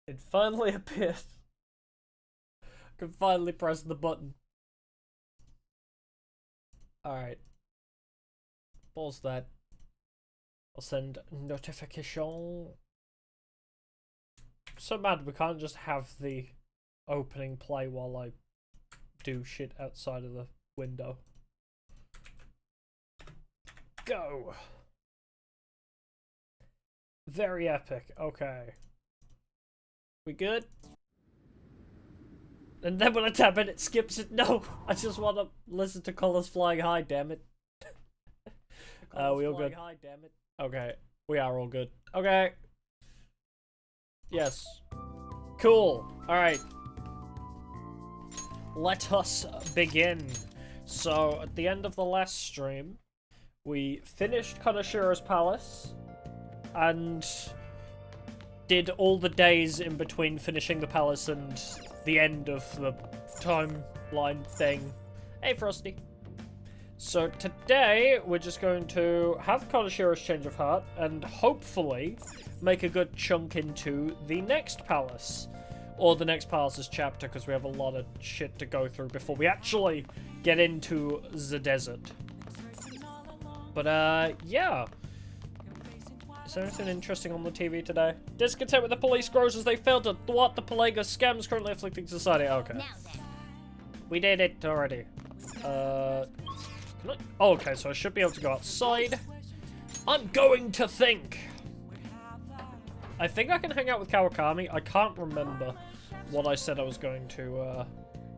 It finally appeared. I can finally press the button. Alright. Pause that. I'll send notification. So mad we can't just have the opening play while I do shit outside of the window. Go! Very epic. Okay. We good? And then when I tap it, it skips it. No! I just want to listen to Colours Flying High, damn it. We all good? High, damn it. Okay. We are all good. Okay. Yes. Cool. Alright. Let us begin. So, at the end of the last stream, we finished Kanashira's palace, and did all the days in between finishing the palace and the end of the timeline thing. Hey, Frosty. So today, we're just going to have Kanashira's change of heart, and hopefully make a good chunk into the next palace. Or the next palace's chapter, because we have a lot of shit to go through before we actually get into the desert. But, yeah. Is there anything interesting on the TV today? Discontent with the police grows as they fail to thwart the Pelago scams currently afflicting society. Okay. We did it already. Can I... Oh, okay, so I should be able to go outside. I'm going to think. I think I can hang out with Kawakami. I can't remember what I said I was going to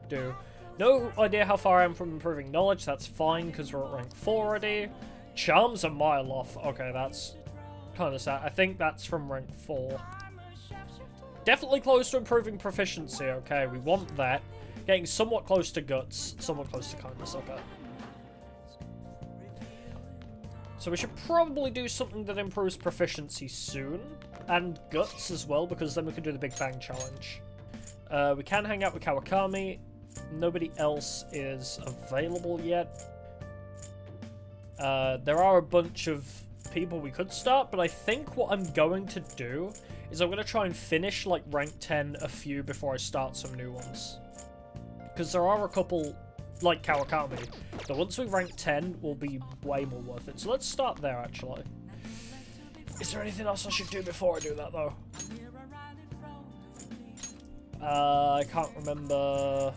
do. No idea how far I am from improving knowledge. That's fine, because we're at rank 4 already. Charm's a mile off. Okay, that's kind of sad. I think that's from rank 4. Definitely close to improving proficiency. Okay, we want that. Getting somewhat close to guts. Somewhat close to kindness. Okay. So we should probably do something that improves proficiency soon. And guts as well, because then we can do the Big Bang Challenge. We can hang out with Kawakami. Nobody else is available yet. There are a bunch of people we could start, but I think what I'm going to do is I'm going to try and finish, like, rank 10 a few before I start some new ones. Because there are a couple, like Kawakami, that once we rank 10 will be way more worth it. So let's start there, actually. Is there anything else I should do before I do that, though? I can't remember.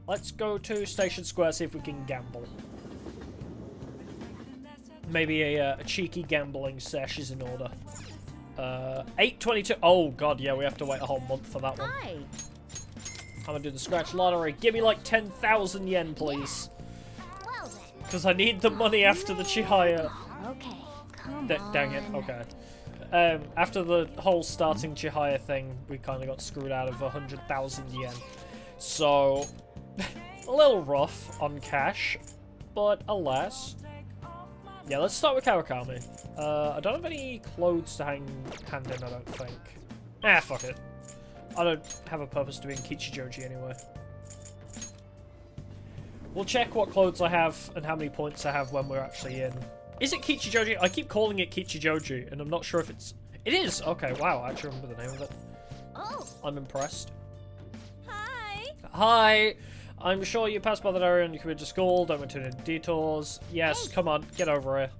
Let's go to Station Square, see if we can gamble. Maybe a cheeky gambling sesh is in order. 8:22. Oh god, yeah, we have to wait a whole month for that one. Hi. I'm gonna do the scratch lottery. Give me like 10,000 yen, please. Well then. Because I need the money after the Chihaya. Okay, come Dang it. Okay. After the whole starting Chihaya thing, we kind of got screwed out of 100,000 yen. So, a little rough on cash, but alas. Yeah, let's start with Kawakami. I don't have any clothes to hand in, I don't think. Ah, fuck it. I don't have a purpose to be in Kichijoji anyway. We'll check what clothes I have and how many points I have when we're actually in. Is it Kichijoji? I keep calling it Kichijoji, and I'm not sure if it's... It is! Okay, wow, I actually remember the name of it. Oh. I'm impressed. Hi. Hi! I'm sure you passed by that area and you commute to school, don't want to any detours. Yes, come on, get over here.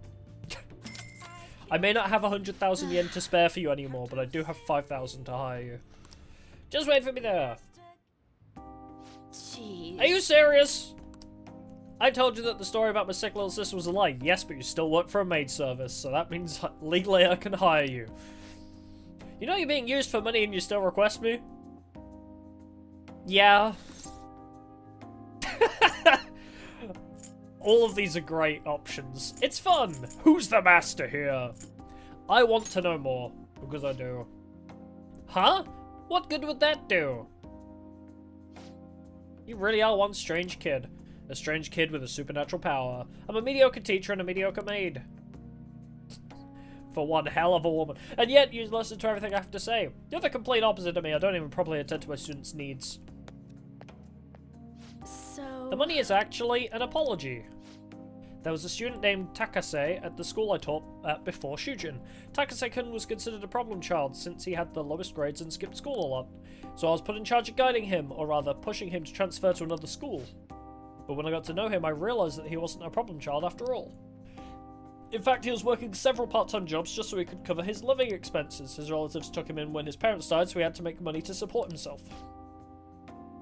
I may not have 100,000 yen to spare for you anymore, but I do have 5,000 to hire you. Just wait for me there. Jeez. Are you serious? I told you that the story about my sick little sister was a lie. Yes, but you still work for a maid service, so that means legally I can hire you. You know you're being used for money and you still request me? Yeah. All of these are great options. It's fun. Who's the master here? I want to know more, because I do. Huh? What good would that do? You really are one strange kid. A strange kid with a supernatural power. I'm a mediocre teacher and a mediocre maid. For one hell of a woman. And yet you listen to everything I have to say. You're the complete opposite of me. I don't even properly attend to my students' needs. So... The money is actually an apology. There was a student named Takase at the school I taught at before Shujin. Takase-kun was considered a problem child since he had the lowest grades and skipped school a lot. So I was put in charge of guiding him, or rather pushing him to transfer to another school. But when I got to know him, I realised that he wasn't a problem child after all. In fact, he was working several part-time jobs just so he could cover his living expenses. His relatives took him in when his parents died, so he had to make money to support himself.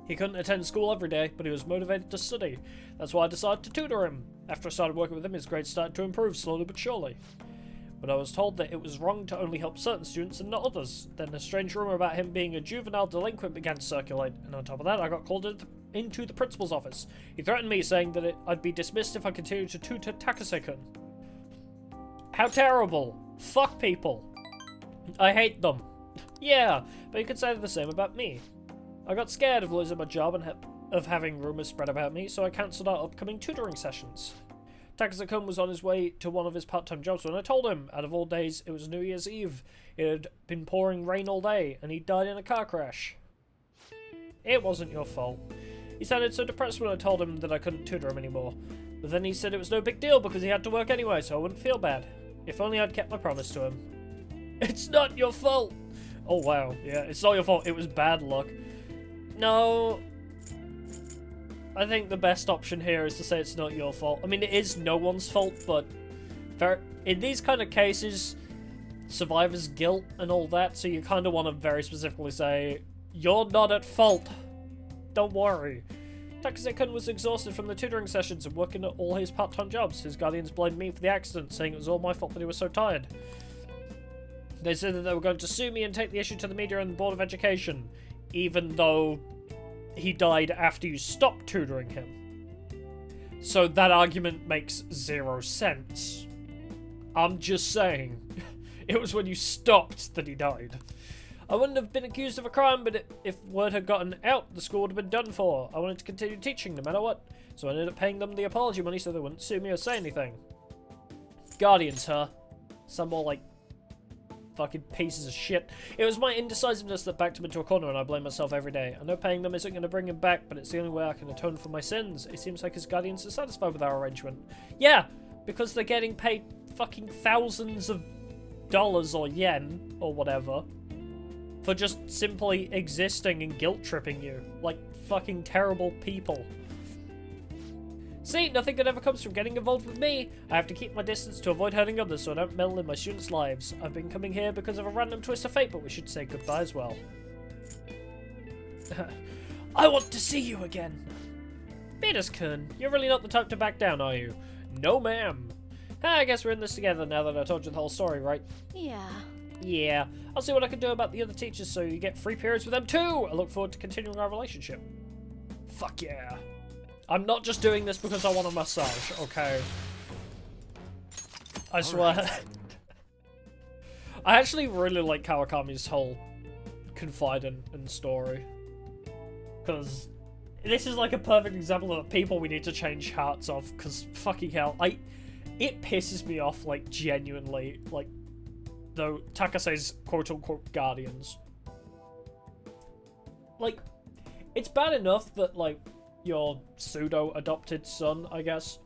He couldn't attend school every day, but he was motivated to study. That's why I decided to tutor him. After I started working with him, his grades started to improve slowly but surely. But I was told that it was wrong to only help certain students and not others. Then a strange rumour about him being a juvenile delinquent began to circulate, and on top of that, I got called into the principal's office. He threatened me, saying that I'd be dismissed if I continued to tutor Takase-kun. How terrible! Fuck people! I hate them. Yeah, but you could say the same about me. I got scared of losing my job and of having rumours spread about me, so I cancelled our upcoming tutoring sessions. Takase-kun was on his way to one of his part-time jobs when I told him, out of all days, it was New Year's Eve. It had been pouring rain all day, and he died in a car crash. It wasn't your fault. He sounded so depressed when I told him that I couldn't tutor him anymore. But then he said it was no big deal because he had to work anyway, so I wouldn't feel bad. If only I'd kept my promise to him. It's not your fault! Oh wow, yeah, it's not your fault, it was bad luck. No, I think the best option here is to say it's not your fault. I mean, it is no one's fault, but in these kind of cases, survivor's guilt and all that, so you kind of want to very specifically say, you're not at fault. Don't worry. Takase-kun was exhausted from the tutoring sessions and working at all his part-time jobs. His guardians blamed me for the accident, saying it was all my fault that he was so tired. They said that they were going to sue me and take the issue to the media and the Board of Education, even though he died after you stopped tutoring him. So that argument makes zero sense. I'm just saying. It was when you stopped that he died. I wouldn't have been accused of a crime, but if word had gotten out, the school would have been done for. I wanted to continue teaching no matter what, so I ended up paying them the apology money so they wouldn't sue me or say anything. Guardians, huh? Some more, like, fucking pieces of shit. It was my indecisiveness that backed him into a corner, and I blame myself every day. I know paying them isn't going to bring him back, but it's the only way I can atone for my sins. It seems like his guardians are satisfied with our arrangement. Yeah, because they're getting paid fucking thousands of dollars or yen, or whatever, for just simply existing and guilt-tripping you. Like fucking terrible people. See, nothing good ever comes from getting involved with me. I have to keep my distance to avoid hurting others so I don't meddle in my students' lives. I've been coming here because of a random twist of fate, but we should say goodbye as well. I want to see you again. Peters-kun, you're really not the type to back down, are you? No, ma'am. I guess we're in this together now that I told you the whole story, right? Yeah. Yeah. I'll see what I can do about the other teachers so you get free periods with them too. I look forward to continuing our relationship. Fuck yeah. I'm not just doing this because I want a massage, okay? I swear. Right. I actually really like Kawakami's whole confidant and story. Because this is like a perfect example of the people we need to change hearts of. Because fucking hell, it pisses me off, like, genuinely. Like, though Takase's quote-unquote guardians. Like, it's bad enough that, like, your pseudo-adopted son, I guess,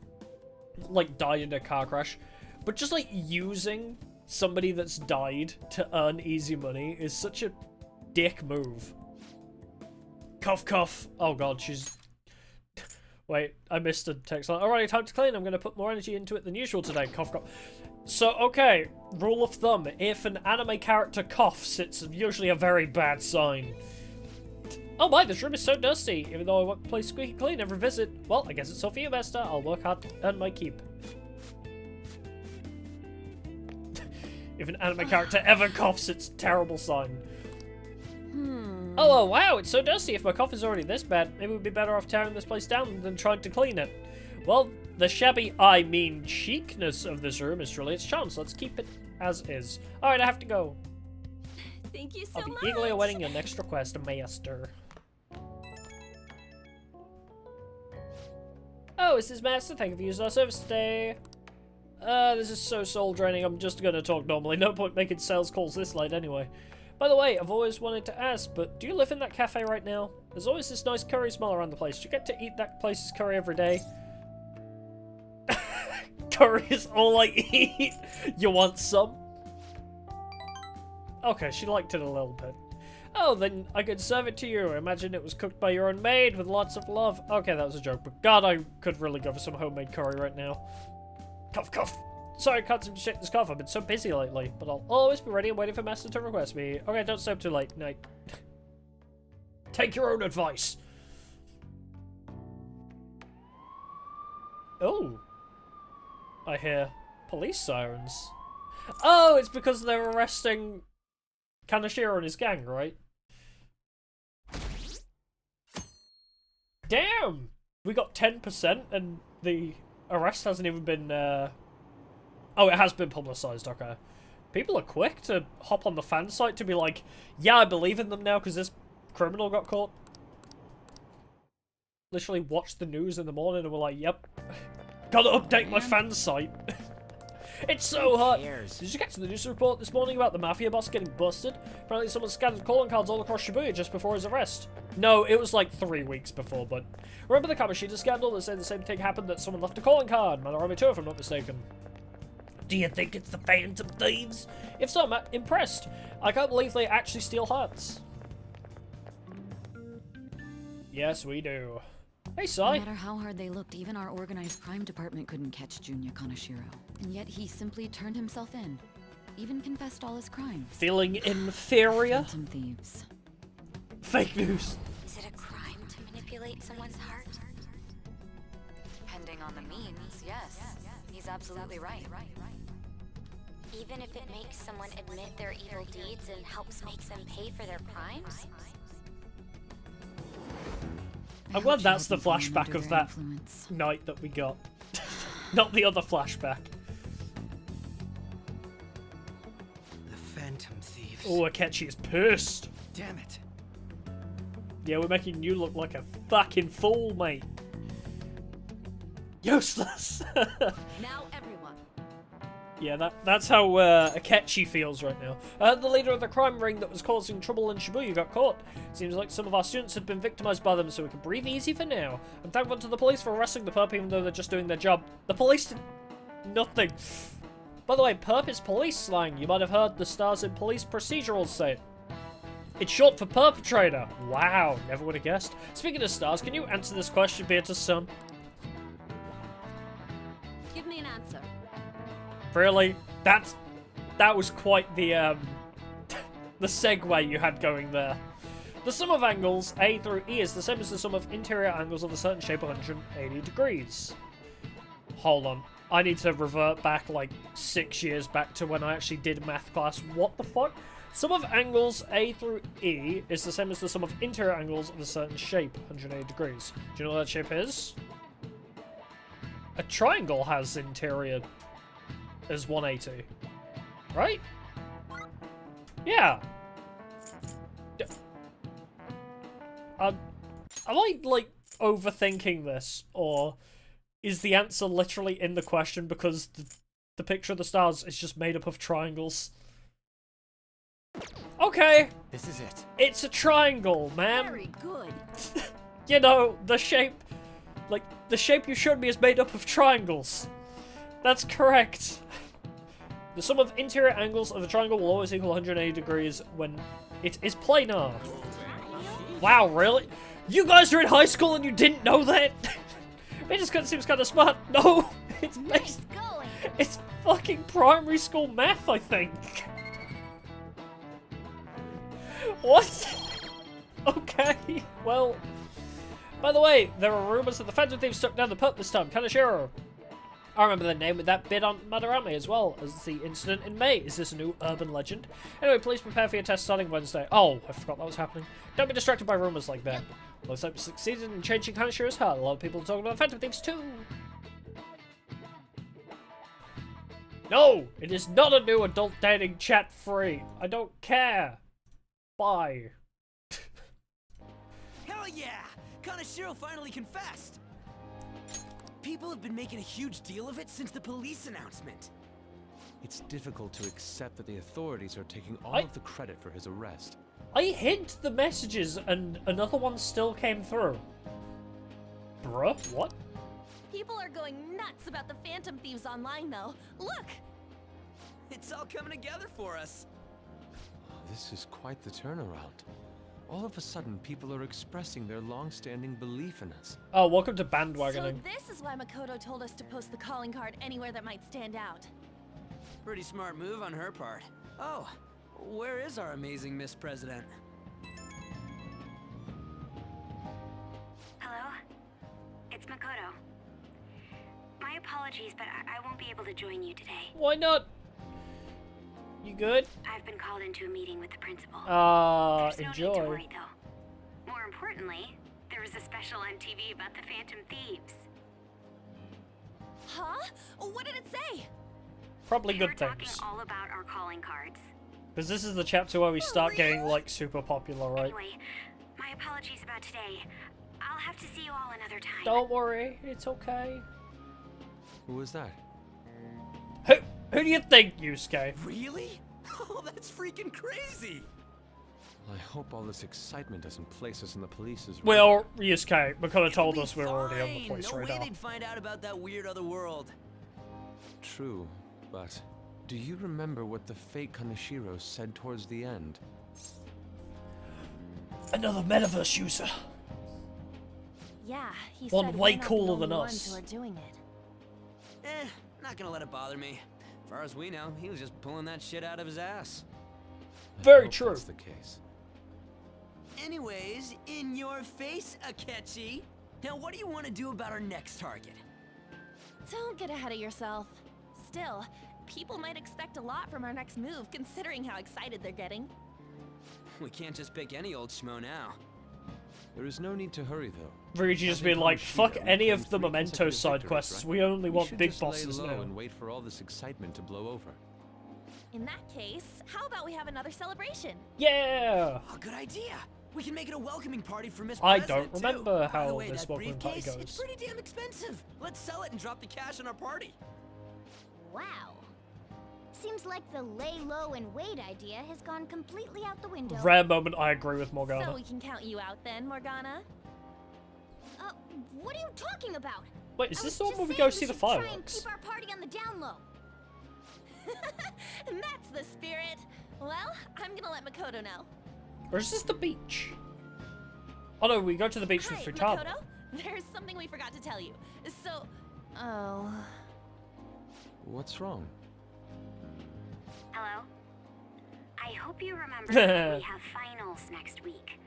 like, died in a car crash. But just, like, using somebody that's died to earn easy money is such a dick move. Cough, cough. Oh, God, she's... Wait, I missed a text line. Alright, time to clean. I'm going to put more energy into it than usual today. Cough, cough. So, okay, rule of thumb. If an anime character coughs, it's usually a very bad sign. Oh my, this room is so dusty. Even though I want to play squeaky clean every visit. Well, I guess it's all for you, Master. I'll work hard to earn my keep. If an anime character ever coughs, it's a terrible sign. Oh, wow, it's so dusty. If my cough is already this bad, maybe we'd be better off tearing this place down than trying to clean it. Well, the shabby, I mean chicness of this room is truly its charm, so let's keep it as is. Alright, I have to go. Thank you so much. I'll be eagerly awaiting your next request, Master. Oh, this is Master. Thank you for using our service today. This is so soul draining. I'm just gonna talk normally. No point making sales calls this late anyway. By the way, I've always wanted to ask, but do you live in that cafe right now? There's always this nice curry smell around the place. Do you get to eat that place's curry every day? Curry is all I eat. You want some? Okay, she liked it a little bit. Oh, then I could serve it to you. Imagine it was cooked by your own maid with lots of love. Okay, that was a joke, but God, I could really go for some homemade curry right now. Cough, cough. Sorry, I can't seem to shake this cough. I've been so busy lately, but I'll always be ready and waiting for Master to request me. Okay, don't stay up too late. Night. Take your own advice. Oh. I hear police sirens. Oh, it's because they're arresting Kanashiro and his gang, right? Damn! We got 10% and the arrest hasn't even been, Oh, it has been publicised, okay. People are quick to hop on the fan site to be like, yeah, I believe in them now because this criminal got caught. Literally watched the news in the morning and were like, yep. Gotta update my fan site. It's so hot. Did you catch the news report this morning about the mafia boss getting busted? Apparently someone scattered calling cards all across Shibuya just before his arrest. No, it was like 3 weeks before, but... Remember the Kamoshida scandal that said the same thing happened, that someone left a calling card? Manorami too, if I'm not mistaken. Do you think it's the Phantom Thieves? If so, I'm impressed. I can't believe they actually steal hearts. Yes, we do. Hey, Sai. No matter how hard they looked, even our organized crime department couldn't catch Junya Kanashiro. And yet he simply turned himself in. Even confessed all his crimes. Feeling inferior? Phantom thieves. Fake news. Is it a crime to manipulate someone's heart? Depending on the means, yes. He's absolutely right. Even if it makes someone admit their evil deeds and helps make them pay for their crimes? I'm glad that's the flashback of that night that we got. Not the other flashback. The Phantom Thieves. Oh, Akechi is pissed. Damn it. Yeah, we're making you look like a fucking fool, mate. Useless. Now everyone. Yeah, that's how Akechi feels right now. The leader of the crime ring that was causing trouble in Shibuya got caught. Seems like some of our students had been victimized by them, so we can breathe easy for now. I'm thankful to the police for arresting the perp, even though they're just doing their job. The police did nothing. By the way, perp is police slang. You might have heard the stars in police procedurals say it. It's short for perpetrator. Wow, never would have guessed. Speaking of stars, can you answer this question, Beatrice-san? Give me an answer. Really? That was quite the the segue you had going there. The sum of angles, A through E, is the same as the sum of interior angles of a certain shape 180 degrees. Hold on. I need to revert back like 6 years back to when I actually did math class. What the fuck? Sum of angles, A through E, is the same as the sum of interior angles of a certain shape, 180 degrees. Do you know what that shape is? A triangle has interior as 180. Right? Yeah. Am I, like, overthinking this? Or is the answer literally in the question because the picture of the stars is just made up of triangles? Okay. This is it. It's a triangle, man. Very good. You know, the shape... Like, the shape you showed me is made up of triangles. That's correct. The sum of interior angles of a triangle will always equal 180 degrees when it is planar. Wow, really? You guys are in high school and you didn't know that? It just kind of seems kind of smart. No, it's based... It's fucking primary school math, I think. What? Okay, well... By the way, there are rumours that the Phantom Thieves took down the pup this time, Kanashiro. I remember the name with that bit on Madarame as well as the incident in May. Is this a new urban legend? Anyway, please prepare for your test starting Wednesday. Oh, I forgot that was happening. Don't be distracted by rumours like that. Looks like we succeeded in changing Kanashiro's heart. A lot of people are talking about Phantom Thieves too. No, it is not a new adult dating chat free. I don't care. Bye. Hell yeah! Kanashiro finally confessed! People have been making a huge deal of it since the police announcement. It's difficult to accept that the authorities are taking all of the credit for his arrest. I hid the messages and another one still came through. Bruh, what? People are going nuts about the Phantom Thieves online, though. Look! It's all coming together for us. This is quite the turnaround. All of a sudden, people are expressing their long-standing belief in us. Oh, welcome to So bandwagoning. this is why Makoto told us to post the calling card anywhere that might stand out. Pretty smart move on her part. Oh, where is our amazing Miss President? Hello? It's Makoto. My apologies, but I won't be able to join you today. Why not? You good? I've been called into a meeting with the principal. There's no need to Enjoy. worry, though. More importantly, there was a special on TV about the Phantom Thieves. Huh? What did it say? Probably They were good talking things. all about our calling cards. Because this is the chapter where we start getting, like, super popular, right? Anyway, my apologies about today. I'll have to see you all another time. Don't worry, it's okay. Who was that? Who do you think, Yusuke? Really? Oh, that's freaking crazy! Well, I hope all this excitement doesn't place us in the police's radar. Well, Yusuke, Makoto told It'll us be we were already on the fine. police No radar. way they'd find out about that weird other world. True, but do you remember what the fake Kaneshiro said towards the end? Another metaverse user. Yeah, he One said way we're not the cooler only than ones us. who are doing it. Not gonna let it bother me. As far as we know, he was just pulling that shit out of his ass. I Very hope true. That's the case. Anyways, in your face, Akechi. Now, what do you want to do about our next target? Don't get ahead of yourself. Still, people might expect a lot from our next move, considering how excited they're getting. We can't just pick any old schmo now. There is no need to hurry, though. Virigi just being like, fuck any of the memento side quests. We only want big bosses lay low now. and wait for all this excitement to blow over. In that case, how about we have another celebration? Yeah! Oh, good idea. We can make it a welcoming party for Miss I President, don't remember too. By how the way, this that welcoming party briefcase, goes. It's pretty damn expensive. Let's sell it and drop the cash on our party. Wow. Seems like the lay low and wait idea has gone completely out the window. Rare moment, I agree with Morgana. So we can count you out then, Morgana? What are you talking about? Wait, is I this was the one just where we saying go see the should try and fireworks? keep our party on the down low. That's the spirit. Well, I'm gonna let Makoto know. Or is this the beach? Oh no, we go to the beach Hi, with Futaba. Makoto. There's something we forgot to tell you. So, oh, What's wrong? Hello? I hope you remember that we have finals next week.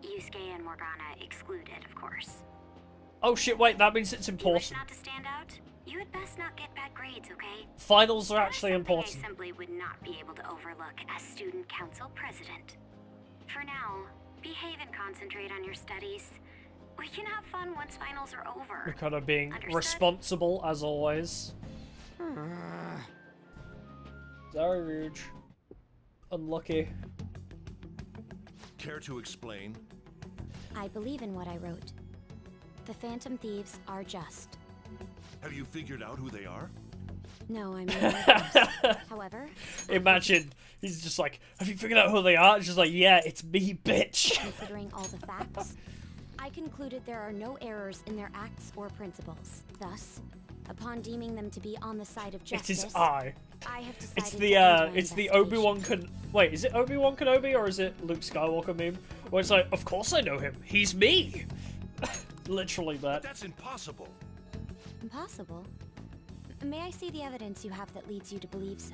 Yusuke and Morgana excluded, of course. Oh shit, wait, that means it's Do you wish important. not to stand out? You had best not get bad grades, okay? Finals are actually Something important. I simply would not be able to overlook as student council president. For now, behave and concentrate on your studies. We can have fun once finals are over. We're kind of being Understood? responsible, as always. Sorry, Rouge. Unlucky. Care to explain? I believe in what I wrote. The Phantom Thieves are just. Have you figured out who they are? No, I'm However, Imagine, he's just like, have you figured out who they are? It's just like, yeah, it's me, bitch. considering all the facts, I concluded there are no errors in their acts or principles. Thus, upon deeming them to be on the side of It justice, is I. I have decided It's to the, end my it's the investigation. Obi-Wan Wait, is it Obi-Wan Kenobi or is it Luke Skywalker meme? Where it's like, of course I know him. He's me. Literally that. That's impossible. Impossible? May I see the evidence you have that leads you to believe so?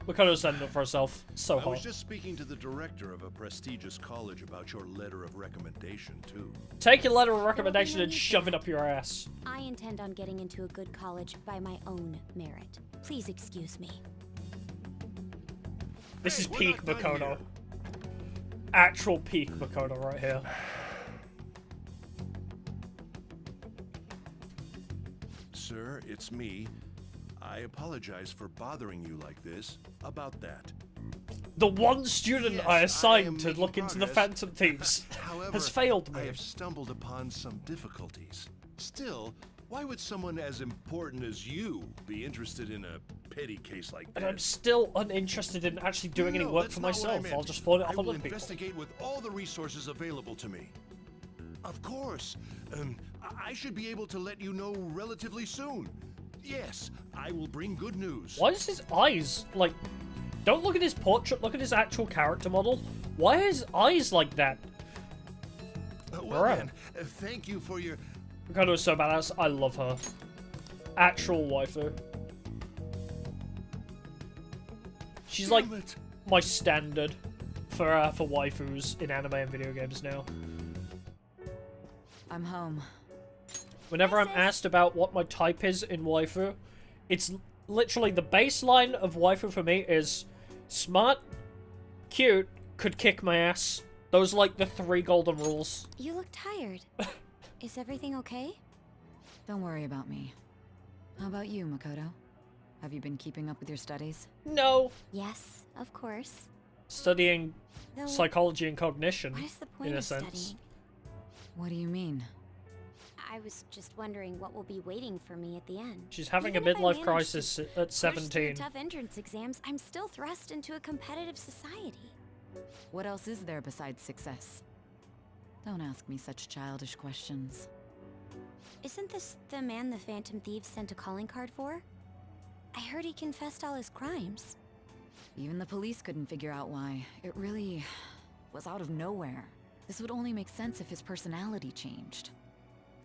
Makoto's standing up for herself. So I was hot. just speaking to the director of a prestigious college about your letter of recommendation, too. Take your letter of recommendation no and need shove for it up your ass. I intend on getting into a good college by my own merit. Please excuse me. This is Hey, we're peak not done Makoto. here. Actual peak Makoto right here. Sir, it's me. I apologize for bothering you like this about that. The one student Yes, I I am assigned to making look into the progress. Phantom Thieves However, has failed I me. have stumbled upon some difficulties. Still, why would someone as important as you be interested in a petty case like And I'm this? still uninterested in actually doing any No, work that's for not what I myself. meant. I'll just phone it I off will other people. investigate with all the resources available to me. Of course. I should be able to let you know relatively soon. Yes, I will bring good news. Why is his eyes, like... Don't look at his portrait, look at his actual character model. Why are his eyes like that? Well Right. then, thank you for your... Makoto is so badass. I love her. Actual waifu. She's like Damn it. my standard for waifus in anime and video games now. I'm home. Whenever I'm asked about what my type is in waifu, it's literally the baseline of waifu for me is smart, cute, could kick my ass. Those are like the 3 golden rules. You look tired. Is everything okay? Don't worry about me. How about you, Makoto? Have you been keeping up with your studies? No. Yes, of course. Studying Though, psychology and cognition, what is the point in a of sense. studying? What do you mean? I was just wondering what will be waiting for me at the end. She's having Even a if I midlife manage crisis to at push through 17. tough entrance exams, I'm still thrust into a competitive society. What else is there besides success? Don't ask me such childish questions. Isn't this the man the Phantom Thieves sent a calling card for? I heard he confessed all his crimes. Even the police couldn't figure out why. It really was out of nowhere. This would only make sense if his personality changed.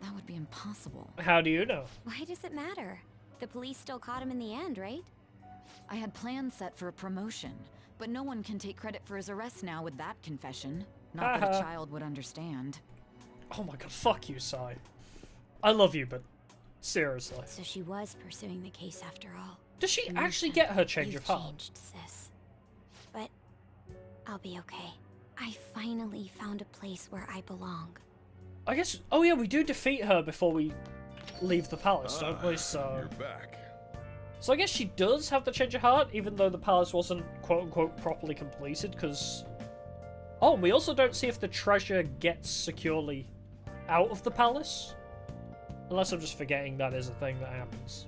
That would be impossible. How do you know? Why does it matter? The police still caught him in the end, right? I had plans set for a promotion, but no one can take credit for his arrest now with that confession. Not that a child would understand. Oh my god, fuck you, Sai. I love you, but seriously. So she was pursuing the case after all. Does she actually get her change You've of heart? changed, sis. But I'll be okay. I finally found a place where I belong. I guess... Oh yeah, we do defeat her before we leave the palace, don't we? So... You're back. So I guess she does have the change of heart, even though the palace wasn't quote-unquote properly completed, because... Oh, and we also don't see if the treasure gets securely out of the palace. Unless I'm just forgetting that is a thing that happens.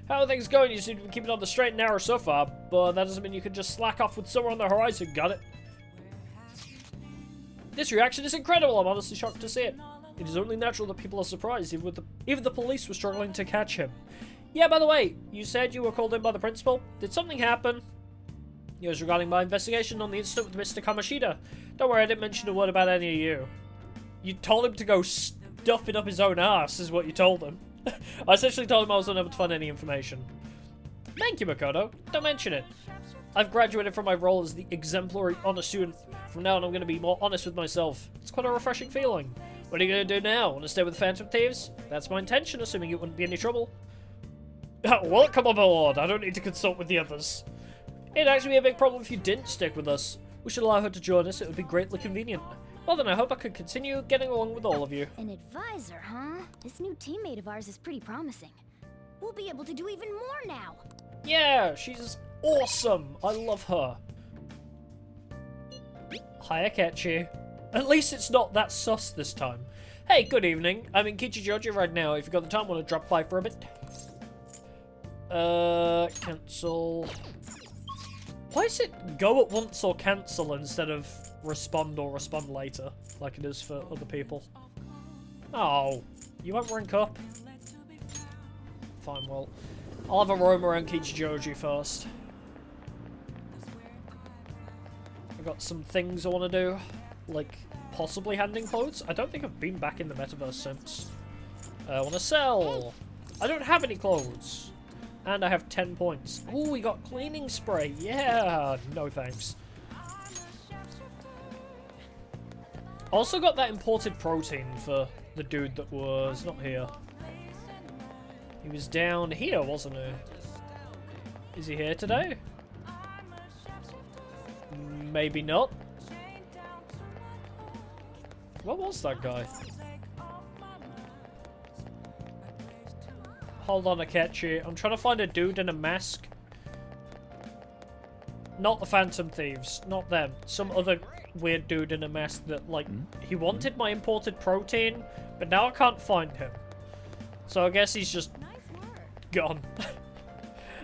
How are things going? You seem to be keeping on the straight and narrow so far, but that doesn't mean you can just slack off with somewhere on the horizon, got it? This reaction is incredible, I'm honestly shocked to see it. It is only natural that people are surprised, even the police were struggling to catch him. Yeah, by the way, you said you were called in by the principal. Did something happen? It was regarding my investigation on the incident with Mr. Kamoshida. Don't worry, I didn't mention a word about any of you. You told him to go stuff it up his own ass, is what you told him. I essentially told him I was unable to find any information. Thank you, Makoto. Don't mention it. I've graduated from my role as the exemplary honor student. From now on, I'm going to be more honest with myself. It's quite a refreshing feeling. What are you going to do now? Want to stay with the Phantom Thieves? That's my intention, assuming it wouldn't be any trouble. Welcome aboard. I don't need to consult with the others. It'd actually be a big problem if you didn't stick with us. We should allow her to join us. It would be greatly convenient. Well then, I hope I can continue getting along with all of you. An advisor, huh? This new teammate of ours is pretty promising. We'll be able to do even more now. Yeah, she's awesome. I love her. Hi, Akechi. At least it's not that sus this time. Hey, good evening. I'm in Kichijoji right now. If you got the time, want to drop by for a bit? Cancel. Why is it go at once or cancel instead of respond or respond later, like it is for other people? Oh, you won't rank up? Fine, well, I'll have a roam around Kichijoji first. I've got some things I want to do, like possibly handing clothes. I don't think I've been back in the metaverse since. I want to sell. I don't have any clothes. And I have 10 points. Oh, we got cleaning spray. Yeah, no thanks. Also got that imported protein for the dude that was not here. He was down here, wasn't he? Is he here today? Maybe not. What was that guy? Hold on, Akechi. I'm trying to find a dude in a mask. Not the Phantom Thieves. Not them. Some other weird dude in a mask that, like, he wanted my imported protein, but now I can't find him. So I guess he's just gone.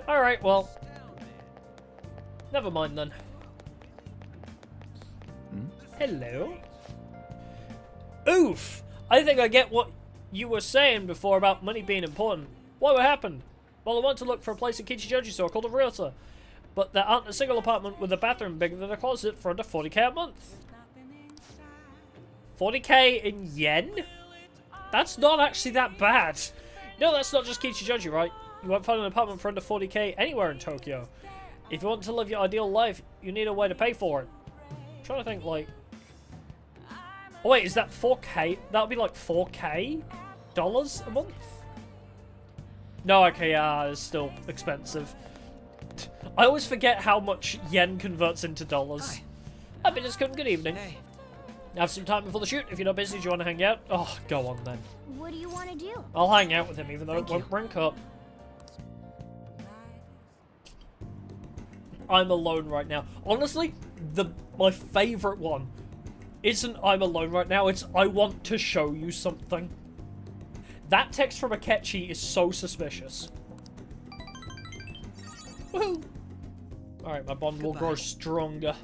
Alright, well. Never mind then. Hello. Oof! I think I get what you were saying before about money being important. What happened? Well, I went to look for a place in Kichijoji, so I called a realtor. But there aren't a single apartment with a bathroom bigger than a closet for under 40k a month. 40k in yen? That's not actually that bad. No, that's not just Kichijoji, right? You won't find an apartment for under 40k anywhere in Tokyo. If you want to live your ideal life, you need a way to pay for it. I'm trying to think, like... Oh wait, is that 4k? That would be like 4k dollars a month? No, okay, yeah, it's still expensive. I always forget how much yen converts into dollars. Hi, Bitterscone, good evening. Hey. Have some time before the shoot. If you're not busy, do you want to hang out? Oh, go on then. What do you want to do? I'll hang out with him, even though it won't rank up. I'm alone right now. Honestly, my favourite one isn't I'm alone right now, it's I want to show you something. That text from Akechi is so suspicious. Woohoo! Alright, my bond will grow stronger.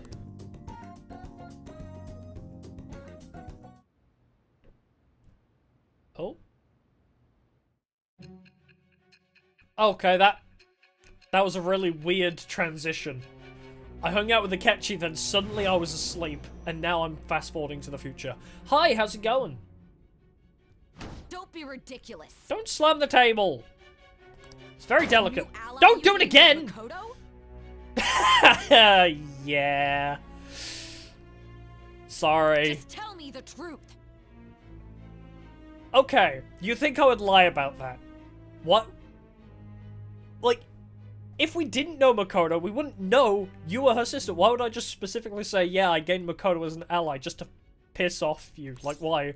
Oh. Okay, that was a really weird transition. I hung out with Akechi, then suddenly I was asleep, and now I'm fast-forwarding to the future. Hi, how's it going? Don't be ridiculous. Don't slam the table. It's very delicate. Don't do it again! Yeah. Sorry. Just tell me the truth. Okay, you think I would lie about that? What? Like, if we didn't know Makoto, we wouldn't know you were her sister. Why would I just specifically say, yeah, I gained Makoto as an ally just to piss off you? Like, why?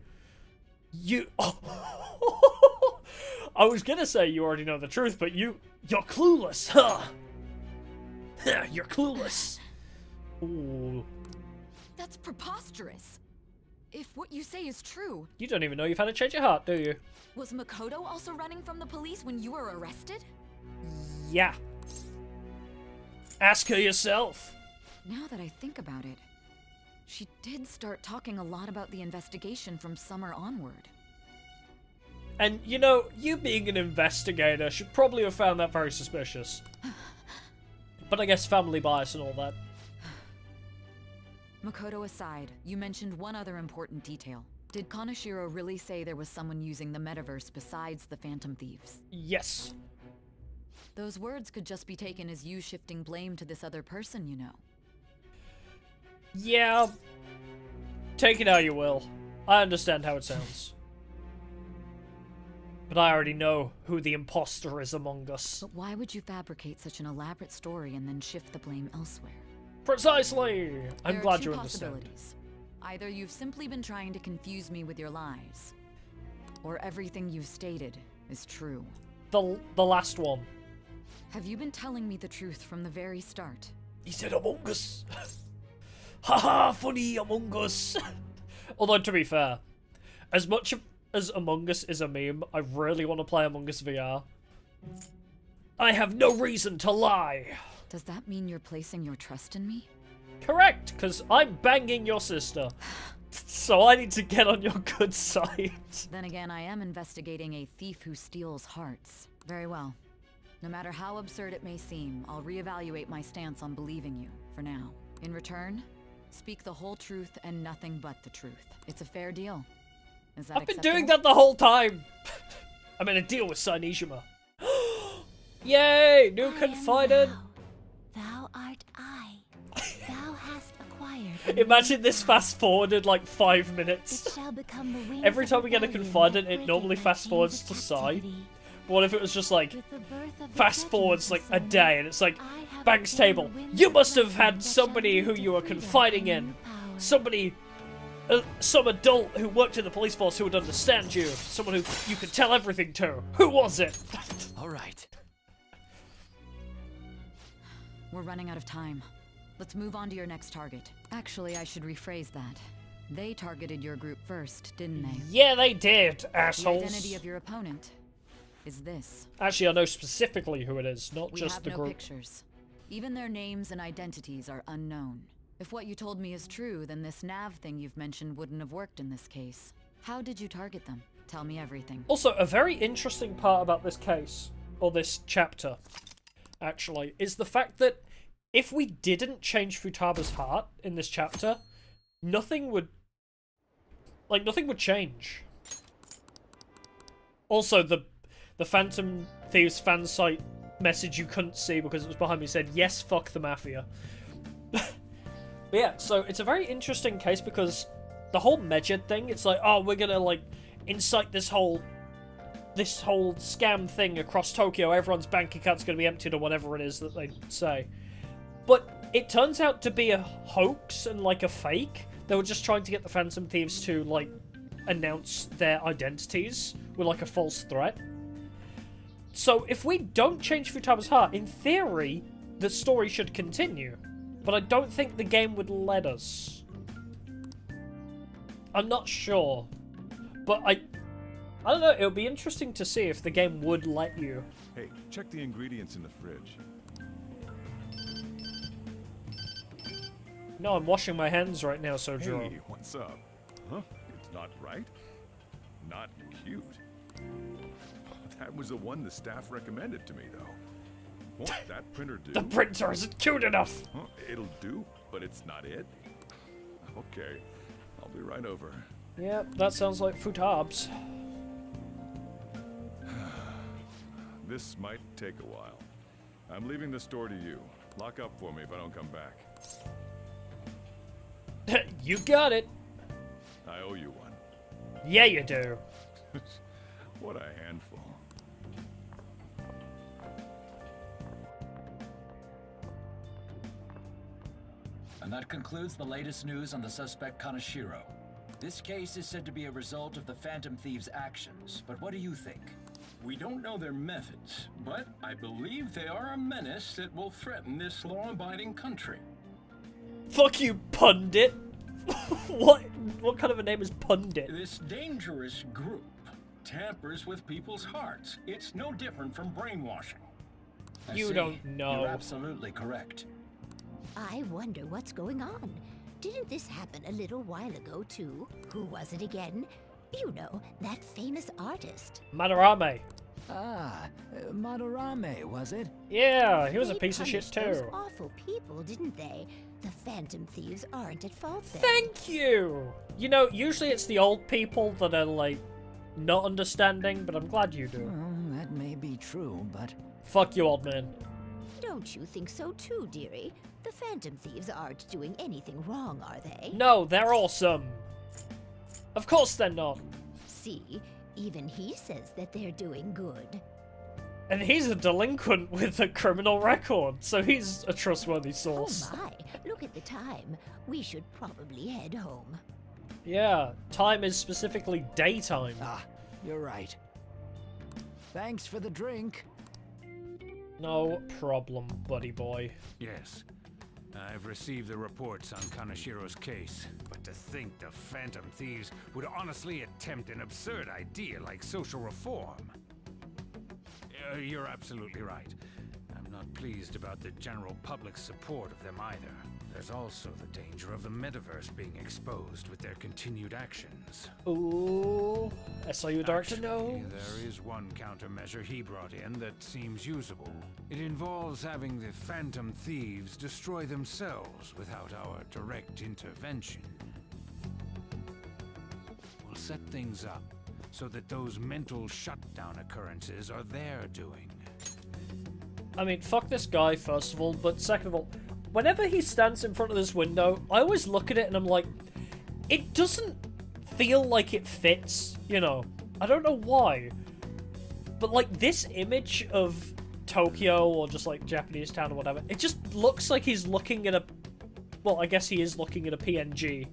You... Oh. I was gonna say you already know the truth, but you're clueless, huh? You're clueless. Ooh. That's preposterous. If what you say is true... You don't even know you've had a change of heart, do you? Was Makoto also running from the police when you were arrested? Yeah. Ask her yourself. Now that I think about it, she did start talking a lot about the investigation from summer onward. And, you know, you being an investigator should probably have found that very suspicious. But I guess family bias and all that. Makoto aside, you mentioned one other important detail. Did Kaneshiro really say there was someone using the metaverse besides the Phantom Thieves? Yes. Those words could just be taken as you shifting blame to this other person, you know. Yeah. Take it how you will. I understand how it sounds. But I already know who the imposter is among us. But why would you fabricate such an elaborate story and then shift the blame elsewhere? Precisely! I'm glad you understand. Possibilities. Either you've simply been trying to confuse me with your lies, or everything you've stated is true. The last one. Have you been telling me the truth from the very start? He said Among Us. Haha, funny Among Us. Although, to be fair, as much as Among Us is a meme, I really want to play Among Us VR. I have no reason to lie. Does that mean you're placing your trust in me? Correct, because I'm banging your sister. So I need to get on your good side. Then again, I am investigating a thief who steals hearts. Very well. No matter how absurd it may seem, I'll reevaluate my stance on believing you, for now. In return, speak the whole truth and nothing but the truth. It's a fair deal. Is that I've been acceptable? doing that the whole time. I'm in a deal with Sainijima. Yay, new confidant. Thou art I. Thou hast acquired. Imagine this fast forwarded like 5 minutes. It shall become the wings Every of time we get a rebellion confidant, that it normally breaketh thy fast forwards chains to of Sai. captivity. But what if it was just like With the birth of the fast forwards like judgment a descend, day and it's like I have Bank's obtained table. the winds You of must have blessing had that somebody shall who lead you to were freedom confiding and in. new power. Somebody, some adult who worked in the police force who would understand you. Someone who you could tell everything to. Who was it? All right. We're running out of time. Let's move on to your next target. Actually, I should rephrase that. They targeted your group first, didn't they? Yeah, they did, The assholes. identity of your opponent is this. Actually, I know specifically who it is, not We just have the no group. pictures. Even their names and identities are unknown. If what you told me is true, then this nav thing you've mentioned wouldn't have worked in this case. How did you target them? Tell me everything. Also, a very interesting part about this case, or this chapter, actually, is the fact that if we didn't change Futaba's heart in this chapter, nothing would change. Also, the Phantom Thieves fan site message you couldn't see because it was behind me said, "Yes, fuck the Mafia." But yeah, so it's a very interesting case because the whole Medjed thing, it's like, oh, we're gonna, like, incite this whole scam thing across Tokyo, everyone's bank account's gonna be emptied or whatever it is that they say. But it turns out to be a hoax and, like, a fake. They were just trying to get the Phantom Thieves to, like, announce their identities with, like, a false threat. So if we don't change Futaba's heart, in theory, the story should continue. But I don't think the game would let us. I'm not sure. But I don't know, it would be interesting to see if the game would let you. Hey, check the ingredients in the fridge. No, I'm washing my hands right now, Sojo. Hey, what's up? Huh? It's not right? Not cute. That was the one the staff recommended to me, though. Won't that printer do? The printer isn't cute enough! Huh? It'll do, but it's not it? Okay, I'll be right over. Yep, that sounds like Futab's. This might take a while. I'm leaving the store to you. Lock up for me if I don't come back. You got it! I owe you one. Yeah, you do. What a handful. And that concludes the latest news on the suspect Kaneshiro. This case is said to be a result of the Phantom Thieves' actions, but what do you think? We don't know their methods, but I believe they are a menace that will threaten this law-abiding country. Fuck you, pundit! What kind of a name is pundit? This dangerous group tampers with people's hearts. It's no different from brainwashing. You don't know. You're absolutely correct. I wonder what's going on. Didn't this happen a little while ago, too? Who was it again? You know, that famous artist. Madarame. Ah, Madarame, was it? Yeah, he was a piece of shit punished too. Those awful people, didn't they? The Phantom Thieves aren't at fault then. Thank you! You know, usually it's the old people that are, like, not understanding, but I'm glad you do. Well, that may be true, but... Fuck you, old man. Don't you think so too, dearie? The Phantom Thieves aren't doing anything wrong, are they? No, they're awesome. Of course they're not. See, even he says that they're doing good. And he's a delinquent with a criminal record, so he's a trustworthy source. Oh my, look at the time. We should probably head home. Yeah, time is specifically daytime. Ah, you're right. Thanks for the drink. No problem, buddy boy. Yes. I've received the reports on Kaneshiro's case, but to think the Phantom Thieves would honestly attempt an absurd idea like social reform. You're absolutely right. I'm not pleased about the general public's support of them either. There's also the danger of the metaverse being exposed with their continued actions. Ooh, SIU Director, no. There is one countermeasure he brought in that seems usable. It involves having the Phantom Thieves destroy themselves without our direct intervention. We'll set things up so that those mental shutdown occurrences are their doing. I mean, fuck this guy, first of all, but second of all, whenever he stands in front of this window, I always look at it and I'm like, it doesn't feel like it fits, you know. I don't know why. But, like, this image of Tokyo, or just, like, Japanese town or whatever, it just looks like he's looking at a... Well, I guess he is looking at a PNG.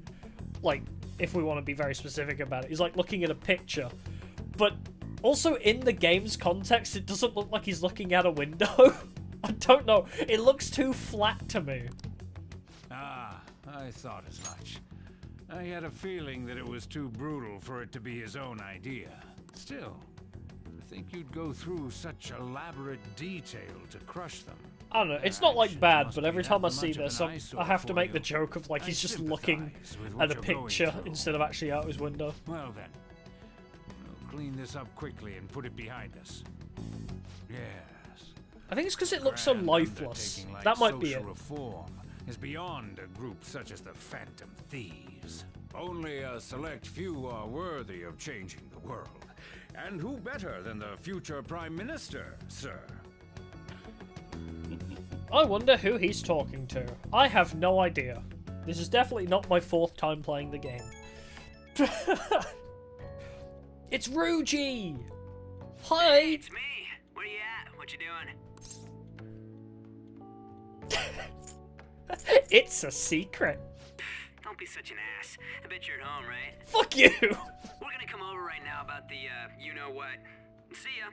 Like, if we want to be very specific about it. He's, like, looking at a picture. But also, in the game's context, it doesn't look like he's looking out a window. I don't know. It looks too flat to me. Ah, I thought as much. I had a feeling that it was too brutal for it to be his own idea. Still, I think you'd go through such elaborate detail to crush them. I don't know, it's not like bad, but every time I see this, I have to make the joke of like he's just looking at a picture instead of actually out his window. Well then, clean this up quickly and put it behind us. Yes. I think it's because it looks so Grand lifeless. undertaking like That might be it. social reform is beyond a group such as the Phantom Thieves. Only a select few are worthy of changing the world. And who better than the future Prime Minister, sir? I wonder who he's talking to. I have no idea. This is definitely not my 4th time playing the game. It's Ruji! Hi! Hey, it's me! Where you at? What you doing? It's a secret. Don't be such an ass. I bet you're at home, right? Fuck you! We're gonna come over right now about the, you-know-what. See ya.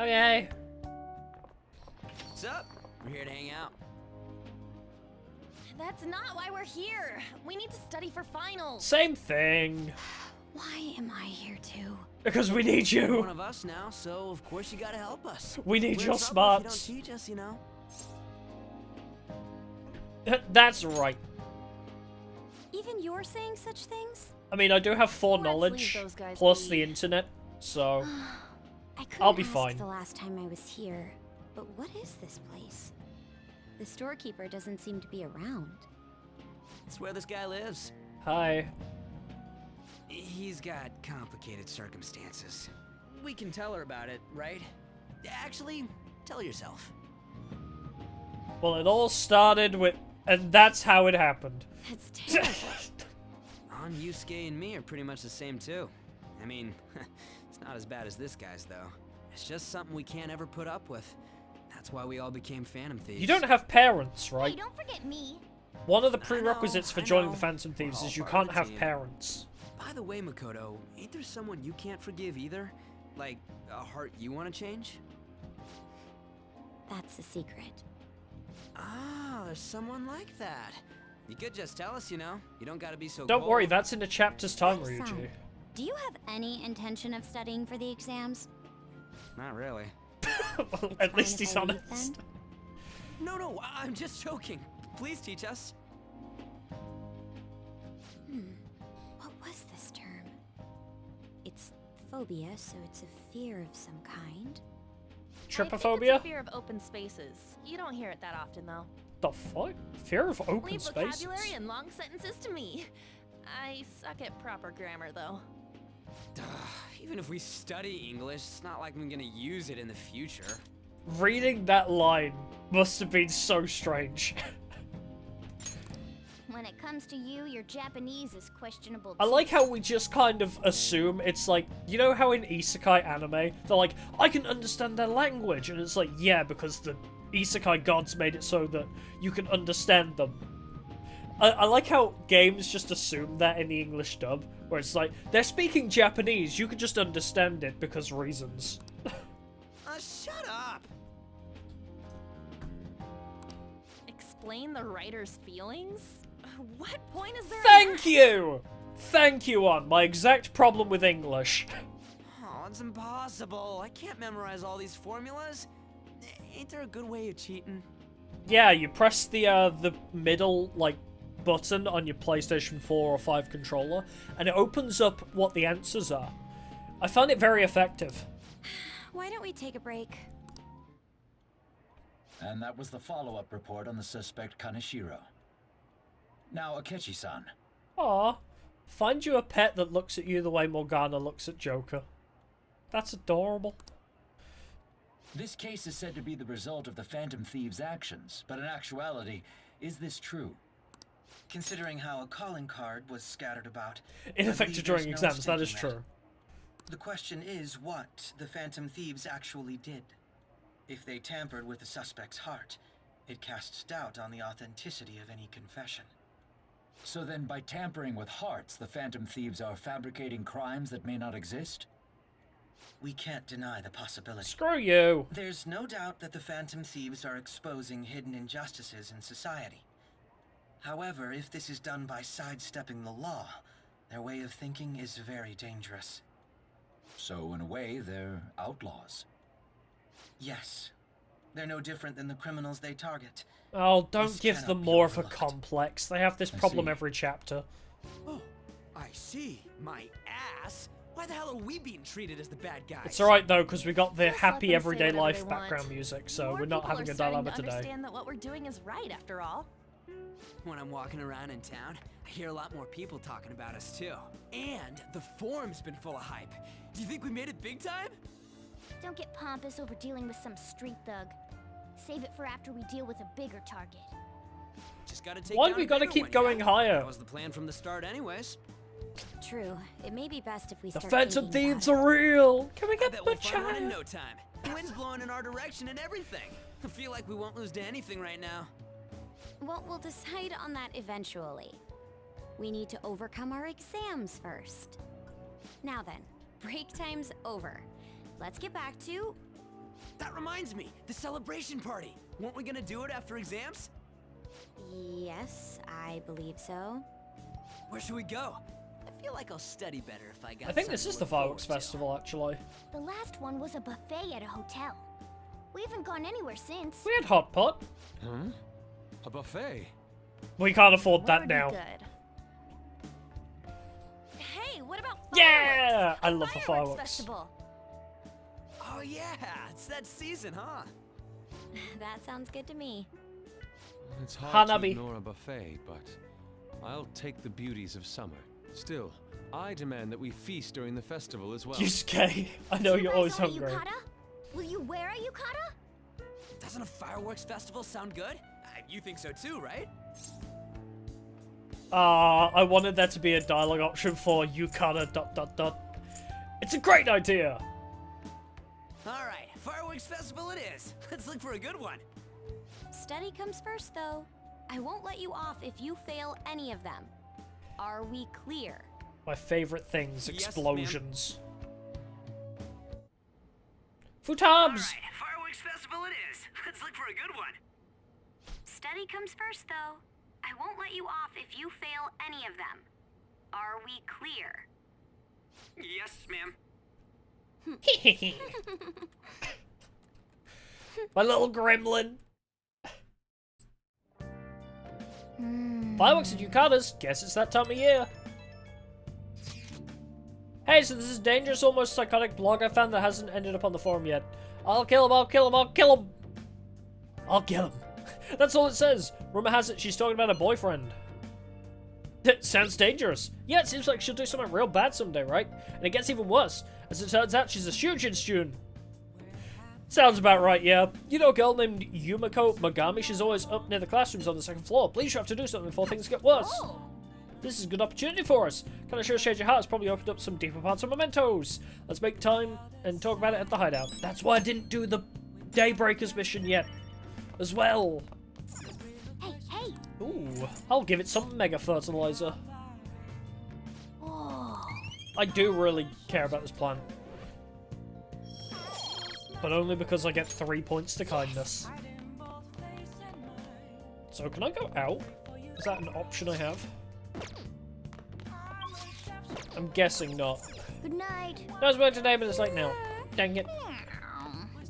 Okay. What's up? We're here to hang out. That's not why we're here. We need to study for finals. Same thing. Why am I here too? Because we need You're you. one of us now, so of course you gotta help us. We need We're your in trouble if smarts. you don't teach us, you know. That's right. Even you're saying such things? I mean, I do have leave foreknowledge, those guys plus be. the internet, so I couldn't I'll be ask fine. the last time I was here, but what is this place? The storekeeper doesn't seem to be around. That's where this guy lives. Hi. He's got complicated circumstances. We can tell her about it, right? Actually, tell yourself. Well, it all started with, and that's how it happened. That's terrible. Yusuke and me are pretty much the same too. I mean, it's not as bad as this guy's though. It's just something we can't ever put up with. That's why we all became Phantom Thieves. You don't have parents, right? Hey, don't forget me. One of the prerequisites for I joining know. the Phantom Thieves We're is you all part can't of the have team. parents. By the way, Makoto, ain't there someone you can't forgive either? Like, a heart you want to change? That's a secret. Ah, there's someone like that. You could just tell us, you know. You don't gotta be so Don't cold. worry, that's in a chapter's time, Hey, Sam, Ryuji. do you have any intention of studying for the exams? Not really. At least fine he's if I leave honest. then. No, I'm just joking. Please teach us. What was this term? It's phobia, so it's a fear of some kind. I think it's Trypophobia? a fear of open spaces. You don't hear it that often, though. The fuck? Fear of open Leave spaces? vocabulary and long sentences to me. I suck at proper grammar, though. Even if we study English, it's not like I'm gonna use it in the future. Reading that line must have been so strange. When it comes to you, your Japanese is questionable. I like how we just kind of assume it's like, you know how in isekai anime, they're like, I can understand their language, and it's like, yeah, because the isekai gods made it so that you can understand them. I like how games just assume that in the English dub, where it's like, they're speaking Japanese, you can just understand it because reasons. Shut up! Explain the writer's feelings? What point is there? Thank you! Thank you, on my exact problem with English. Oh, it's impossible. I can't memorize all these formulas. Ain't there a good way of cheating? Yeah, you press the middle, like, button on your PlayStation 4 or 5 controller, and it opens up what the answers are. I found it very effective. Why don't we take a break? And that was the follow-up report on the suspect Kaneshiro. Now, Akechi-san. Aw, find you a pet that looks at you the way Morgana looks at Joker. That's adorable. This case is said to be the result of the Phantom Thieves' actions, but in actuality, is this true? Considering how a calling card was scattered about, Ineffective during exams, that is true. true. The question is what the Phantom Thieves actually did. If they tampered with the suspect's heart, it casts doubt on the authenticity of any confession. So then, by tampering with hearts, the Phantom Thieves are fabricating crimes that may not exist? We can't deny the possibility. Screw you. There's no doubt that the Phantom Thieves are exposing hidden injustices in society. However, if this is done by sidestepping the law, their way of thinking is very dangerous. So, in a way, they're outlaws. Yes. They're no different than the criminals they target. Oh, don't This give cannot them be more of a overlooked. complex. They have this I problem see. every chapter. Oh, I see. My ass? Why the hell are we being treated as the bad guys? It's alright though, because we got the Just let happy them say everyday whatever life they want. background music, so More we're not people having are a starting dilemma to today. understand that what we're doing is right, after all. When I'm walking around in town, I hear a lot more people talking about us too. And the forum's been full of hype. Do you think we made it big time? Don't get pompous over dealing with some street thug. Save it for after we deal with a bigger target. Just gotta take Why down we a gotta bigger keep one, going yeah? higher? That was the plan from the start anyways. True. It may be best if we The start Phantom thinking Thieves about are real! Can we I get bet the we'll find one in child? no time. The wind's blowing in our direction and everything. I feel like we won't lose to anything right now. it. Well, we'll decide on that eventually. We need to overcome our exams first. Now then, break time's over. Let's get back to... That reminds me, the celebration party. Weren't we gonna do it after exams? Yes, I believe so. Where should we go? I feel like I'll study better if I got I think this is the Fireworks Festival, actually. The last one was a buffet at a hotel. We haven't gone anywhere since. We had Hot Pot. Huh? A buffet? We can't afford that Already now. Good. Hey, what about fireworks? Yeah! I love the Fireworks fireworks. festival. Oh yeah, it's that season, huh? That sounds good to me. It's hard Hanabi. to ignore a buffet, but I'll take the beauties of summer. Still, I demand that we feast during the festival as well. Yusuke, I know You you're guys always own a hungry. yukata? Will you wear a yukata? Doesn't a fireworks festival sound good? You think so too, right? I wanted there to be a dialogue option for yukata ... It's a great idea! Alright, fireworks festival it is. Let's look for a good one. Study comes first, though. I won't let you off if you fail any of them. Are we clear? My favorite things, Yes, explosions. Futabs! Alright, fireworks festival it is. Let's look for a good one. Study comes first, though. I won't let you off if you fail any of them. Are we clear? Yes, ma'am. My little gremlin. Fireworks and yukatas. Guess it's that time of year. Hey, so this is dangerous, almost psychotic blog I found that hasn't ended up on the forum yet. I'll kill him, I'll kill him, I'll kill him! I'll kill him. That's all it says. Rumor has it she's talking about her boyfriend. That sounds dangerous. Yeah, it seems like she'll do something real bad someday, right? And it gets even worse. As it turns out, she's a Shujin student. Sounds about right, yeah. You know a girl named Yumiko Magami? She's always up near the classrooms on the second floor. Please, you have to do something before things get worse. Oh. This is a good opportunity for us. Kind of sure Shade Your Heart has probably opened up some deeper parts of Mementos. Let's make time and talk about it at the hideout. That's why I didn't do the Daybreakers mission yet. As well. Hey, hey! Ooh, I'll give it some mega fertilizer. Oh. I do really care about this plant. But only because I get 3 points to kindness. So can I go out? Is that an option I have? I'm guessing not. Good night. No, it's work today, but it's late now. Dang it.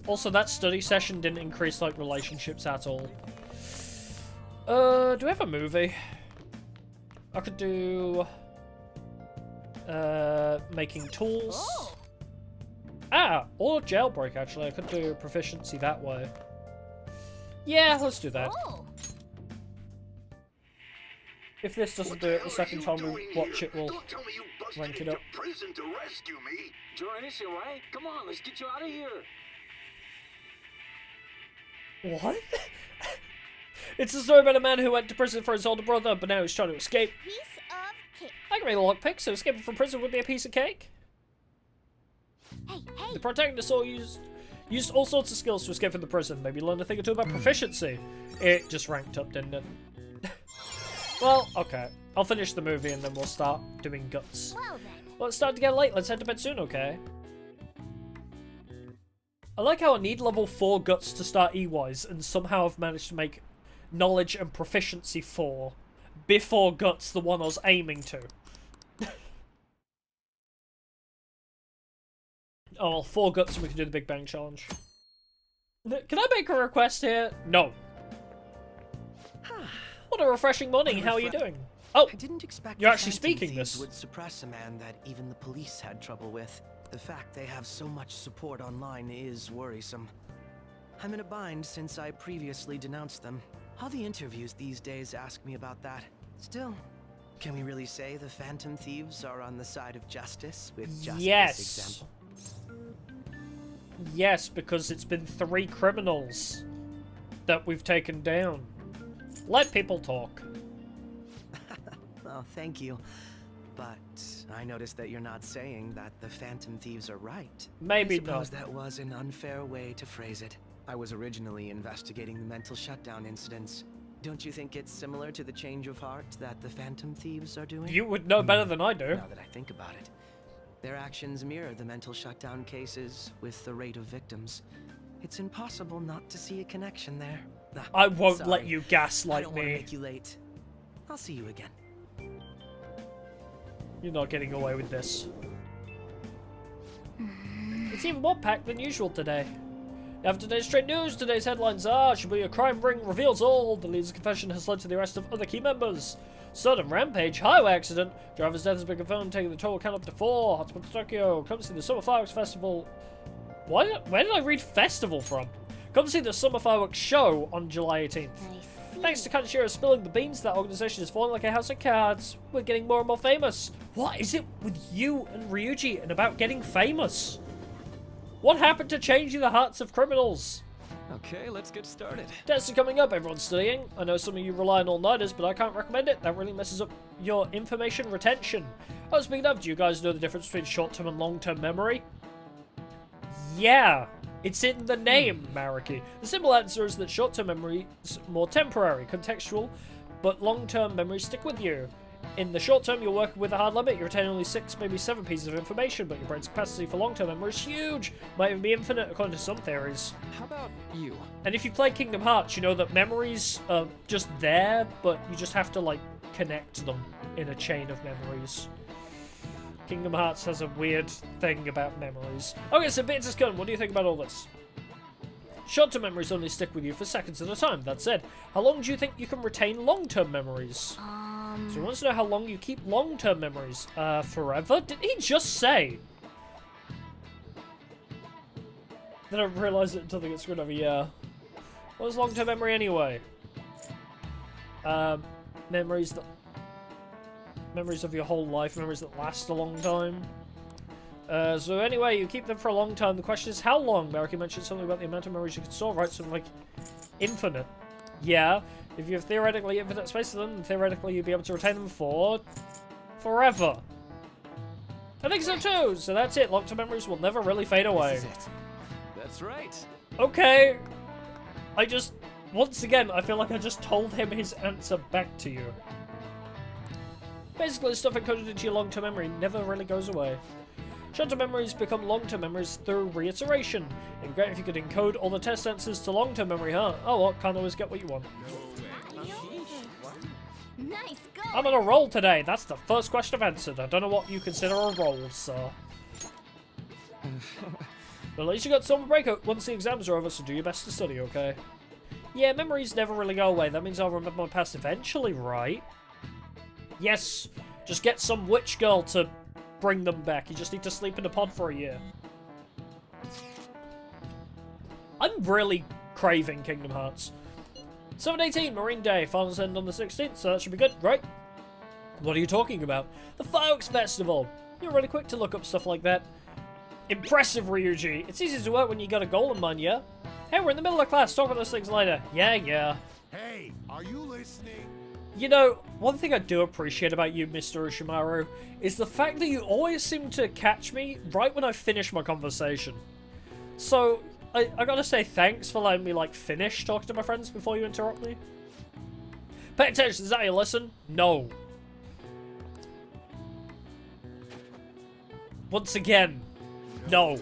Also, that study session didn't increase, like, relationships at all. Do we have a movie? I could do... making tools. Oh. Ah, or jailbreak, actually. I could do proficiency that way. Yeah, let's do that. Oh. If this doesn't do it the second time we watch it, we'll rank it up. Prison to rescue me. Join us, right? Come on, let's get you out of here. What? It's the story about a man who went to prison for his older brother, but now he's trying to escape. Piece of cake. I can make a lockpick, so escaping from prison would be a piece of cake. Hey, hey! The protagonist used all sorts of skills to escape from the prison. Maybe learn a thing or two about proficiency. It just ranked up, didn't it? Well, okay. I'll finish the movie and then we'll start doing guts. Well then. Well, it's starting to get late. Let's head to bed soon, okay? I like how I need level 4 guts to start E-wise, and somehow I've managed to make knowledge and proficiency 4 before guts, the one I was aiming to. Oh, well, 4 guts and we can do the Big Bang Challenge. Can I make a request here? No. What a refreshing morning. How are you doing? Oh, I didn't expect you're the actually Phantom speaking Thieves this. would suppress a man that even the police had trouble with. The fact they have so much support online is worrisome. I'm in a bind since I previously denounced them. All the interviews these days ask me about that. Still, can we really say the Phantom Thieves are on the side of justice with just this example? Yes, because it's been 3 criminals that we've taken down. Let people talk. Oh, thank you. But I noticed that you're not saying that the Phantom Thieves are right. Maybe I suppose not. that was an unfair way to phrase it. I was originally investigating the mental shutdown incidents. Don't you think it's similar to the change of heart that the Phantom Thieves are doing? You would know better than I do. Now that I think about it, their actions mirror the mental shutdown cases with the rate of victims. It's impossible not to see a connection there. I won't Sorry. let you gaslight I don't want to me. make you late. I'll see you again. You're not getting away with this. It's even more packed than usual today. Now for today's straight news, today's headlines are: Shibuya crime ring reveals all, the leader's confession has led to the arrest of other key members. Sudden rampage, highway accident, driver's death has been confirmed, taking the total count up to 4. Hotspot to Tokyo, come see the Summer Fireworks Festival. Where did I read festival from? Come see the Summer Fireworks Show on July 18th. Thanks to Kaneshiro spilling the beans, that organisation is falling like a house of cards. We're getting more and more famous. What is it with you and Ryuji and about getting famous? What happened to changing the hearts of criminals? Okay, let's get started. Tests are coming up, everyone's studying. I know some of you rely on all-nighters, but I can't recommend it. That really messes up your information retention. Oh, speaking of, do you guys know the difference between short-term and long-term memory? Yeah, it's in the name, Mariki. The simple answer is that short-term memory is more temporary, contextual, but long-term memories stick with you. In the short term, you're working with a hard limit, you retain only 6, maybe 7 pieces of information, but your brain's capacity for long-term memory is huge. Might even be infinite, according to some theories. How about you? And if you play Kingdom Hearts, you know that memories are just there, but you just have to, like, connect them in a chain of memories. Kingdom Hearts has a weird thing about memories. Okay, so Bits is Gun, what do you think about all this? Short-term memories only stick with you for seconds at a time. That said, how long do you think you can retain long-term memories? So he wants to know how long you keep long-term memories. Forever? Did he just say? Then I realised it until they get screwed over. Yeah. What is long-term memory anyway? Memories of your whole life, memories that last a long time. So anyway, you keep them for a long time. The question is how long? Mariki mentioned something about the amount of memories you can store, right? Something like infinite. Yeah. If you have theoretically infinite space of them, then theoretically you'd be able to retain them for forever. I think so too. So that's it. Long-term memories will never really fade away. This is it. That's right. Okay. Once again, I feel like I just told him his answer back to you. Basically, stuff encoded into your long-term memory never really goes away. Short-term memories become long-term memories through reiteration. It'd be great if you could encode all the test answers to long-term memory, huh? Oh well, can't always get what you want. Nice go. I'm on a roll today. That's the first question I've answered. I don't know what you consider a roll, sir. But at least you got summer break once the exams are over, so do your best to study, okay? Yeah, memories never really go away. That means I'll remember my past eventually, right? Yes, just get some witch girl to bring them back. You just need to sleep in a pod for a year. I'm really craving Kingdom Hearts. 7/18, Marine Day. Finals end on the 16th, so that should be good, right? What are you talking about? The Fireworks Festival. You're really quick to look up stuff like that. Impressive, Ryuji. It's easy to work when you got a goal in mind, yeah? Hey, we're in the middle of class. Talk about those things later. Yeah. Hey, are you listening? You know, one thing I do appreciate about you, Mr. Ushimaru, is the fact that you always seem to catch me right when I finish my conversation. So, I gotta say thanks for letting me, like, finish talking to my friends before you interrupt me. Pay attention, is that how you listen? No. Once again, no.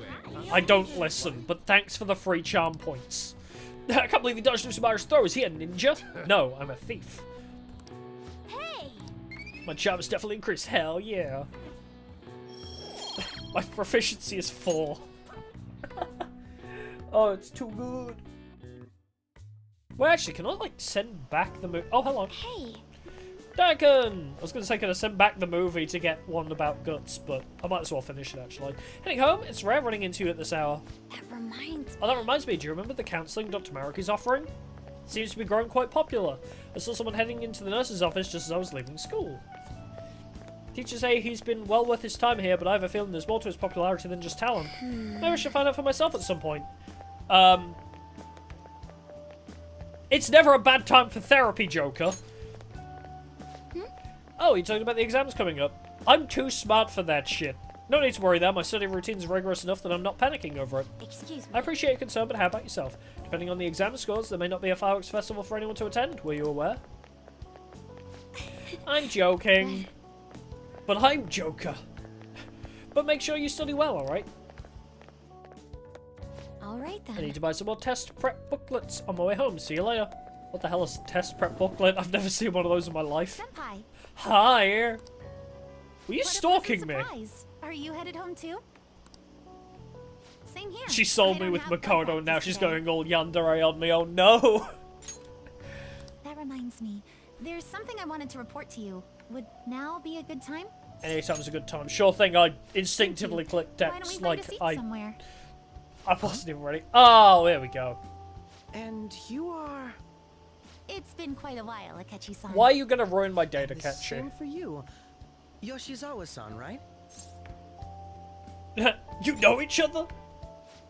I don't listen, but thanks for the free charm points. I can't believe he dodged Ushimaru's throw. Is he a ninja? No, I'm a thief. Hey! My charm's definitely increased. Hell yeah. My proficiency is 4. Oh, it's too good. Well, actually, can I, like, send back the move? Oh, hello. Hey! Akin! I was going to say, could I send back the movie to get one about guts, but I might as well finish it, actually. Heading home, it's rare running into you at this hour. That reminds me, do you remember the counselling Dr. Maruki's offering? Seems to be growing quite popular. I saw someone heading into the nurse's office just as I was leaving school. Teachers say he's been well worth his time here, but I have a feeling there's more to his popularity than just talent. Maybe I should find out for myself at some point. It's never a bad time for therapy, Joker. Oh, you're talking about the exams coming up. I'm too smart for that shit. No need to worry though, my study routine's rigorous enough that I'm not panicking over it. Excuse me. I appreciate your concern, but how about yourself? Depending on the exam scores, there may not be a fireworks festival for anyone to attend. Were you aware? I'm joking. But I'm Joker. But make sure you study well, alright? Alright then. I need to buy some more test prep booklets on my way home. See you later. What the hell is a test prep booklet? I've never seen one of those in my life. Senpai. Hi. Were you What a stalking me? pleasant surprise. Are you headed home too? Same here. She sold me with Makoto and now she's going all yandere on me. Oh no. That reminds me. There's something I wanted to report to you. Would now be a good time? Anytime's a good time. Sure thing, I instinctively clicked Why don't X we find like a seat I somewhere? wasn't even ready. Oh, there we go. And you are... It's been quite a while, Akechi-san. Why are you gonna ruin my data, The Ketchy? same for you. Yoshizawa-san, right? You know each other?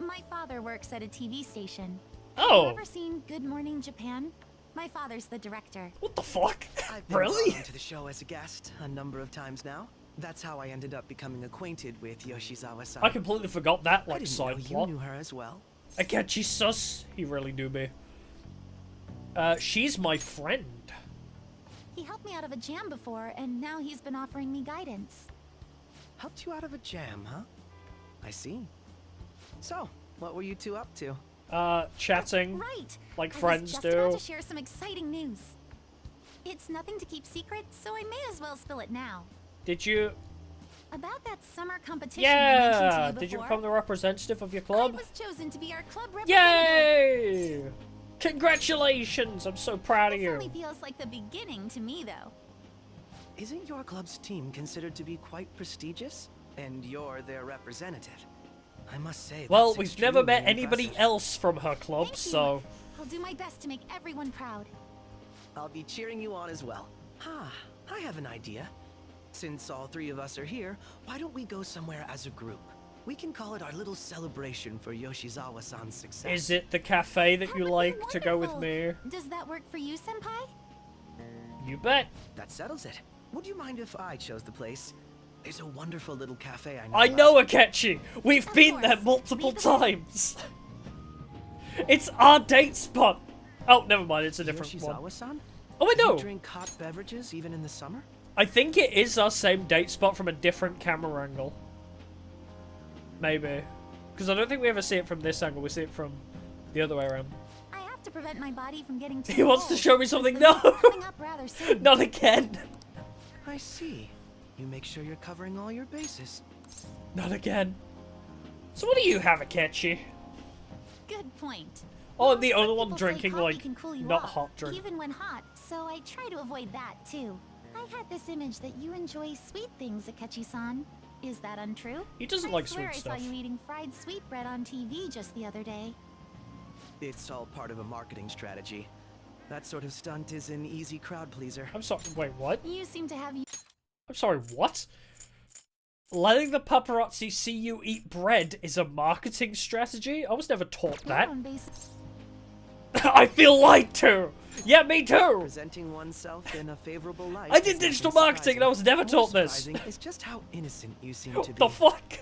My father works at a TV station. Oh. Have you ever seen Good Morning Japan? My father's the director. What the fuck? I've been Really? to the show as a guest a number of times now. That's how I ended up becoming acquainted with Yoshizawa-san. I completely forgot that, I like, didn't side know plot. you knew her as well. Akechi sus. He really do be. She's my friend. He helped me out of a jam before, and now he's been offering me guidance. Helped you out of a jam, huh? I see. So, what were you two up to? Chatting. Right. Like I friends was just do. about to share some exciting news. It's nothing to keep secret, so I may as well spill it now. Did you... About that summer competition I mentioned to Yeah! you Did you before, become the representative of your I club? was chosen to be our club representative. Yay! Congratulations! I'm so proud of This you. only feels like the beginning to me, though. Isn't your club's team considered to be quite prestigious? And you're their representative. I must say, Well, that's we've never met extremely anybody impressive. else from her club, so... I'll do my best to make everyone proud. I'll be cheering you on as well. I have an idea. Since all three of us are here, why don't we go somewhere as a group? We can call it our little celebration for Yoshizawa-san's success. Is it the cafe that you like to go with me? Does that work for you, Senpai? You bet. That settles it. Would you mind if I chose the place? There's a wonderful little cafe I know I about. know Akechi! We've been there multiple times! It's our date spot! Oh, never mind, it's a different one. Yoshizawa-san? Oh, I know! You drink hot beverages even in the summer? I think it is our same date spot from a different camera angle. Maybe. Because I don't think we ever see it from this angle, we see it from the other way around. I have to prevent my body from getting too He wants to cold, show me something. since No! the meet's coming up rather soon. Not again! I see. You make sure you're covering all your bases. Not again. So what do you have, Akechi? Good point. Oh, I'm the Some only one people say drinking, coffee like, can cool you not off, hot drink. even when hot, so I try to avoid that too. I had this image that you enjoy sweet things, Akechi-san. Is that untrue? He doesn't I like swear sweet stuff. I saw you eating fried sweetbread on TV just the other day. It's all part of a marketing strategy. That sort of stunt is an easy crowd pleaser. I'm sorry, wait, what? You seem to have I'm sorry, what? Letting the paparazzi see you eat bread is a marketing strategy? I was never taught that. I feel lied to! Yeah, me too! Presenting oneself in a favorable light. I did digital marketing and I was never taught this. Is just how innocent you seem to What be. the fuck?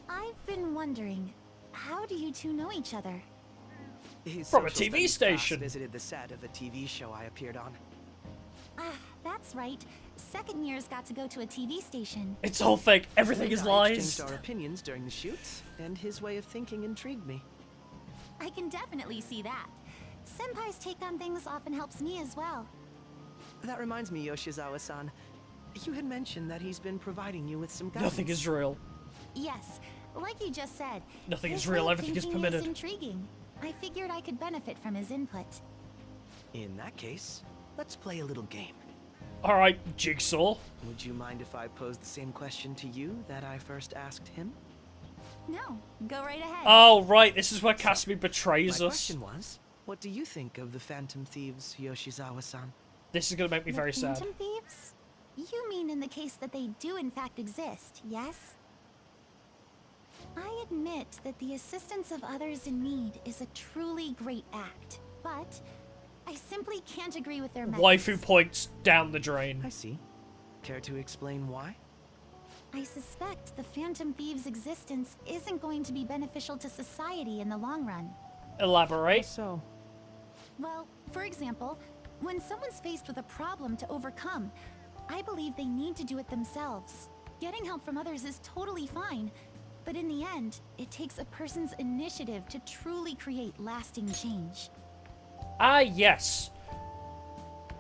I've been wondering, how do you two know each other? His From a social TV studies station. class visited the set of a TV show I appeared on. Ah, that's right. Second years got to go to a TV station. It's all fake. Everything is I lies. exchanged our opinions during the shoots, and his way of thinking intrigued me. I can definitely see that. Senpai's take on things often helps me as well. That reminds me, Yoshizawa-san. You had mentioned that he's been providing you with some guidance. Nothing is real. Yes, like you just said. Nothing his is real, way of everything is thinking permitted. Intriguing. I figured I could benefit from his input. In that case, let's play a little game. Alright, Jigsaw. Would you mind if I posed the same question to you that I first asked him? No, go right ahead. Oh, right, this is where Kasumi betrays My us. question was, what do you think of the Phantom Thieves, Yoshizawa-san? This is gonna make me very sad. Phantom thieves? You mean in the case that they do in fact exist, yes? I admit that the assistance of others in need is a truly great act, but I simply can't agree with their methods. Waifu points down the drain. I see. Care to explain why? I suspect the Phantom Thieves' existence isn't going to be beneficial to society in the long run. Elaborate. So, Well, for example, when someone's faced with a problem to overcome, I believe they need to do it themselves. Getting help from others is totally fine, but in the end, it takes a person's initiative to truly create lasting change. Ah, yes.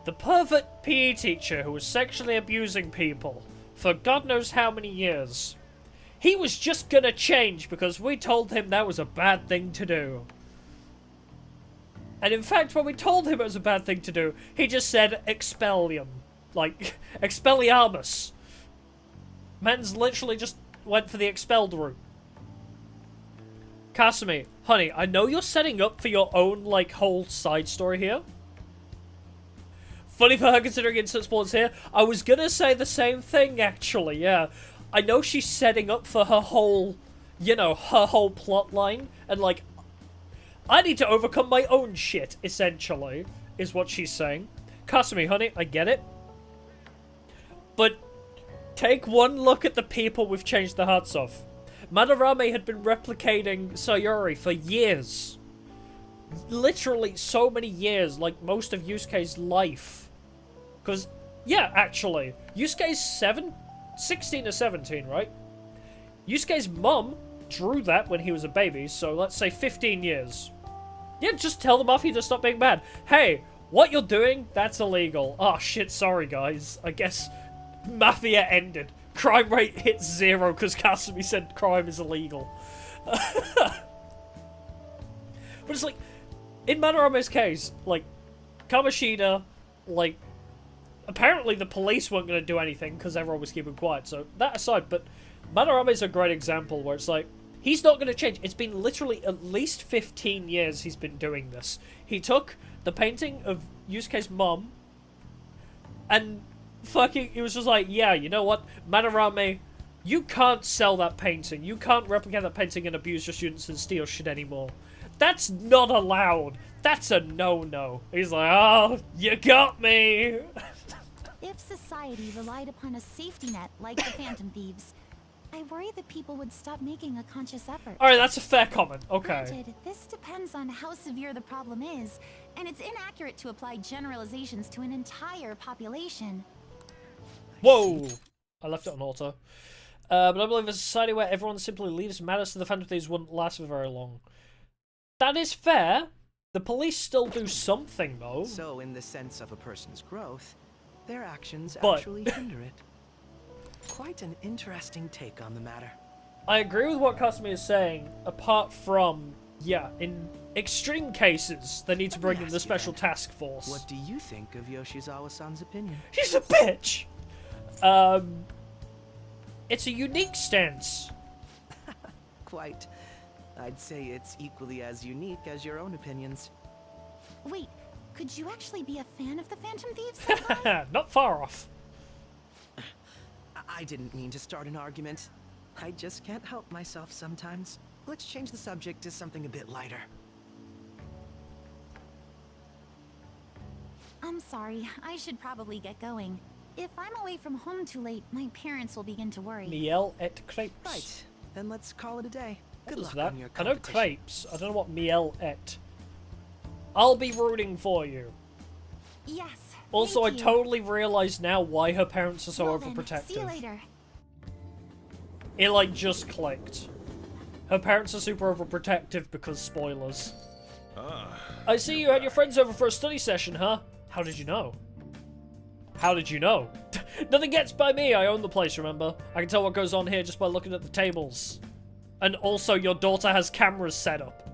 The pervert PE teacher who was sexually abusing people for God knows how many years. He was just gonna change because we told him that was a bad thing to do. And in fact, when we told him it was a bad thing to do, he just said expellium. Like, Expelliarmus. Man's literally just went for the expelled route. Kasumi, honey, I know you're setting up for your own, like, whole side story here. Funny for her considering instant sports here. I was gonna say the same thing, actually, yeah. I know she's setting up for her whole, you know, her whole plot line. And, like, I need to overcome my own shit, essentially, is what she's saying. Kasumi, honey, I get it. But take one look at the people we've changed the hearts of. Madarame had been replicating Sayori for years. Literally so many years, like most of Yusuke's life. Because, yeah, actually, Yusuke's 16 or 17, right? Yusuke's mum drew that when he was a baby, so let's say 15 years. Yeah, just tell the Mafia to stop being bad. Hey, what you're doing, that's illegal. Oh shit, sorry guys. I guess Mafia ended. Crime rate hit 0 because Kasumi said crime is illegal. But it's like, in Madarame's case, like, Kamoshida, like, apparently the police weren't going to do anything because everyone was keeping quiet, so that aside, but Madarame's a great example where it's like, he's not going to change. It's been literally at least 15 years he's been doing this. He took the painting of Yusuke's mom and fucking, it was just like, yeah, you know what, Madarame, you can't sell that painting. You can't replicate that painting and abuse your students and steal shit anymore. That's not allowed. That's a no-no. He's like, oh, you got me. If society relied upon a safety net like the Phantom Thieves, I worry that people would stop making a conscious effort. Alright, that's a fair comment. Okay. Granted, this depends on how severe the problem is, and it's inaccurate to apply generalizations to an entire population. Whoa! I left it on auto. But I believe a society where everyone simply leaves matters to the Phantom Thieves wouldn't last for very long. That is fair. The police still do something, though. So, in the sense of a person's growth, their actions But actually hinder it. Quite an interesting take on the matter. I agree with what Kasumi is saying, apart from, yeah, in extreme cases, they need to bring in the special task force. What do you think of Yoshizawa-san's opinion? She's a bitch! It's a unique stance. Quite. I'd say it's equally as unique as your own opinions. Wait, could you actually be a fan of the Phantom Thieves? Not far off. I didn't mean to start an argument. I just can't help myself sometimes. Let's change the subject to something a bit lighter. I'm sorry, I should probably get going. If I'm away from home too late, my parents will begin to worry. Miel et crepes. Right, then let's call it a day. Good What is luck that? on your I know competition. crepes. I don't know what miel et. I'll be rooting for you. Yes. Also, I thank you. totally realize now why her parents are so Well then, overprotective. see you later. It, like, just clicked. Her parents are super overprotective because spoilers. I see you had your friends over for a study session, huh? How did you know? How did you know? Nothing gets by me, I own the place, remember? I can tell what goes on here just by looking at the tables. And also, your daughter has cameras set up.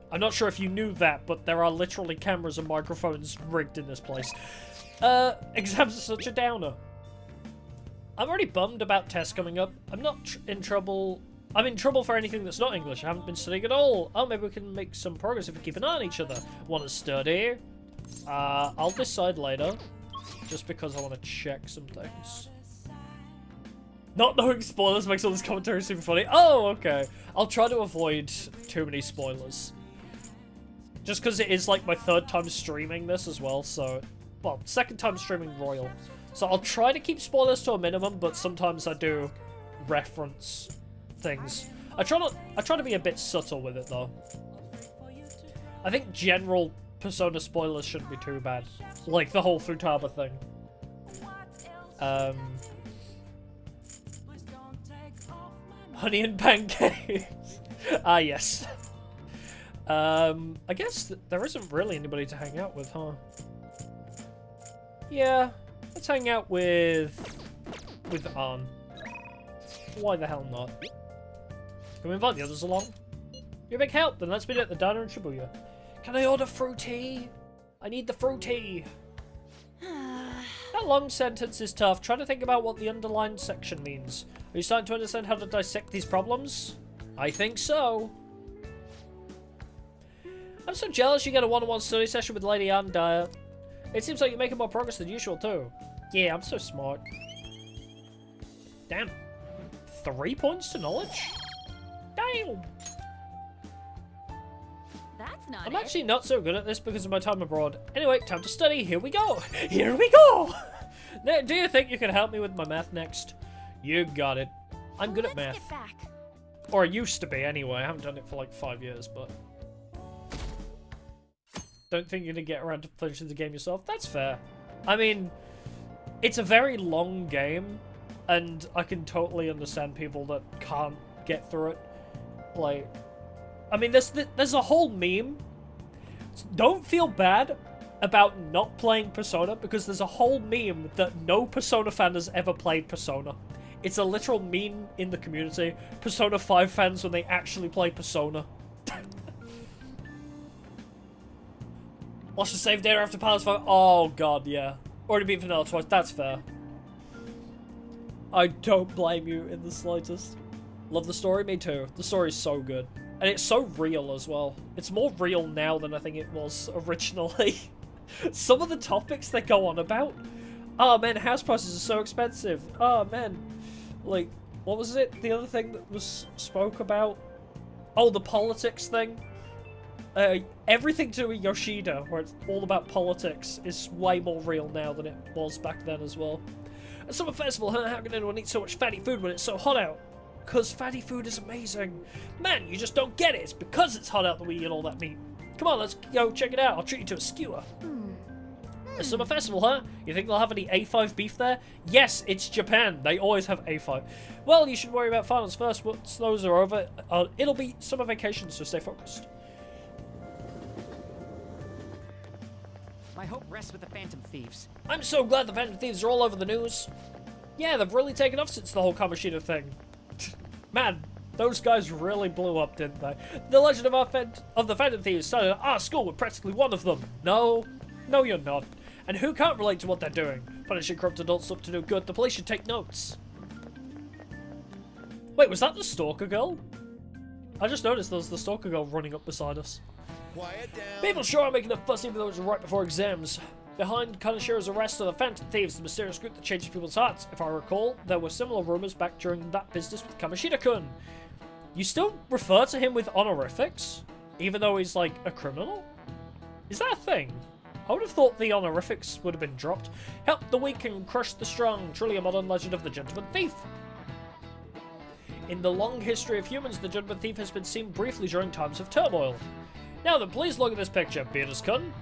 I'm not sure if you knew that, but there are literally cameras and microphones rigged in this place. Exams are such a downer. I'm already bummed about tests coming up. I'm not in trouble. I'm in trouble for anything that's not English. I haven't been studying at all. Oh, maybe we can make some progress if we keep an eye on each other. Want to study? I'll decide later. Just because I want to check some things. Not knowing spoilers makes all this commentary super funny. Oh, okay. I'll try to avoid too many spoilers. Just because it is like my 3rd time streaming this as well, so... Well, 2nd time streaming Royal. So I'll try to keep spoilers to a minimum, but sometimes I do reference things. I try to be a bit subtle with it though. I think general Persona spoilers shouldn't be too bad. Like the whole Futaba thing. Honey and pancakes. Ah, yes. I guess there isn't really anybody to hang out with, huh? Yeah, let's hang out with Arn. Why the hell not? Can we invite the others along? You're a big help, then let's meet at the diner in Shibuya. Can I order fruity? I need the fruity. That long sentence is tough. Try to think about what the underlined section means. Are you starting to understand how to dissect these problems? I think so. I'm so jealous you get a one-on-one study session with Lady Ann Dyer. It seems like you're making more progress than usual too. Yeah, I'm so smart. Damn. 3 points to knowledge? Damn! That's not I'm actually not so good at this because of my time abroad. Anyway, time to study. Here we go. Here we go! Now, do you think you can help me with my math next? You got it. I'm good at math. Get back. Or I used to be anyway. I haven't done it for like 5 years, but... Don't think you're gonna get around to finishing the game yourself? That's fair. I mean, it's a very long game, and I can totally understand people that can't get through it. Like, I mean, there's a whole meme. Don't feel bad about not playing Persona, because there's a whole meme that no Persona fan has ever played Persona. It's a literal meme in the community. Persona 5 fans when they actually play Persona. Watch the save data after Palace Fire. Oh god, yeah. Already beat Vanilla twice. That's fair. I don't blame you in the slightest. Love the story? Me too. The story's so good. And it's so real as well. It's more real now than I think it was originally. Some of the topics they go on about. Oh man, house prices are so expensive. Oh man. Like, what was it? The other thing that was spoke about? Oh, the politics thing. Everything to do with Yoshida, where it's all about politics, is way more real now than it was back then as well. A summer festival, huh? How can anyone eat so much fatty food when it's so hot out? Because fatty food is amazing. Man, you just don't get it. It's because it's hot out that we eat all that meat. Come on, let's go check it out. I'll treat you to a skewer. A summer festival, huh? You think they'll have any A5 beef there? Yes, it's Japan. They always have A5. Well, you should worry about finals first. Once those are over, it'll be summer vacation, so stay focused. My hope rests with the Phantom Thieves. I'm so glad the Phantom Thieves are all over the news. Yeah, they've really taken off since the whole Kamoshida thing. Man, those guys really blew up, didn't they? The legend of the Phantom Thieves started at our school with practically one of them. No, you're not. And who can't relate to what they're doing? Punishing corrupt adults up to no good. The police should take notes. Wait, was that the Stalker Girl? I just noticed there was the Stalker Girl running up beside us. Quiet down. People sure are making a fuss even though it's right before exams. Behind Kanashiro's arrest are the Phantom Thieves, the mysterious group that changes people's hearts. If I recall, there were similar rumors back during that business with Kamoshida-kun. You still refer to him with honorifics? Even though he's like a criminal? Is that a thing? I would have thought the honorifics would have been dropped. Help the weak and crush the strong. Truly a modern legend of the Gentleman Thief. In the long history of humans, the Gentleman Thief has been seen briefly during times of turmoil. Now then, please look at this picture, Beardus-kun.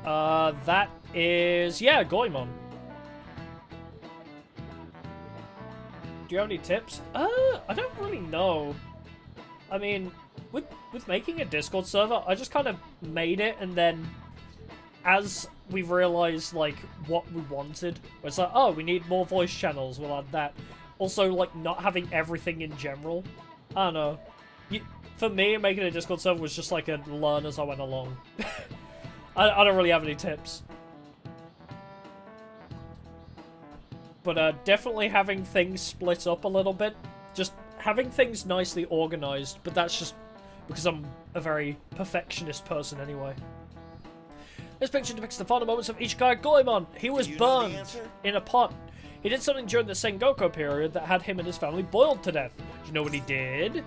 That is... yeah, Goemon. Do you have any tips? I don't really know. I mean, with making a Discord server, I just kind of made it, and then as we realized, like, what we wanted, it's like, oh, we need more voice channels, we'll add that. Also, like, not having everything in general. I don't know. For me, making a Discord server was just like a learn as I went along. I don't really have any tips. but definitely having things split up a little bit. Just having things nicely organized, but that's just because I'm a very perfectionist person anyway. This picture depicts the final moments of Ichikai Goemon. He was burned in a pot. He did something during the Sengoku period that had him and his family boiled to death. Do you know what he did?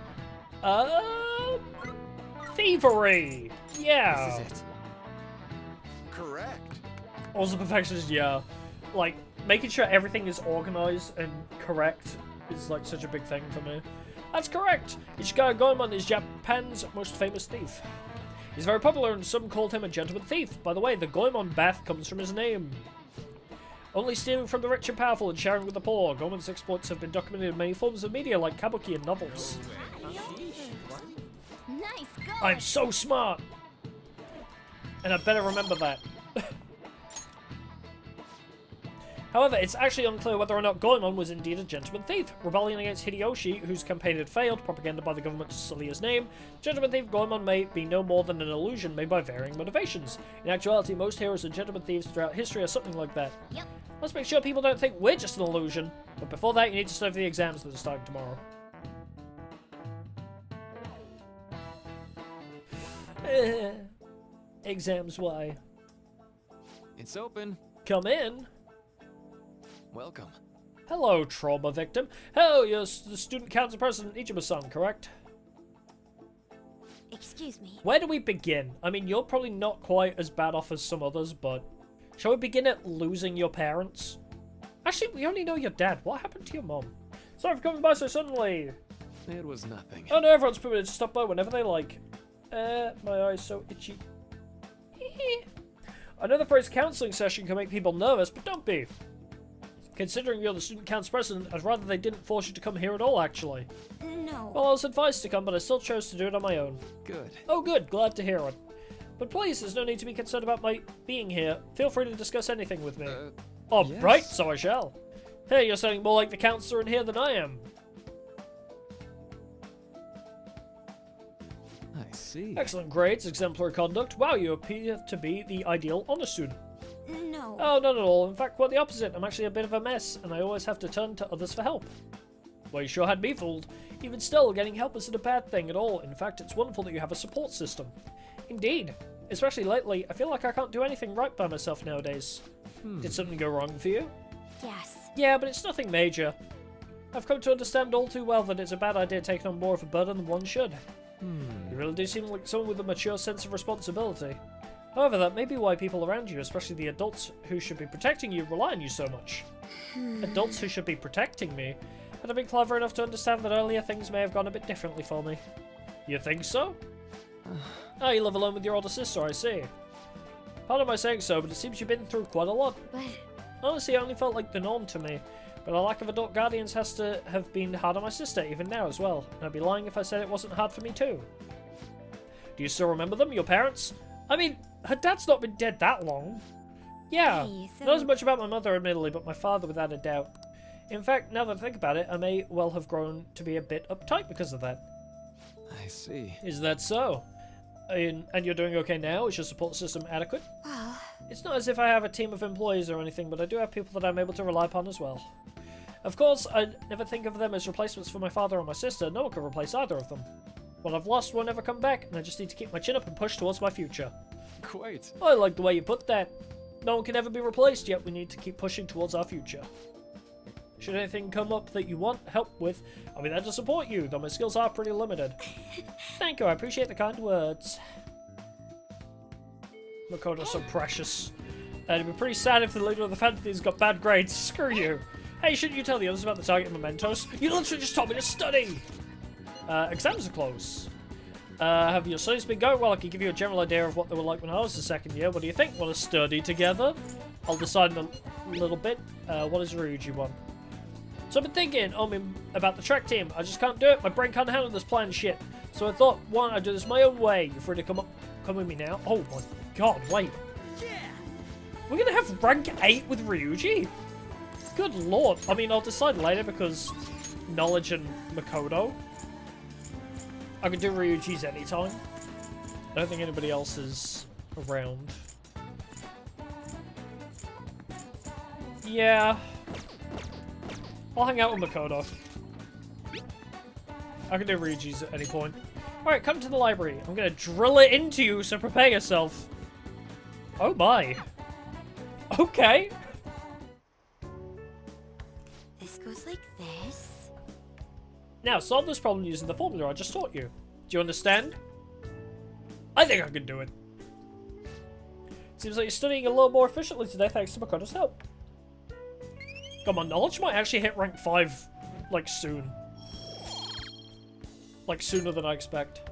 Thievery! Yeah. This is it. Correct. Also perfectionist, yeah. Like, making sure everything is organized and correct is like such a big thing for me. That's correct! Ichikai Goemon is Japan's most famous thief. He's very popular and some called him a gentleman thief. By the way, the Goemon bath comes from his name. Only stealing from the rich and powerful and sharing with the poor, Goemon's exploits have been documented in many forms of media like kabuki and novels. Nice go. I'm so smart! And I better remember that. However, it's actually unclear whether or not Goemon was indeed a gentleman thief. Rebellion against Hideyoshi, whose campaign had failed, propaganda by the government to sully his name, gentleman thief Goemon may be no more than an illusion made by varying motivations. In actuality, most heroes and gentleman thieves throughout history are something like that. Yep. Let's make sure people don't think we're just an illusion. But before that, you need to study for the exams that are starting tomorrow. Exams, why? It's open. Come in. Welcome. Hello, trauma victim. Hell, you're the student council president Ichiba-san, correct? Excuse me. Where do we begin? I mean, you're probably not quite as bad off as some others, but... Shall we begin at losing your parents? Actually, we only know your dad. What happened to your mom? Sorry for coming by so suddenly. It was nothing. Oh no, everyone's permitted to stop by whenever they like. My eye's so itchy. I know the phrase counselling session can make people nervous, but don't be. Considering you're the student council president, I'd rather they didn't force you to come here at all, actually. No. Well, I was advised to come, but I still chose to do it on my own. Good. Oh, good. Glad to hear it. But please, there's no need to be concerned about my being here. Feel free to discuss anything with me. Oh, yes. right, so I shall. Hey, you're sounding more like the counselor in here than I am. I see. Excellent grades, exemplary conduct. Wow, you appear to be the ideal honor student. No. Oh, not at all. In fact, quite the opposite. I'm actually a bit of a mess, and I always have to turn to others for help. Well, you sure had me fooled. Even still, getting help isn't a bad thing at all. In fact, it's wonderful that you have a support system. Indeed. Especially lately, I feel like I can't do anything right by myself nowadays. Did something go wrong for you? Yes. Yeah, but it's nothing major. I've come to understand all too well that it's a bad idea taking on more of a burden than one should. You really do seem like someone with a mature sense of responsibility. However, that may be why people around you, especially the adults who should be protecting you, rely on you so much. Adults who should be protecting me? Had I been clever enough to understand that earlier things may have gone a bit differently for me. You think so? Oh, you live alone with your older sister, I see. Pardon my saying so, but it seems you've been through quite a lot. But... Honestly, it only felt like the norm to me. But a lack of adult guardians has to have been hard on my sister, even now as well. And I'd be lying if I said it wasn't hard for me too. Do you still remember them, your parents? I mean, her dad's not been dead that long. Yeah, Hey, so- not as much about my mother, admittedly, but my father without a doubt. In fact, now that I think about it, I may well have grown to be a bit uptight because of that. I see. Is that so? And you're doing okay now? Is your support system adequate? Well... It's not as if I have a team of employees or anything, but I do have people that I'm able to rely upon as well. Of course, I never think of them as replacements for my father or my sister. No one can replace either of them. What I've lost won't ever come back, and I just need to keep my chin up and push towards my future. Quite. I like the way you put that. No one can ever be replaced, yet we need to keep pushing towards our future. Should anything come up that you want help with, I'll be there to support you, though my skills are pretty limited. Thank you, I appreciate the kind words. Makoto's so precious. And it'd be pretty sad if the leader of the Phantom Thieves got bad grades. Screw you. Hey, shouldn't you tell the others about the target mementos? You literally just told me to study! Exams are close. Have your studies been going well? I can give you a general idea of what they were like when I was a second year. What do you think? Want to study together? I'll decide in a little bit. What does Ryuji want? So I've been thinking, about the track team. I just can't do it. My brain can't handle this plan shit. So I thought, why don't I do this my own way? You're free to come with me now. Oh my god, wait. Yeah. We're gonna have rank 8 with Ryuji? Good lord. I mean, I'll decide later because knowledge and Makoto. I could do Ryuji's anytime. I don't think anybody else is around. Yeah. I'll hang out with Makoto. I can do Ryuji's at any point. Alright, come to the library. I'm gonna drill it into you, so prepare yourself. Oh my. Okay. This goes like this. Now, solve this problem using the formula I just taught you. Do you understand? I think I can do it. Seems like you're studying a little more efficiently today thanks to Makoto's help. Come on, knowledge might actually hit rank 5, like, soon. Like, sooner than I expect.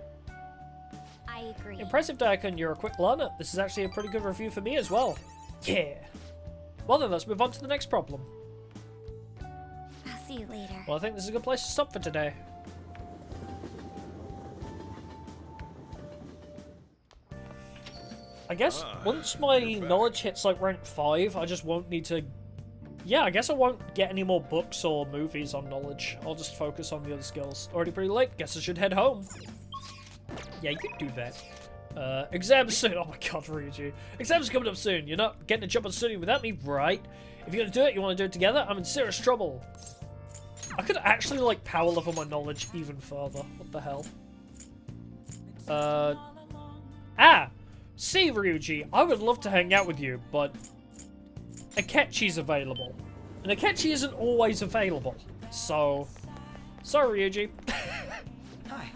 I agree. Impressive, Akin. You're a quick learner. This is actually a pretty good review for me as well. Yeah. Well then, let's move on to the next problem. I'll see you later. Well, I think this is a good place to stop for today. I guess once my knowledge hits like rank 5, I just won't need to... Yeah, I guess I won't get any more books or movies on knowledge. I'll just focus on the other skills. Already pretty late. Guess I should head home. Yeah, you can do that. Exams soon. Oh my god, Ryuji. Exams coming up soon. You're not getting a job on studying without me, right? If you're gonna do it, you want to do it together? I'm in serious trouble. I could actually, like, power level my knowledge even further. What the hell? See, Ryuji, I would love to hang out with you, but Akechi's available. And Akechi isn't always available. So, sorry, Ryuji. Hi.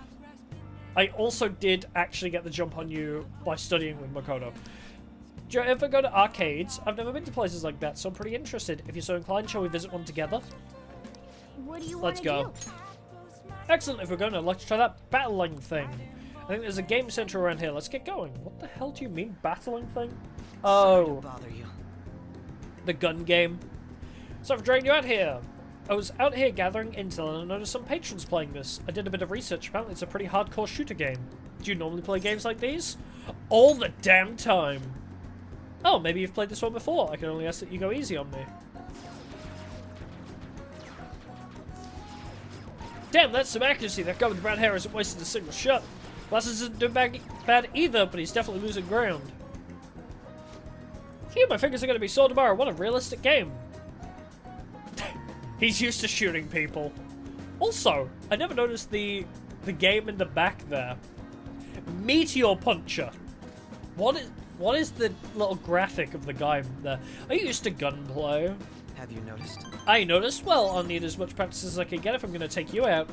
I also did actually get the jump on you by studying with Makoto. Do you ever go to arcades? I've never been to places like that, so I'm pretty interested. If you're so inclined, shall we visit one together? What do you want Let's to go. do? Excellent, if we're going to, let's try that battling thing. I think there's a game center around here. Let's get going. What the hell do you mean, battling thing? Sorry to Oh, bother you. the gun game. So I've dragged you out here. I was out here gathering intel and I noticed some patrons playing this. I did a bit of research. Apparently it's a pretty hardcore shooter game. Do you normally play games like these? All the damn time. Oh, maybe you've played this one before. I can only ask that you go easy on me. Damn, that's some accuracy. That guy with the brown hair isn't wasting a single shot. Glasses isn't doing bad either, but he's definitely losing ground. Phew, my fingers are going to be sore tomorrow. What a realistic game. He's used to shooting people. Also, I never noticed the game in the back there. Meteor Puncher. What is the little graphic of the guy there? Are you used to gunplay? Have you noticed? I noticed. Well, I'll need as much practice as I can get if I'm going to take you out.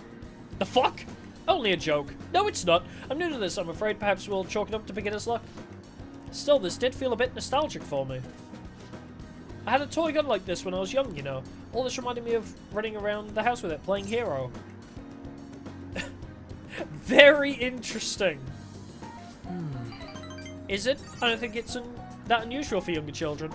The fuck? Only a joke. No, it's not. I'm new to this, I'm afraid. Perhaps we'll chalk it up to beginner's luck. Still, this did feel a bit nostalgic for me. I had a toy gun like this when I was young, you know. All this reminded me of running around the house with it, playing hero. Very interesting. Is it? I don't think it's that unusual for younger children.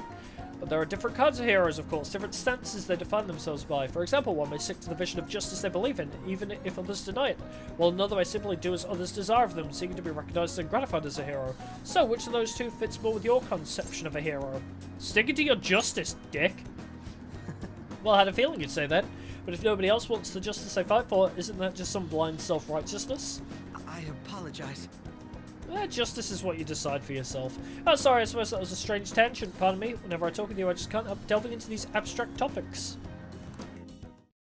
But there are different kinds of heroes, of course, different stances they define themselves by. For example, one may stick to the vision of justice they believe in, even if others deny it, while another may simply do as others desire of them, seeking to be recognized and gratified as a hero. So, which of those two fits more with your conception of a hero? Sticking to your justice, dick. Well, I had a feeling you'd say that, but if nobody else wants the justice they fight for, isn't that just some blind self-righteousness? I apologize. Justice is what you decide for yourself. Oh, sorry, I suppose that was a strange tangent, pardon me. Whenever I talk with you, I just can't help delving into these abstract topics.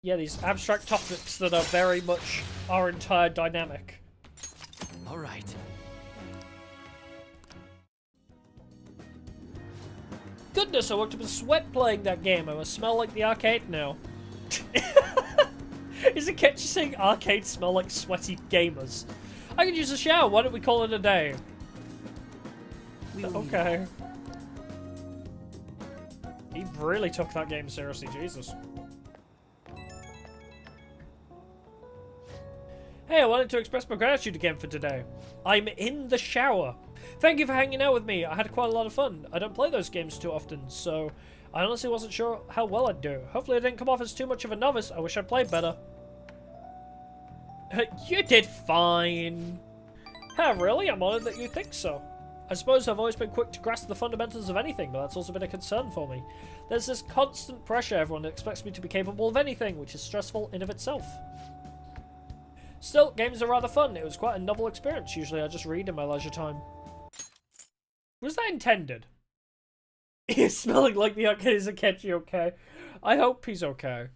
Yeah, these abstract topics that are very much our entire dynamic. Alright. Goodness, I worked up a sweat playing that game. I must smell like the arcade now. Is it catchy saying arcades smell like sweaty gamers? I could use a shower. Why don't we call it a day? Okay. He really took that game seriously, Jesus. Hey, I wanted to express my gratitude again for today. I'm in the shower. Thank you for hanging out with me. I had quite a lot of fun. I don't play those games too often, so I honestly wasn't sure how well I'd do. Hopefully I didn't come off as too much of a novice. I wish I'd played better. You did fine. Huh, really? I'm honored that you think so. I suppose I've always been quick to grasp the fundamentals of anything, but that's also been a concern for me. There's this constant pressure. Everyone expects me to be capable of anything, which is stressful in of itself. Still, games are rather fun. It was quite a novel experience. Usually I just read in my leisure time. Was that intended? He's smelling like the arcade is Akechi, okay? I hope he's okay.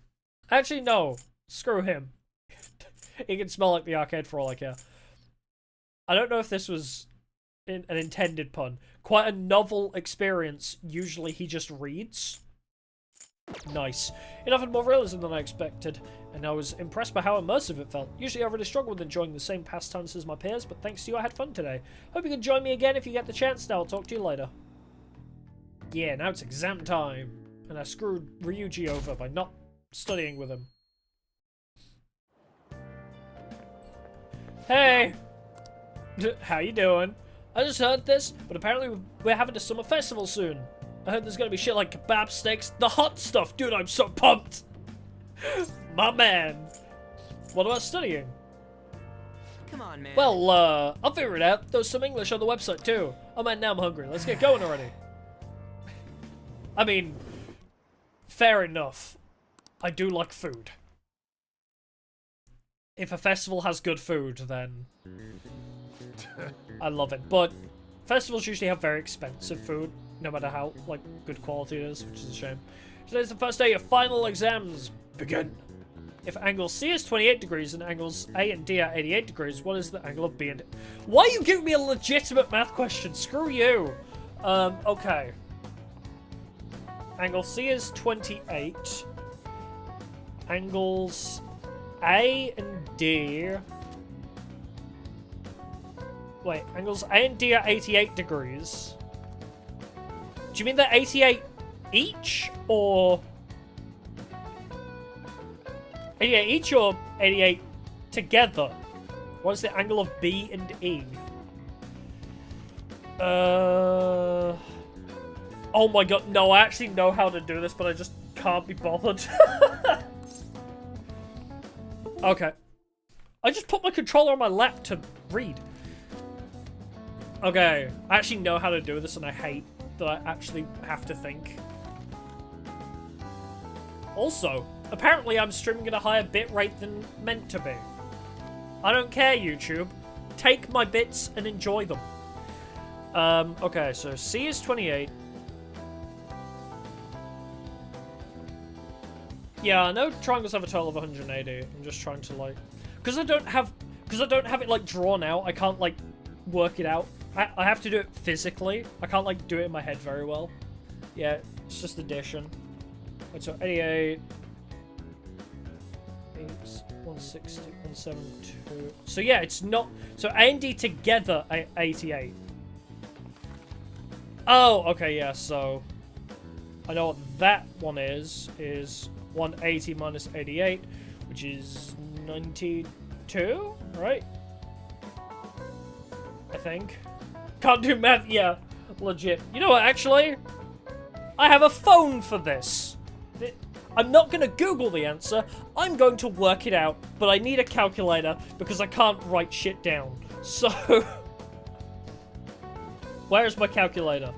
Actually, no. Screw him. He can smell like the arcade for all I care. I don't know if this was an intended pun. Quite a novel experience. Usually he just reads. Nice. It offered more realism than I expected, and I was impressed by how immersive it felt. Usually I really struggle with enjoying the same pastimes as my peers, but thanks to you I had fun today. Hope you can join me again if you get the chance. Now I'll talk to you later. Yeah, now it's exam time. And I screwed Ryuji over by not studying with him. Hey! How you doing? I just heard this, but apparently we're having a summer festival soon. I heard there's gonna be shit like kebab sticks, the hot stuff. Dude, I'm so pumped! My man! What about studying? Come on, man. Well, I'll figure it out. There's some English on the website too. Oh man, now I'm hungry. Let's get going already. I mean, fair enough. I do like food. If a festival has good food, then I love it. But festivals usually have very expensive food, no matter how like good quality it is, which is a shame. Today's the first day of final exams. Begin. If angle C is 28 degrees and angles A and D are 88 degrees, what is the angle of B and D? Why are you giving me a legitimate math question? Screw you. Okay. Angle C is 28. Angles A and D... Wait, angles A and D are 88 degrees. Do you mean they're 88 each, or... 88 each, or 88 together? What is the angle of B and E? Oh my god, no, I actually know how to do this, but I just can't be bothered. Okay. I just put my controller on my lap to read. Okay, I actually know how to do this, and I hate that I actually have to think. Also, apparently I'm streaming at a higher bitrate than meant to be. I don't care, YouTube. Take my bits and enjoy them. Okay, so C is 28. Yeah, I know triangles have a total of 180. I'm just trying to like, because I don't have it like drawn out. I can't like work it out. I have to do it physically. I can't like do it in my head very well. Yeah, it's just addition. Wait, so 88, 160, 172. So yeah, it's not. So A and D together, 88. Oh, okay, yeah. So I know what that one is 180 minus 88, which is 92, right? I think. Can't do math, yeah, legit. You know what, actually? I have a phone for this. I'm not going to Google the answer, I'm going to work it out, but I need a calculator because I can't write shit down. So, where is my calculator?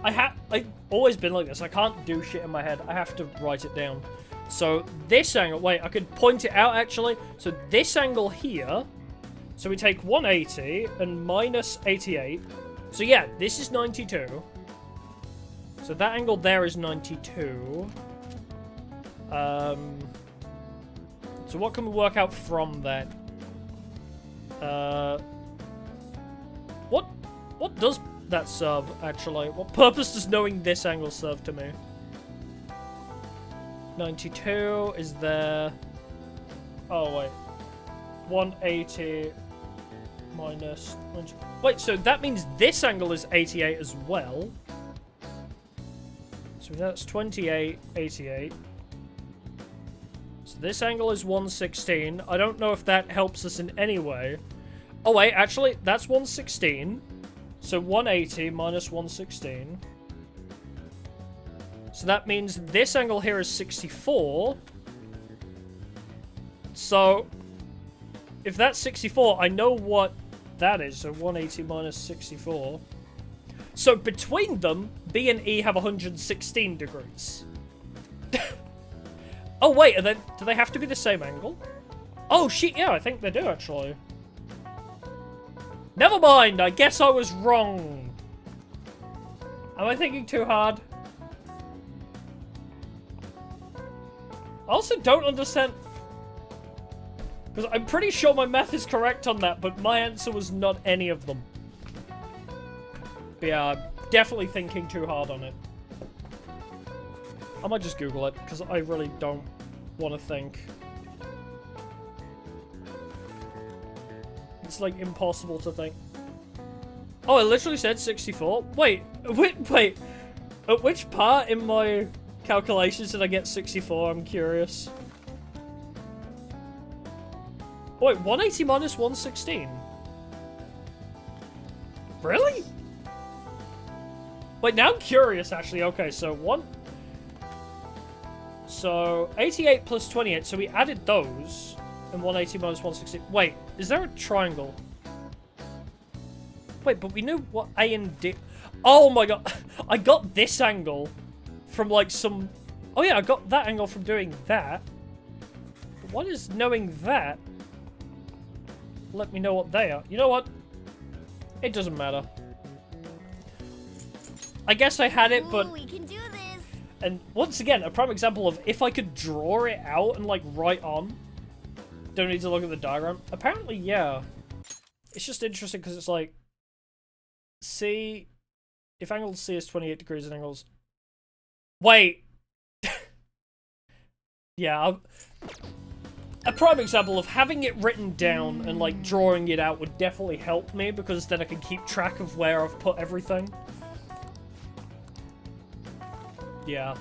I've always been like this. I can't do shit in my head. I have to write it down. So this angle, wait, I could point it out actually. So this angle here, so we take 180 and minus 88. So yeah, this is 92. So that angle there is 92. So what can we work out from that? What does that serve, actually? What purpose does knowing this angle serve to me? 92 is there. Oh, wait. 180 minus... Wait, so that means this angle is 88 as well. So that's 28, 88. So this angle is 116. I don't know if that helps us in any way. Oh, wait, actually, that's 116. So 180 minus 116. So that means this angle here is 64. So if that's 64, I know what that is. So 180 minus 64. So between them, B and E have 116 degrees. Oh wait, do they have to be the same angle? Oh shit, yeah, I think they do actually. Never mind, I guess I was wrong. Am I thinking too hard? I also don't understand... Because I'm pretty sure my math is correct on that, but my answer was not any of them. But yeah, I'm definitely thinking too hard on it. I might just Google it, because I really don't want to think. It's, like, impossible to think. Oh, it literally said 64? Wait. At which part in my calculations did I get 64? I'm curious. Wait, 180 minus 116? Really? Wait, now I'm curious, actually. Okay, so 88 plus 28, so we added those. And 180 minus 116. Wait, is there a triangle? Wait, but we knew what A and D... Oh my god, I got this angle from, like, some... Oh yeah, I got that angle from doing that. But what is knowing that? Let me know what they are. You know what? It doesn't matter. I guess I had it, but... Ooh, we can do this. And once again, a prime example of if I could draw it out and, like, write on. Don't need to look at the diagram. Apparently, yeah. It's just interesting because it's like... C... If angle C is 28 degrees and angles... Wait! Yeah, a prime example of having it written down and, like, drawing it out would definitely help me, because then I can keep track of where I've put everything. Yeah.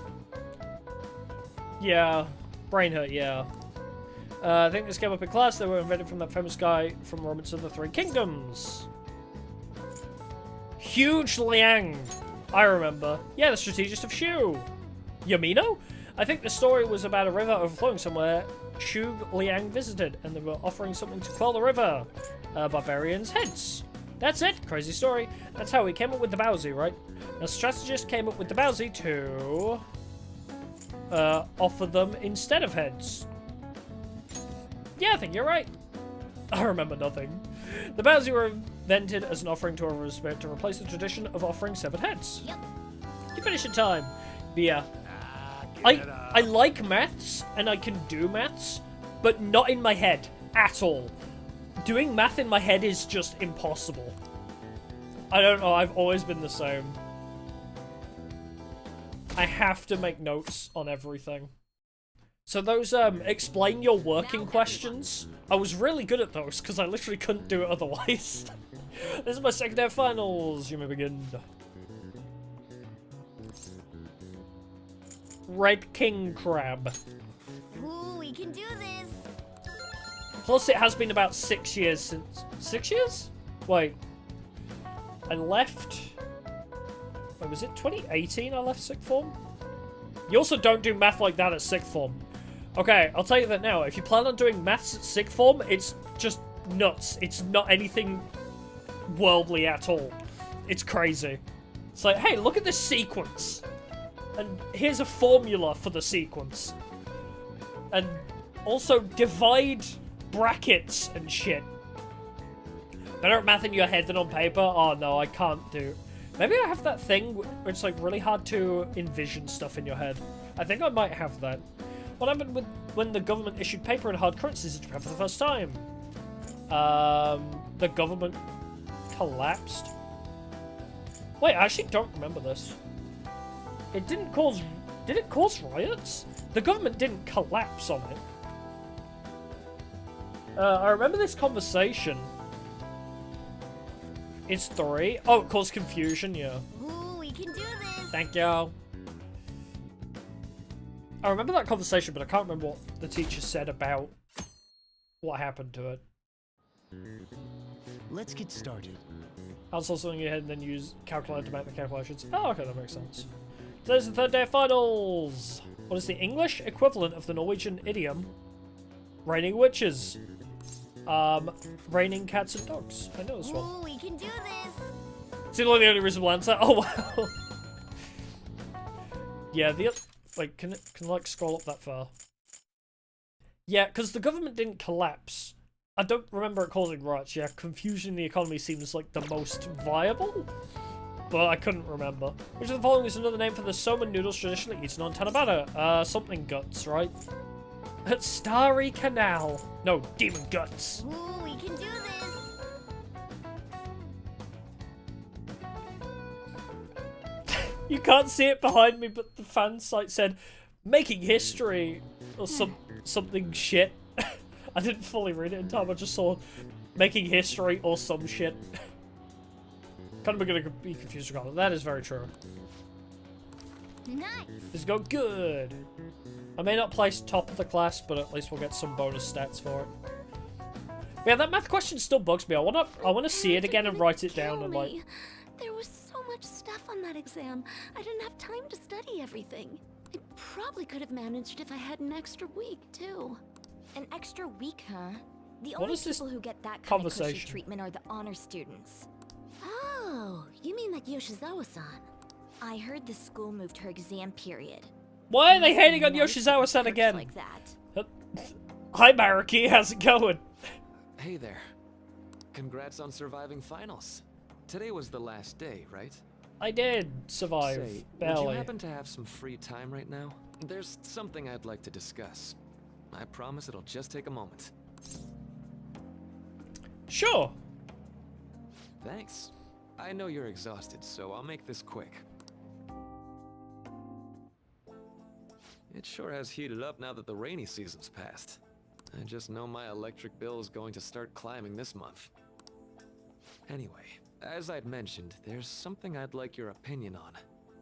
Yeah. Brain hurt, yeah. I think this came up in class. They were invented from that famous guy from Romance of the Three Kingdoms. Huge Liang. I remember. Yeah, the strategist of Shu. Yamino? I think the story was about a river overflowing somewhere Shu Liang visited, and they were offering something to quell the river. Barbarians' heads. That's it. Crazy story. That's how we came up with the Bowsy, right? The strategist came up with the Bowsy to offer them instead of heads. Yeah, I think you're right. I remember nothing. The Bowsy were invented as an offering to a river spirit to replace the tradition of offering severed heads. Yep. You finish in time. But yeah. I like maths, and I can do maths, but not in my head at all. Doing math in my head is just impossible. I don't know, I've always been the same. I have to make notes on everything. So those, explain your working questions, I was really good at those, because I literally couldn't do it otherwise. This is my second air finals. You may begin. Red King Crab. Ooh, we can do this. Plus, it has been about 6 years since... 6 years? Wait. I left... Wait, was it 2018 I left sixth form? You also don't do math like that at sixth form. Okay, I'll tell you that now. If you plan on doing maths at sixth form, it's just nuts. It's not anything worldly at all. It's crazy. It's like, hey, look at this sequence. And here's a formula for the sequence. And also divide brackets and shit. Better at math in your head than on paper? Oh no, I can't do. Maybe I have that thing where it's like really hard to envision stuff in your head. I think I might have that. What happened with when the government issued paper and hard currencies in Japan for the first time? The government collapsed. Wait, I actually don't remember this. It didn't cause... Did it cause riots? The government didn't collapse on it. I remember this conversation. It's 3. Oh, it caused confusion, yeah. Ooh, we can do this. Thank you. I remember that conversation, but I can't remember what the teacher said about what happened to it. Let's get started. Outsource something in your head and then use calculator to make the calculations. Oh, okay, that makes sense. Today's the third day of finals. What is the English equivalent of the Norwegian idiom? Raining witches. Raining cats and dogs. I know this one. Ooh, we can do this. Seems like the only reasonable answer. Oh wow. Yeah, the like can like scroll up that far? Yeah, because the government didn't collapse. I don't remember it causing riots. Yeah, confusion in the economy seems like the most viable, but I couldn't remember. Which of the following is another name for the somen noodles traditionally eaten on Tanabata? Something guts, right? At Starry Canal. No, Demon Guts. Ooh, we can do this. You can't see it behind me, but the fan site said, making history, or something shit. I didn't fully read it in time, I just saw making history or some shit. Kind of gonna be confused regardless. That is very true. Nice. It's going good. I may not place top of the class, but at least we'll get some bonus stats for it. Yeah, that math question still bugs me. I wanna see it again and write it down and like. There was so much stuff on that exam. I didn't have time to study everything. I probably could have managed if I had an extra week, too. An extra week, huh? The What only is this people who get that kind of cushy conversation? treatment are the honor students. Oh, you mean like Yoshizawa-san? I heard the school moved her exam period. Why are they hating on Yoshizawa-san again? Like that. Hi, Maruki. How's it going? Hey there. Congrats on surviving finals. Today was the last day, right? I did survive. Say, would barely. you happen to have some free time right now? There's something I'd like to discuss. I promise it'll just take a moment. Sure. Thanks. I know you're exhausted, so I'll make this quick. It sure has heated up now that the rainy season's passed. I just know my electric bill is going to start climbing this month. Anyway, as I'd mentioned, there's something I'd like your opinion on.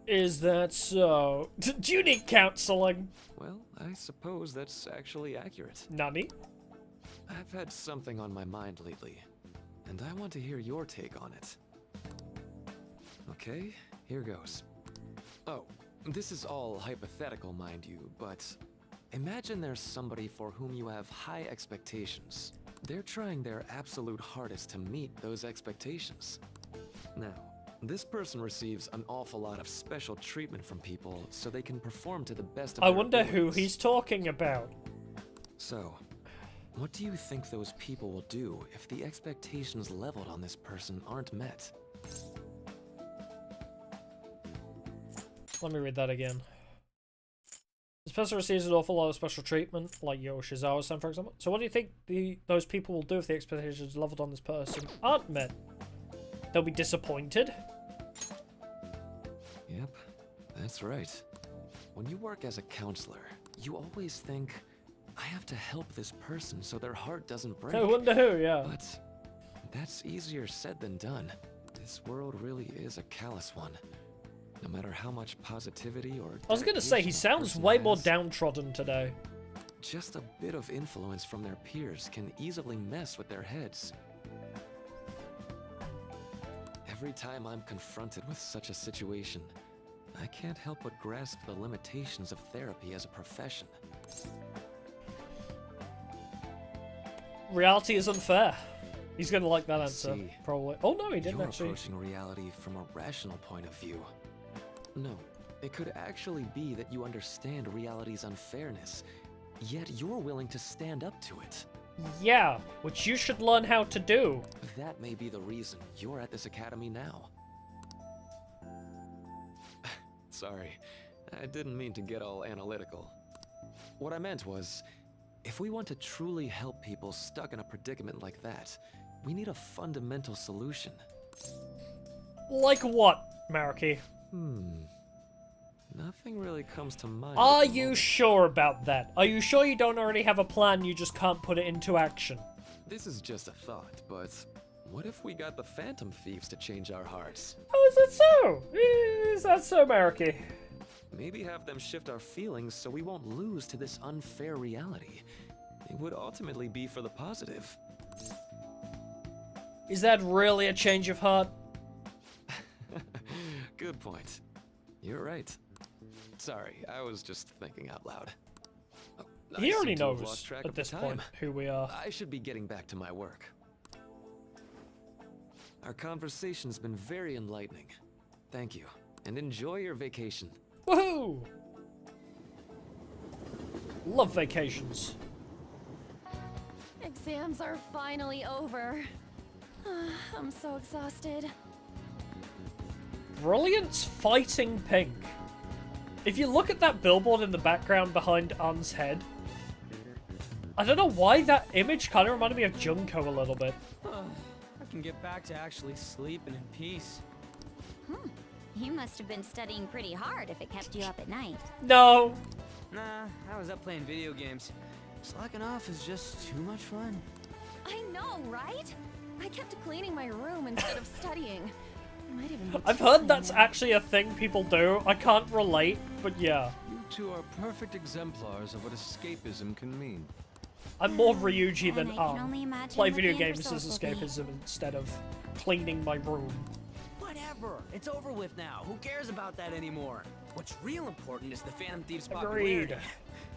Is that so? Do you need counseling? Well, I suppose that's actually accurate. Nani? I've had something on my mind lately, and I want to hear your take on it. Okay, here goes. Oh, this is all hypothetical, mind you, but imagine there's somebody for whom you have high expectations. They're trying their absolute hardest to meet those expectations. Now, this person receives an awful lot of special treatment from people so they can perform to the best of I their wonder who abilities. he's talking about. So, what do you think those people will do if the expectations leveled on this person aren't met? Let me read that again. This person receives an awful lot of special treatment, like Yoshizawa-san, for example. So what do you think those people will do if the expectations leveled on this person aren't met? They'll be disappointed? Yep, that's right. When you work as a counselor, you always think, I have to help this person so their heart doesn't break. I wonder who, yeah. But that's easier said than done. This world really is a callous one. No matter how much positivity or I was gonna say, he sounds way more downtrodden today. Just a bit of influence from their peers can easily mess with their heads. Every time I'm confronted with such a situation, I can't help but grasp the limitations of therapy as a profession. Reality is unfair. He's gonna like that answer, See, probably. Oh no, he didn't You're actually. approaching reality from a rational point of view. No, it could actually be that you understand reality's unfairness, yet you're willing to stand up to it. Yeah, which you should learn how to do. That may be the reason you're at this academy now. Sorry, I didn't mean to get all analytical. What I meant was, if we want to truly help people stuck in a predicament like that, we need a fundamental solution. Like what, Maruki? Nothing really comes to mind. Are you sure about that? Are you sure you don't already have a plan, you just can't put it into action? This is just a thought, but what if we got the Phantom Thieves to change our hearts? Oh, is that so? Is that so, Maruki? Maybe have them shift our feelings so we won't lose to this unfair reality. It would ultimately be for the positive. Is that really a change of heart? Good point. You're right. Sorry, I was just thinking out loud. Oh, He I already seem to have knows lost track at of the this point time. who we are. I should be getting back to my work. Our conversation's been very enlightening. Thank you, and enjoy your vacation. Woohoo! Love vacations. Exams are finally over. I'm so exhausted. Brilliant's fighting pink. If you look at that billboard in the background behind An's head, I don't know why that image kind of reminded me of Junko a little bit. I can get back to actually sleeping in peace. You must have been studying pretty hard if it kept you up at night. No. Nah, I was up playing video games. Slacking off is just too much fun. I know, right? I kept cleaning my room instead of studying. Might even be I've heard that's actually a thing people do. I can't relate, but yeah. You two are perfect exemplars of what escapism can mean. I'm more Ryuji than I can only imagine play what video the end games as result will be. escapism instead of cleaning my room. Whatever. It's over with now. Who cares about that anymore? What's real important is the Phantom Thieves' Agreed. popularity.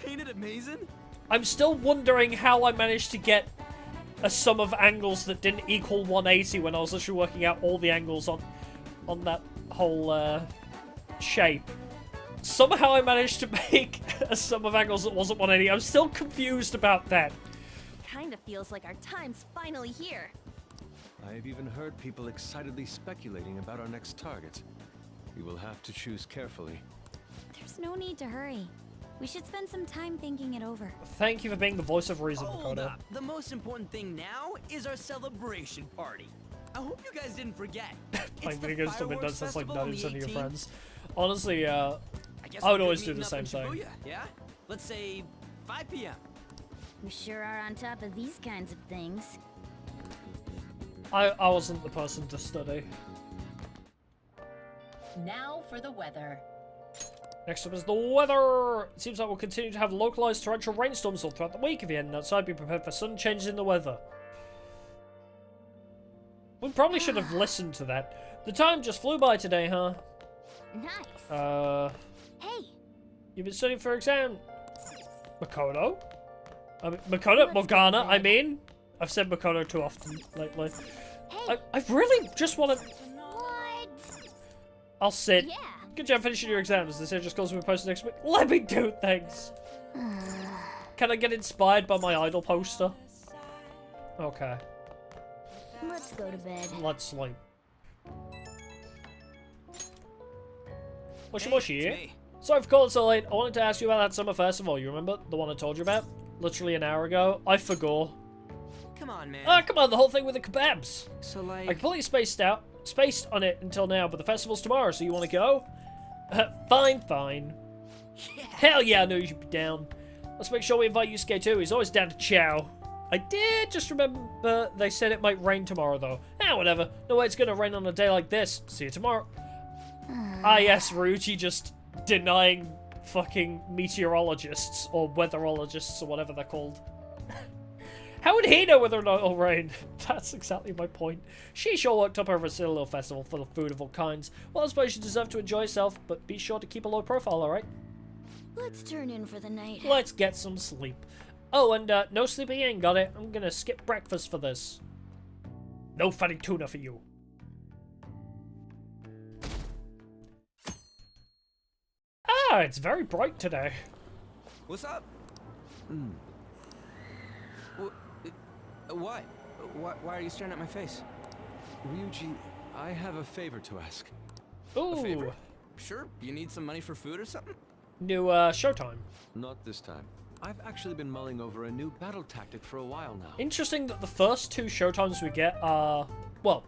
Ain't it amazing? I'm still wondering how I managed to get a sum of angles that didn't equal 180 when I was literally working out all the angles on that whole shape. Somehow I managed to make a sum of angles that wasn't 180. I'm still confused about that. Kinda feels like our time's finally here. I've even heard people excitedly speculating about our next target. We will have to choose carefully. There's no need to hurry. We should spend some time thinking it over. Thank you for being the voice of reason, Hold Makoto. up. The most important thing now is our celebration party. I hope you guys didn't forget. Playing video games to Windows, that's like Festival on 90% the of your 18th. friends. Honestly, I guess would we always could do meet the up in same thing. Shibuya, yeah? Let's say 5 p.m. We sure are on top of these kinds of things. I wasn't the person to study. Now for the weather. Next up is the weather. It seems like we'll continue to have localized torrential rainstorms all throughout the week. If you're heading outside, be prepared for sudden changes in the weather. We probably should have listened to that. The time just flew by today, huh? Nice. Hey. You've been studying for exam. Makoto? I mean, Makoto? Morgana, I mean. I've said Makoto too often lately. I really just want to... What? I'll sit. Yeah. Good job finishing your exams. This just goes to be posted next week. Let me do things. Can I get inspired by my idol poster? Okay. Let's go to bed. Let's sleep. Mushy Hey, mushy. it's me. Sorry for calling so late. I wanted to ask you about that summer festival. You remember? The one I told you about? Literally an hour ago. I forgot. Come on, man. Ah, come on, the whole thing with the kebabs. So, like... I completely spaced on it until now, but the festival's tomorrow, so you want to go? Fine. Yeah. Hell yeah, I know you should be down. Let's make sure we invite Yusuke too. He's always down to chow. I did just remember they said it might rain tomorrow, though. Whatever. No way it's gonna rain on a day like this. See you tomorrow. Yes, Ryuji just denying fucking meteorologists or weatherologists or whatever they're called. How would he know whether or not it'll rain? That's exactly my point. She sure worked up over a silly little festival full of food of all kinds. Well, I suppose you deserve to enjoy yourself, but be sure to keep a low profile, alright? Let's turn in for the night. Let's get some sleep. Oh, and no sleeping in, got it? I'm gonna skip breakfast for this. No fatty tuna for you. Ah, it's very bright today. What's up? What? Why are you staring at my face? Ryuji, I have a favor to ask. Ooh. A favor? Sure. You need some money for food or something? New showtime. Not this time. I've actually been mulling over a new battle tactic for a while now. Interesting that the first two showtimes we get are, well,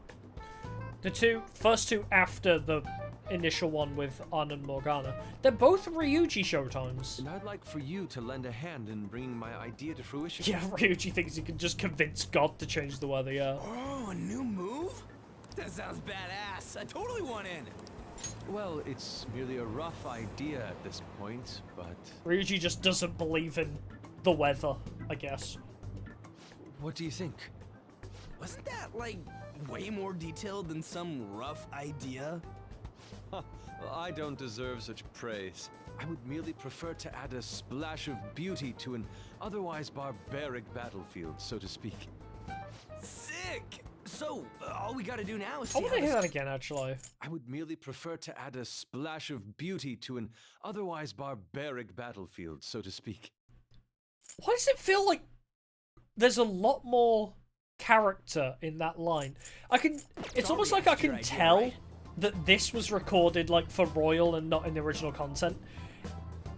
the first two after the initial one with An and Morgana. They're both Ryuji showtimes. And I'd like for you to lend a hand in bringing my idea to fruition. Yeah, Ryuji thinks he can just convince God to change the weather, yeah. Oh, a new move? That sounds badass. I totally want in. Well, it's merely a rough idea at this point, but... Ryuji just doesn't believe in the weather, I guess. What do you think? Wasn't that, like, way more detailed than some rough idea? Well, I don't deserve such praise. I would merely prefer to add a splash of beauty to an otherwise barbaric battlefield, so to speak. Sick! So, all we gotta do now is I see want to hear that again, actually. I would merely prefer to add a splash of beauty to an otherwise barbaric battlefield, so to speak. Why does it feel like there's a lot more character in that line? It's almost like I can tell that this was recorded like for Royal and not in the original content.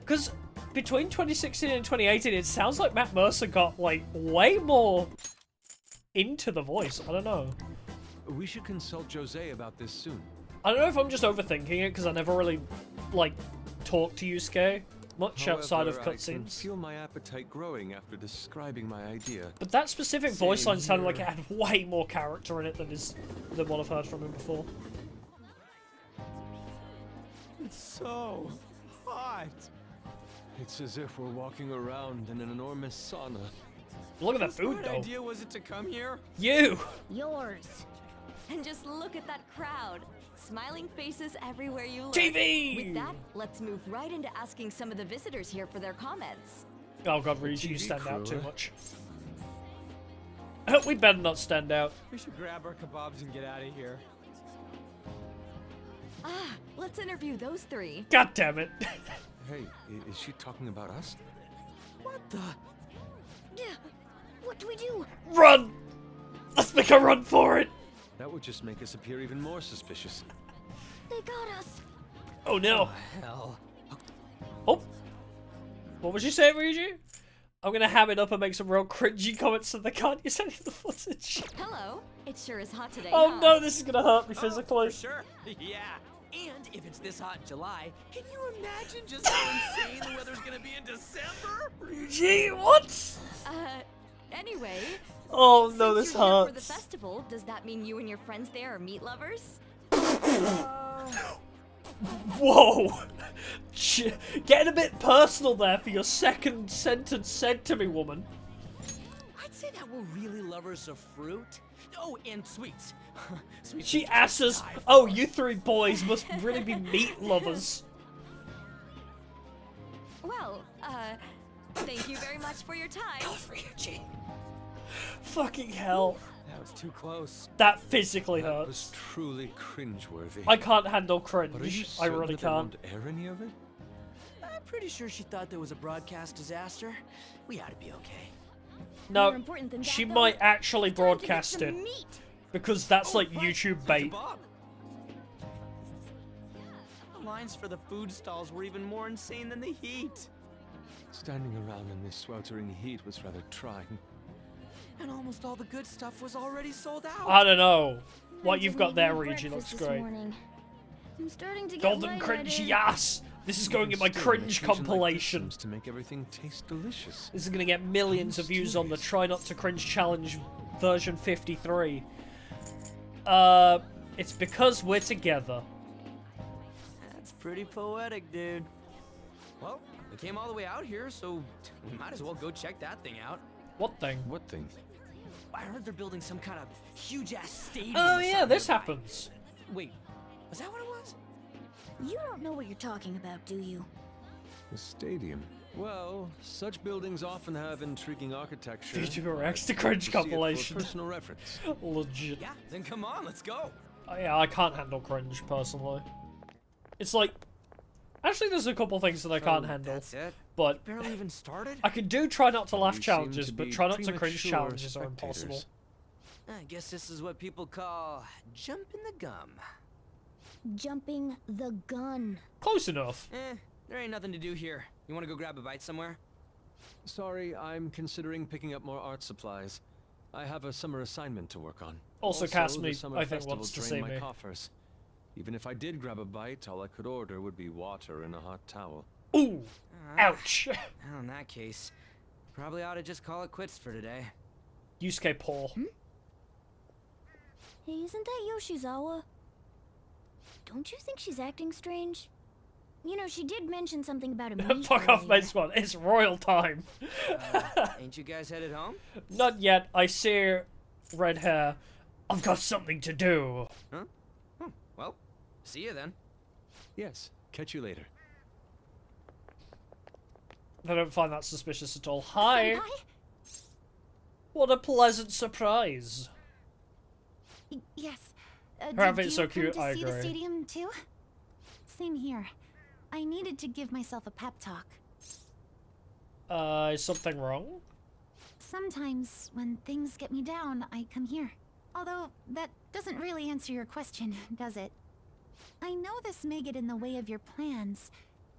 Because between 2016 and 2018, it sounds like Matt Mercer got, like, way more into the voice. I don't know. We should consult Jose about this soon. I don't know if I'm just overthinking it, because I never really, like, talked to Yusuke much outside of However, I can cutscenes. feel my appetite growing after describing my idea. But that specific voice Same line sounded like it here. had way more character in it than what I've heard from him before. It's so hot. It's as if we're walking around in an enormous sauna. Look at the food, What though. idea was it to come here? You! Yours. And just look at that crowd. Smiling faces everywhere you look. TV! With that, let's move right into asking some of the visitors here for their comments. Oh god, Ryuji, you TV stand out crew, too eh? much. We better not stand out. We should grab our kebabs and get out of here. Ah, let's interview those three. God damn it. Hey, is she talking about us? What the? Yeah. What do we do? Run! Let's make a run for it! That would just make us appear even more suspicious. They got us. Oh no. Hell. Oh. What was you saying, Ryuji? I'm gonna ham it up and make some real cringy comments so they can't use any of the footage. Hello. It sure is hot today, Oh huh? no, this is gonna hurt me physically. For sure. Yeah. And if it's this hot in July, can you imagine just how insane the weather's gonna be in December? Ryuji, what? Anyway. Oh no, this since you're here for the hurts. festival, does that mean you and your friends there are meat lovers? Whoa! Getting a bit personal there for your second sentence said to me, woman. I'd say that we're really lovers of fruit. Oh, and sweets. Sweets She are asks us, just die oh, for. you three boys must really be meat lovers. Well, thank you very much for your time. Ryuji. Fucking hell. That was too close. That physically That hurts. was truly cringeworthy. I can't handle But are you cringe. I certain really that they can't. won't air any of it? I'm pretty sure she thought there was a broadcast disaster. We ought to be okay. No, More important than that, she though, might actually it's time to get broadcast some it. meat. Because that's like YouTube bait. The lines for the food stalls were even more insane than the heat. Standing around in this sweltering heat was rather trying. And almost all the good stuff was already sold out. I don't know. What I you've didn't got eat there, no Ryuji, looks breakfast this great. morning. I'm starting to get Golden lightheaded. cringe, yes! This is going in my Still, an cringe occasion like this compilation. seems to make everything taste delicious. This is gonna get millions of views on the Try Not to Cringe Challenge version 53. It's because we're together. That's pretty poetic, dude. Well, we came all the way out here, so we might as well go check that thing out. What thing? What thing? I heard they're building some kind of huge-ass stadium. Oh or yeah, something this nearby. happens. Wait, was that what it was? You don't know what you're talking about, do you? The stadium. Well, such buildings often have intriguing architecture. VTuber X I'd the cringe like to see it for compilation. personal reference. Legit. Yeah, then come on, let's go. Oh, yeah, I can't handle cringe, personally. It's like... Actually, there's a couple things that I can't handle. That's it? But Barely even started? I can do try not to laugh You seem challenges, to but be try not to cringe premature challenges are impossible. spectators. I guess this is what people call jumping the gum. Jumping the gun. Close enough. There ain't nothing to do here. You wanna go grab a bite somewhere? Sorry, I'm considering picking up more art supplies. I have a summer assignment to work on. Also, the Casme, summer I think, festival wants to drained see my me. coffers. Even if I did grab a bite, all I could order would be water and a hot towel. Ooh! Ouch! Well, in that case, probably ought to just call it quits for today. Yusuke Paul. Hey, isn't that Yoshizawa? Don't you think she's acting strange? You know, she did mention something about a meat Fuck off, earlier. Main Squad. It's royal time. Ain't you guys headed home? Not yet. I see red hair. I've got something to do. Huh? Oh, well, see you then. Yes, catch you later. I don't find that suspicious at all. Hi! What a pleasant surprise. Yes. Her outfit's did so you come cute, to I see the agree. stadium too? Same here. I needed to give myself a pep talk. Is something wrong? Sometimes, when things get me down, I come here. Although, that doesn't really answer your question, does it? I know this may get in the way of your plans,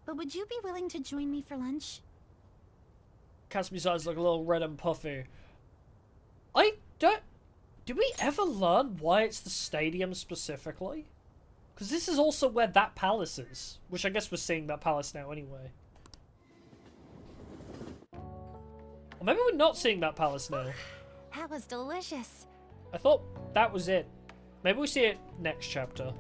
but would you be willing to join me for lunch? Caspi's eyes look a little red and puffy. I don't... Did we ever learn why it's the stadium specifically? Because this is also where that palace is. Which I guess we're seeing that palace now anyway. Or maybe we're not seeing that palace now. That was delicious. I thought that was it. Maybe we see it next chapter.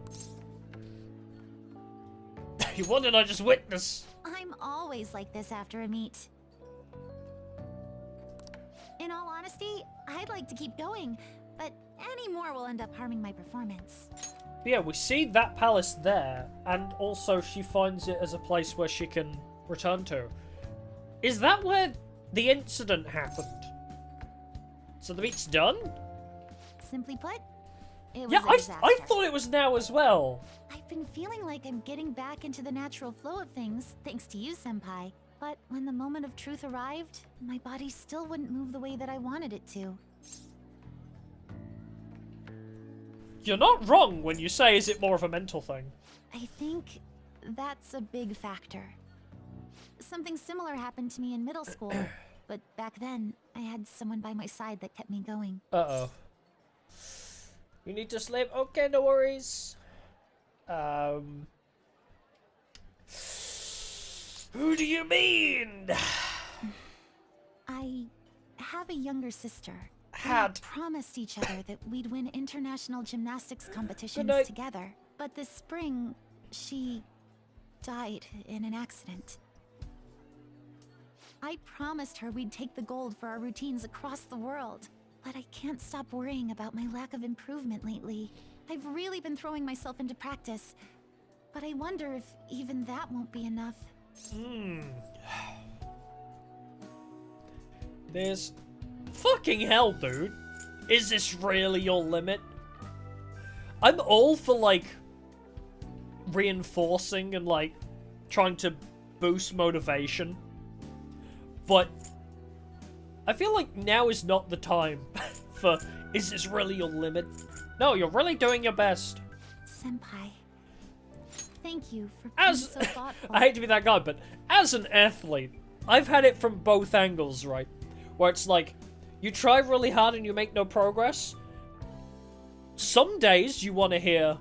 What did I just witness? I'm always like this after a meet. In all honesty, I'd like to keep going, but any more will end up harming my performance. Yeah, we see that palace there, and also she finds it as a place where she can return to. Is that where the incident happened? So the meet's done? Simply put, it was Yeah, a disaster. I thought it was now as well. I've been feeling like I'm getting back into the natural flow of things, thanks to you, Senpai. But when the moment of truth arrived, my body still wouldn't move the way that I wanted it to. You're not wrong when you say, is it more of a mental thing? I think that's a big factor. Something similar happened to me in middle school, but back then, I had someone by my side that kept me going. Uh-oh. You need to sleep? Okay, no worries. Who do you mean? I have a younger sister. Had. We promised each other that we'd win international gymnastics competitions together. But this spring, she died in an accident. I promised her we'd take the gold for our routines across the world. But I can't stop worrying about my lack of improvement lately. I've really been throwing myself into practice. But I wonder if even that won't be enough. There's... Fucking hell, dude. Is this really your limit? I'm all for, like, reinforcing and, like, trying to boost motivation. But I feel like now is not the time for, is this really your limit? No, you're really doing your best. Senpai, thank you for being so thoughtful. I hate to be that guy, but as an athlete, I've had it from both angles, right? Where it's like, you try really hard and you make no progress. Some days you want to hear,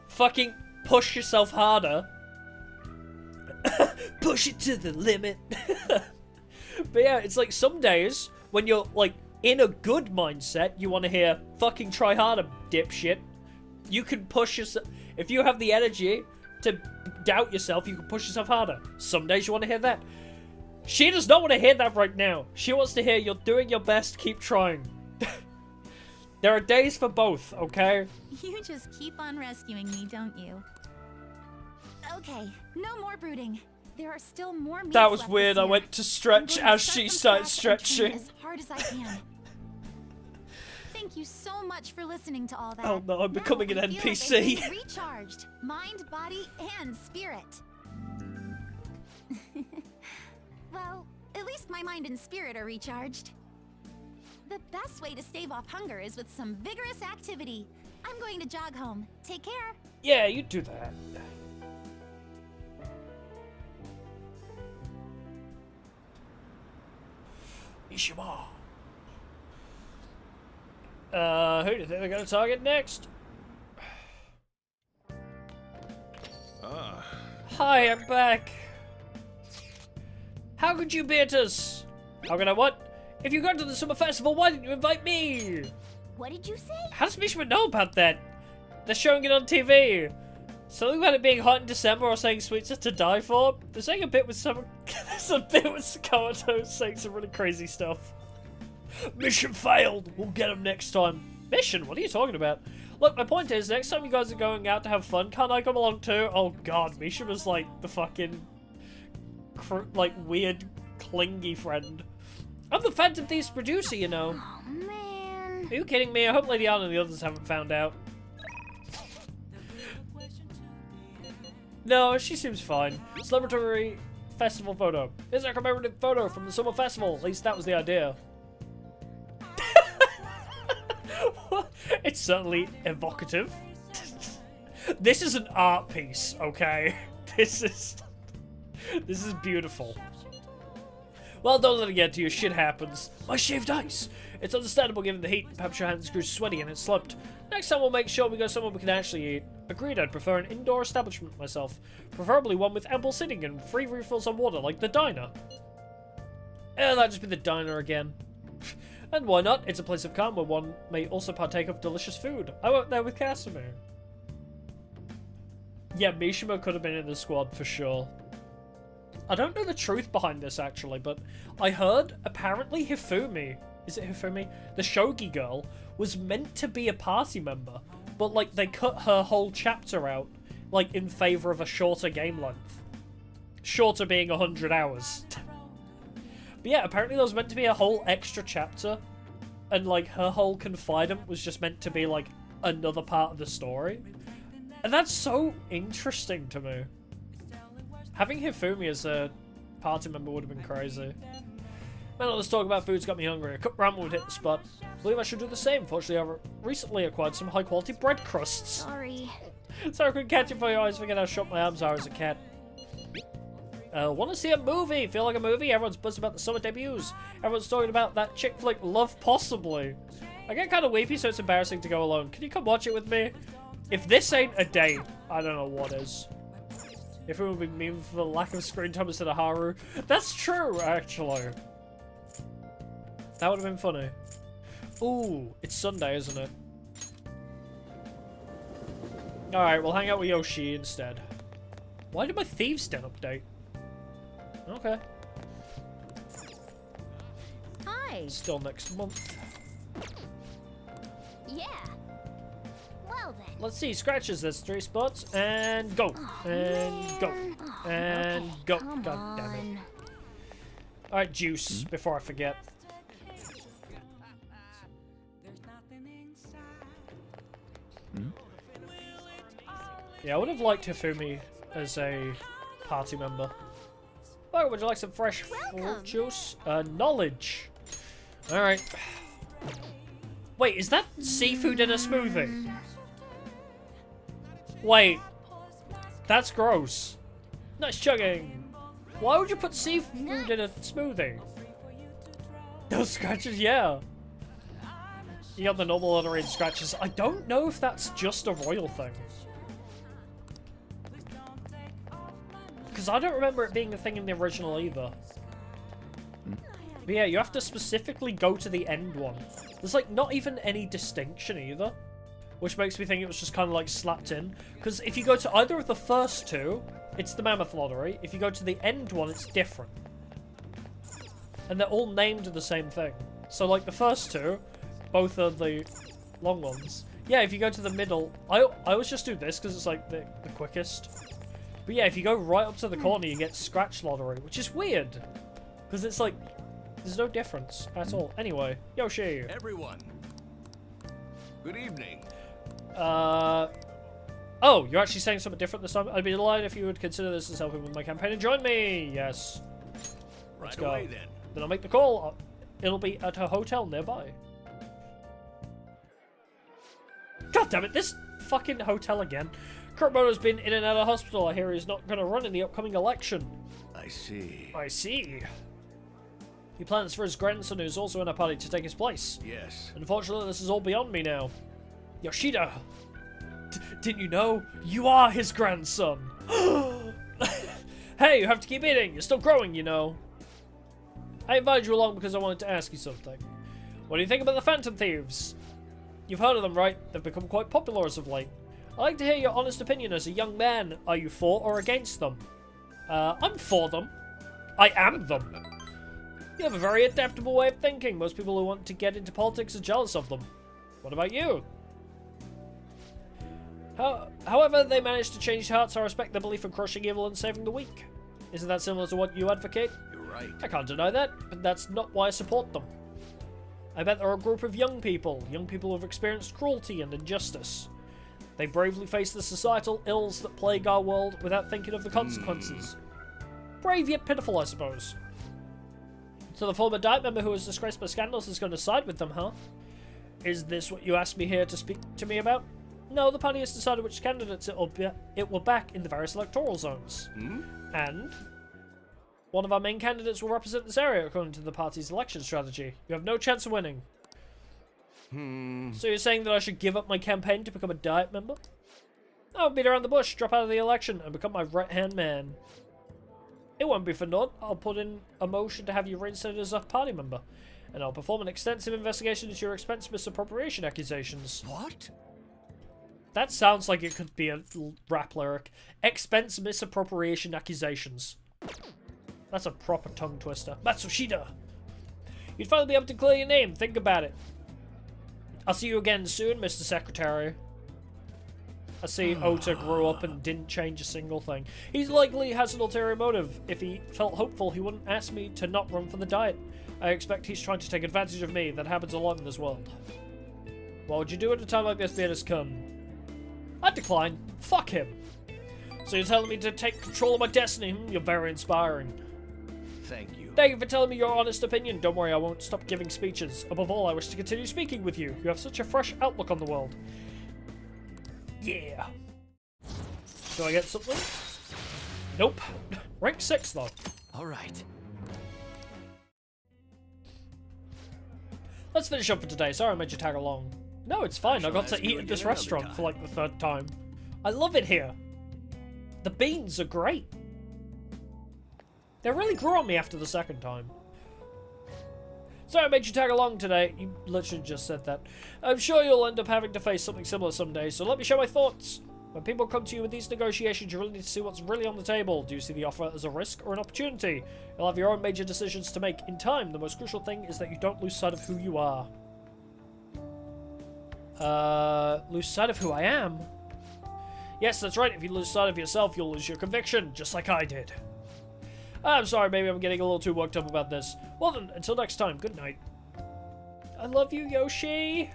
fucking push yourself harder. Push it to the limit. But yeah, it's like some days when you're like in a good mindset, you want to hear, fucking try harder, dipshit. You can push yourself. If you have the energy to doubt yourself, you can push yourself harder. Some days you want to hear that. She does not want to hear that right now. She wants to hear, you're doing your best, keep trying. There are days for both, okay? You just keep on rescuing me, don't you? Okay, no more brooding. There are still more meets That was left weird. this I year. went to stretch I'm going as to she start started from scratch and train stretching. as hard as I can. Thank you so much for listening to all that. Oh no, I'm becoming Now an I feel like NPC. I'm recharged, mind, body, and spirit. Well, at least my mind and spirit are recharged. The best way to stave off hunger is with some vigorous activity. I'm going to jog home. Take care. Yeah, you do that. Ishima. Who do you think they're gonna target next? Hi, I'm back. How could you beat us? How can I what? If you got to the summer festival, why didn't you invite me? What did you say? How does Mishima know about that? They're showing it on TV. Something about it being hot in December or saying sweets are to die for. They're saying a bit with some... There's a bit with Sakamoto saying some really crazy stuff. Mission failed. We'll get him next time. Mission? What are you talking about? Look, my point is, next time you guys are going out to have fun, can't I come along too? Oh god, Mishima's like the fucking... like, weird, clingy friend. I'm the Phantom Thieves producer, you know. Oh, man. Are you kidding me? I hope Lady Anna and the others haven't found out. No, she seems fine. Celebratory festival photo. Here's our commemorative photo from the summer festival. At least that was the idea. It's certainly evocative. This is an art piece, okay? This is... This is beautiful. Well, don't let it get to you. Shit happens. My shaved ice. It's understandable given the heat. Perhaps your hands grew sweaty and it slipped. Next time we'll make sure we go somewhere we can actually eat. Agreed, I'd prefer an indoor establishment myself. Preferably one with ample sitting and free refills on water, like the diner. That'd just be the diner again. And why not? It's a place of calm where one may also partake of delicious food. I went there with Casimir. Yeah, Mishima could have been in the squad for sure. I don't know the truth behind this actually, but I heard apparently Hifumi, is it Hifumi? The shogi girl was meant to be a party member, but like they cut her whole chapter out, like in favor of a shorter game length. Shorter being 100 hours. But yeah, apparently there was meant to be a whole extra chapter, and like her whole confidant was just meant to be like another part of the story. And that's so interesting to me. Having Hifumi as a party member would have been crazy. Man, all this talk about food's got me hungry. A cup ramen would hit the spot. I believe I should do the same. Fortunately, I've recently acquired some high-quality bread crusts. Sorry. So I couldn't catch it for you. I always forget how short my arms are as a cat. Want to see a movie? Feel like a movie? Everyone's buzzing about the summer debuts. Everyone's talking about that chick flick Love Possibly. I get kind of weepy, so it's embarrassing to go alone. Can you come watch it with me? If this ain't a date, I don't know what is. If it would be mean for the lack of screen time instead of Haru. That's true, actually. That would have been funny. Ooh, it's Sunday, isn't it? Alright, we'll hang out with Yoshi instead. Why did my Thieves Den update? Okay. Hi. Still next month. Yeah. Well then. Let's see, scratches, there's 3 spots, and go, and go, and go. God damn it. Alright, juice, before I forget. Yeah, I would have liked Hifumi as a party member. Oh, would you like some fresh fruit juice? Knowledge. Alright. Wait, is that seafood in a smoothie? Wait. That's gross. Nice chugging. Why would you put seafood in a smoothie? Those scratches, yeah. You got the normal ordering scratches. I don't know if that's just a royal thing. Because I don't remember it being a thing in the original either. But yeah, you have to specifically go to the end one. There's like not even any distinction either. Which makes me think it was just kind of like slapped in. Because if you go to either of the first 2, it's the Mammoth Lottery. If you go to the end one, it's different. And they're all named the same thing. So like the first 2, both are the long ones. Yeah, if you go to the middle, I always just do this because it's like the quickest. But yeah, if you go right up to the corner, you get Scratch Lottery, which is weird. Because it's like, there's no difference at all. Anyway, Yoshi. Everyone. Good evening. Oh, you're actually saying something different this time? I'd be delighted if you would consider this as helping with my campaign and join me. Yes. Let's go. Right away, then. Then I'll make the call. It'll be at a hotel nearby. God damn it, this fucking hotel again. Kurimoto's been in and out of hospital. I hear he's not going to run in the upcoming election. I see. I see. He plans for his grandson, who's also in a party, to take his place. Yes. Unfortunately, this is all beyond me now. Yoshida! Didn't you know? You are his grandson! Hey, you have to keep eating! You're still growing, you know. I invited you along because I wanted to ask you something. What do you think about the Phantom Thieves? You've heard of them, right? They've become quite popular as of late. I'd like to hear your honest opinion as a young man. Are you for or against them? I'm for them. I am them. You have a very adaptable way of thinking. Most people who want to get into politics are jealous of them. What about you? However, they managed to change hearts. I respect their belief in crushing evil and saving the weak. Isn't that similar to what you advocate? You're right. I can't deny that, but that's not why I support them. I bet they're a group of young people who've experienced cruelty and injustice. They bravely face the societal ills that plague our world without thinking of the consequences. Brave yet pitiful, I suppose. So the former Diet member who was disgraced by scandals is going to side with them, huh? Is this what you asked me here to speak to me about? No, the party has decided which candidates it will back in the various electoral zones. And One of our main candidates will represent this area according to the party's election strategy. You have no chance of winning. So you're saying that I should give up my campaign to become a Diet member? I'll beat around the bush, drop out of the election, and become my right-hand man. It won't be for naught. I'll put in a motion to have you reinstated as a party member. And I'll perform an extensive investigation into your expense misappropriation accusations. What? That sounds like it could be a rap lyric. Expense misappropriation accusations. That's a proper tongue twister. Matsushita! You'd finally be able to clear your name. Think about it. I'll see you again soon, Mr. Secretary. I see Ota grew up and didn't change a single thing. He likely has an ulterior motive. If he felt hopeful, he wouldn't ask me to not run for the Diet. I expect he's trying to take advantage of me. That happens a lot in this world. What would you do at a time like this, Beatus-kun? I'd decline. Fuck him. So you're telling me to take control of my destiny? You're very inspiring. Thank you. Thank you for telling me your honest opinion. Don't worry, I won't stop giving speeches. Above all, I wish to continue speaking with you. You have such a fresh outlook on the world. Yeah. Do I get something? Nope. Rank 6, though. Alright. Let's finish up for today. Sorry I made you tag along. No, it's fine. I got to eat at this restaurant for like the 3rd time. I love it here. The beans are great. They really grew on me after the 2nd time. Sorry I made you tag along today. You literally just said that. I'm sure you'll end up having to face something similar someday, so let me share my thoughts. When people come to you with these negotiations, you really need to see what's really on the table. Do you see the offer as a risk or an opportunity? You'll have your own major decisions to make. In time, the most crucial thing is that you don't lose sight of who you are. Lose sight of who I am? Yes, that's right. If you lose sight of yourself, you'll lose your conviction, just like I did. I'm sorry, maybe I'm getting a little too worked up about this. Well then, until next time, good night. I love you, Yoshi.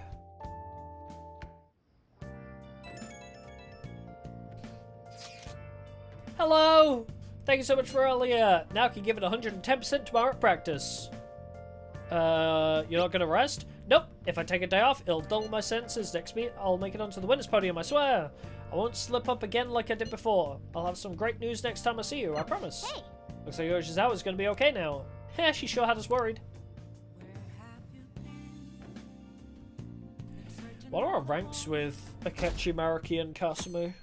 Hello! Thank you so much for earlier. Now I can give it 110% to my art practice. You're not gonna rest? Nope. If I take a day off, it'll dull my senses. Next meet, I'll make it onto the winner's podium, I swear. I won't slip up again like I did before. I'll have some great news next time I see you, I promise. Hey! Looks like Yoshi's hour's gonna be okay now. Yeah, she sure had us worried. What are our ranks with Akechi, Maruki, and Kasumu?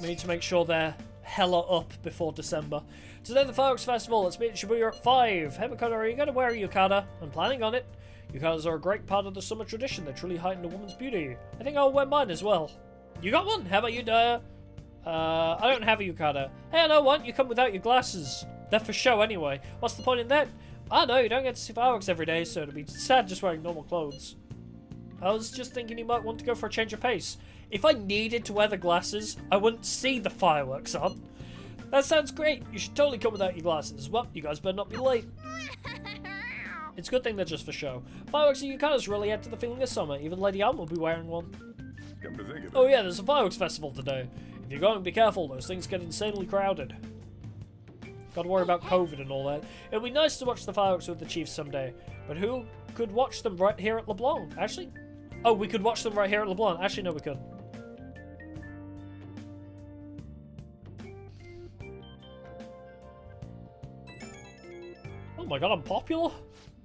We need to make sure they're hella up before December. Today the Fireworks Festival. Let's meet at Shibuya at 5. Hey Makoto, are you going to wear a yukata? I'm planning on it. Yukatas are a great part of the summer tradition. They truly heighten a woman's beauty. I think I'll wear mine as well. You got one? How about you, Daya? I don't have a yukata. Hey, I know one. You come without your glasses. They're for show anyway. What's the point in that? I know, you don't get to see fireworks every day, so it'd be sad just wearing normal clothes. I was just thinking you might want to go for a change of pace. If I needed to wear the glasses, I wouldn't see the fireworks on. That sounds great. You should totally come without your glasses. Well, you guys better not be late. It's a good thing they're just for show. Fireworks and yukatas really add to the feeling of summer. Even Lady Anne will be wearing one. Come to think of it. Oh yeah, there's a fireworks festival today. If you're going, be careful. Those things get insanely crowded. Gotta worry about COVID and all that. It'd be nice to watch the fireworks with the Chiefs someday. But who could watch them right here at LeBlanc? Actually? Oh, we could watch them right here at LeBlanc. Actually, no, we couldn't. Oh my god, I'm popular?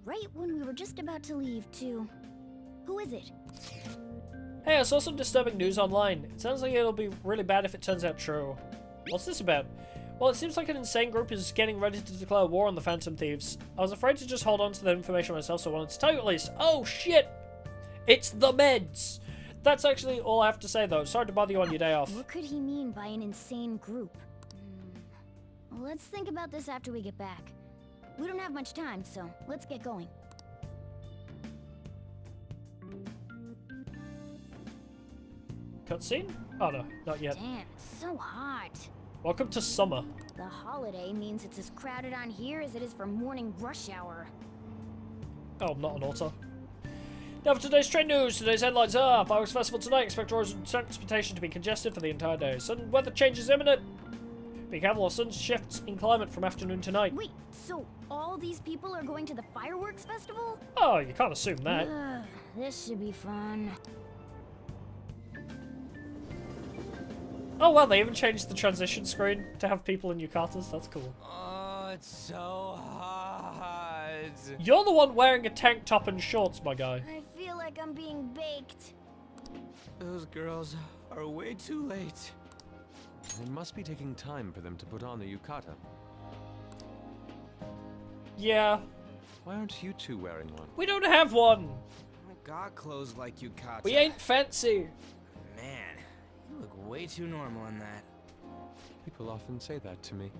Right when we were just about to leave, too. Who is it? Hey, I saw some disturbing news online. It sounds like it'll be really bad if it turns out true. What's this about? Well, it seems like an insane group is getting ready to declare war on the Phantom Thieves. I was afraid to just hold on to that information myself, so I wanted to tell you at least. Oh, shit! It's the meds! That's actually all I have to say, though. Sorry to bother you on your day off. What could he mean by an insane group? Let's think about this after we get back. We don't have much time, so let's get going. Cutscene? Oh no, not yet. Damn, it's so hot. Welcome to summer. The holiday means it's as crowded on here as it is for morning rush hour. Oh, I'm not an auto. Now for today's train news. Today's headlines are: Fireworks Festival tonight. Expect roads and transportation to be congested for the entire day. Sudden weather changes imminent. Be careful of sudden shifts in climate from afternoon to night. Wait, so all these people are going to the Fireworks Festival? Oh, you can't assume that. This should be fun. Oh wow, they even changed the transition screen to have people in yukatas. That's cool. Oh, it's so hot. You're the one wearing a tank top and shorts, my guy. I feel like I'm being baked. Those girls are way too late. It must be taking time for them to put on the yukata. Yeah. Why aren't you two wearing one? We don't have one. I got clothes like yukata. We ain't fancy. Man, you look way too normal in that. People often say that to me.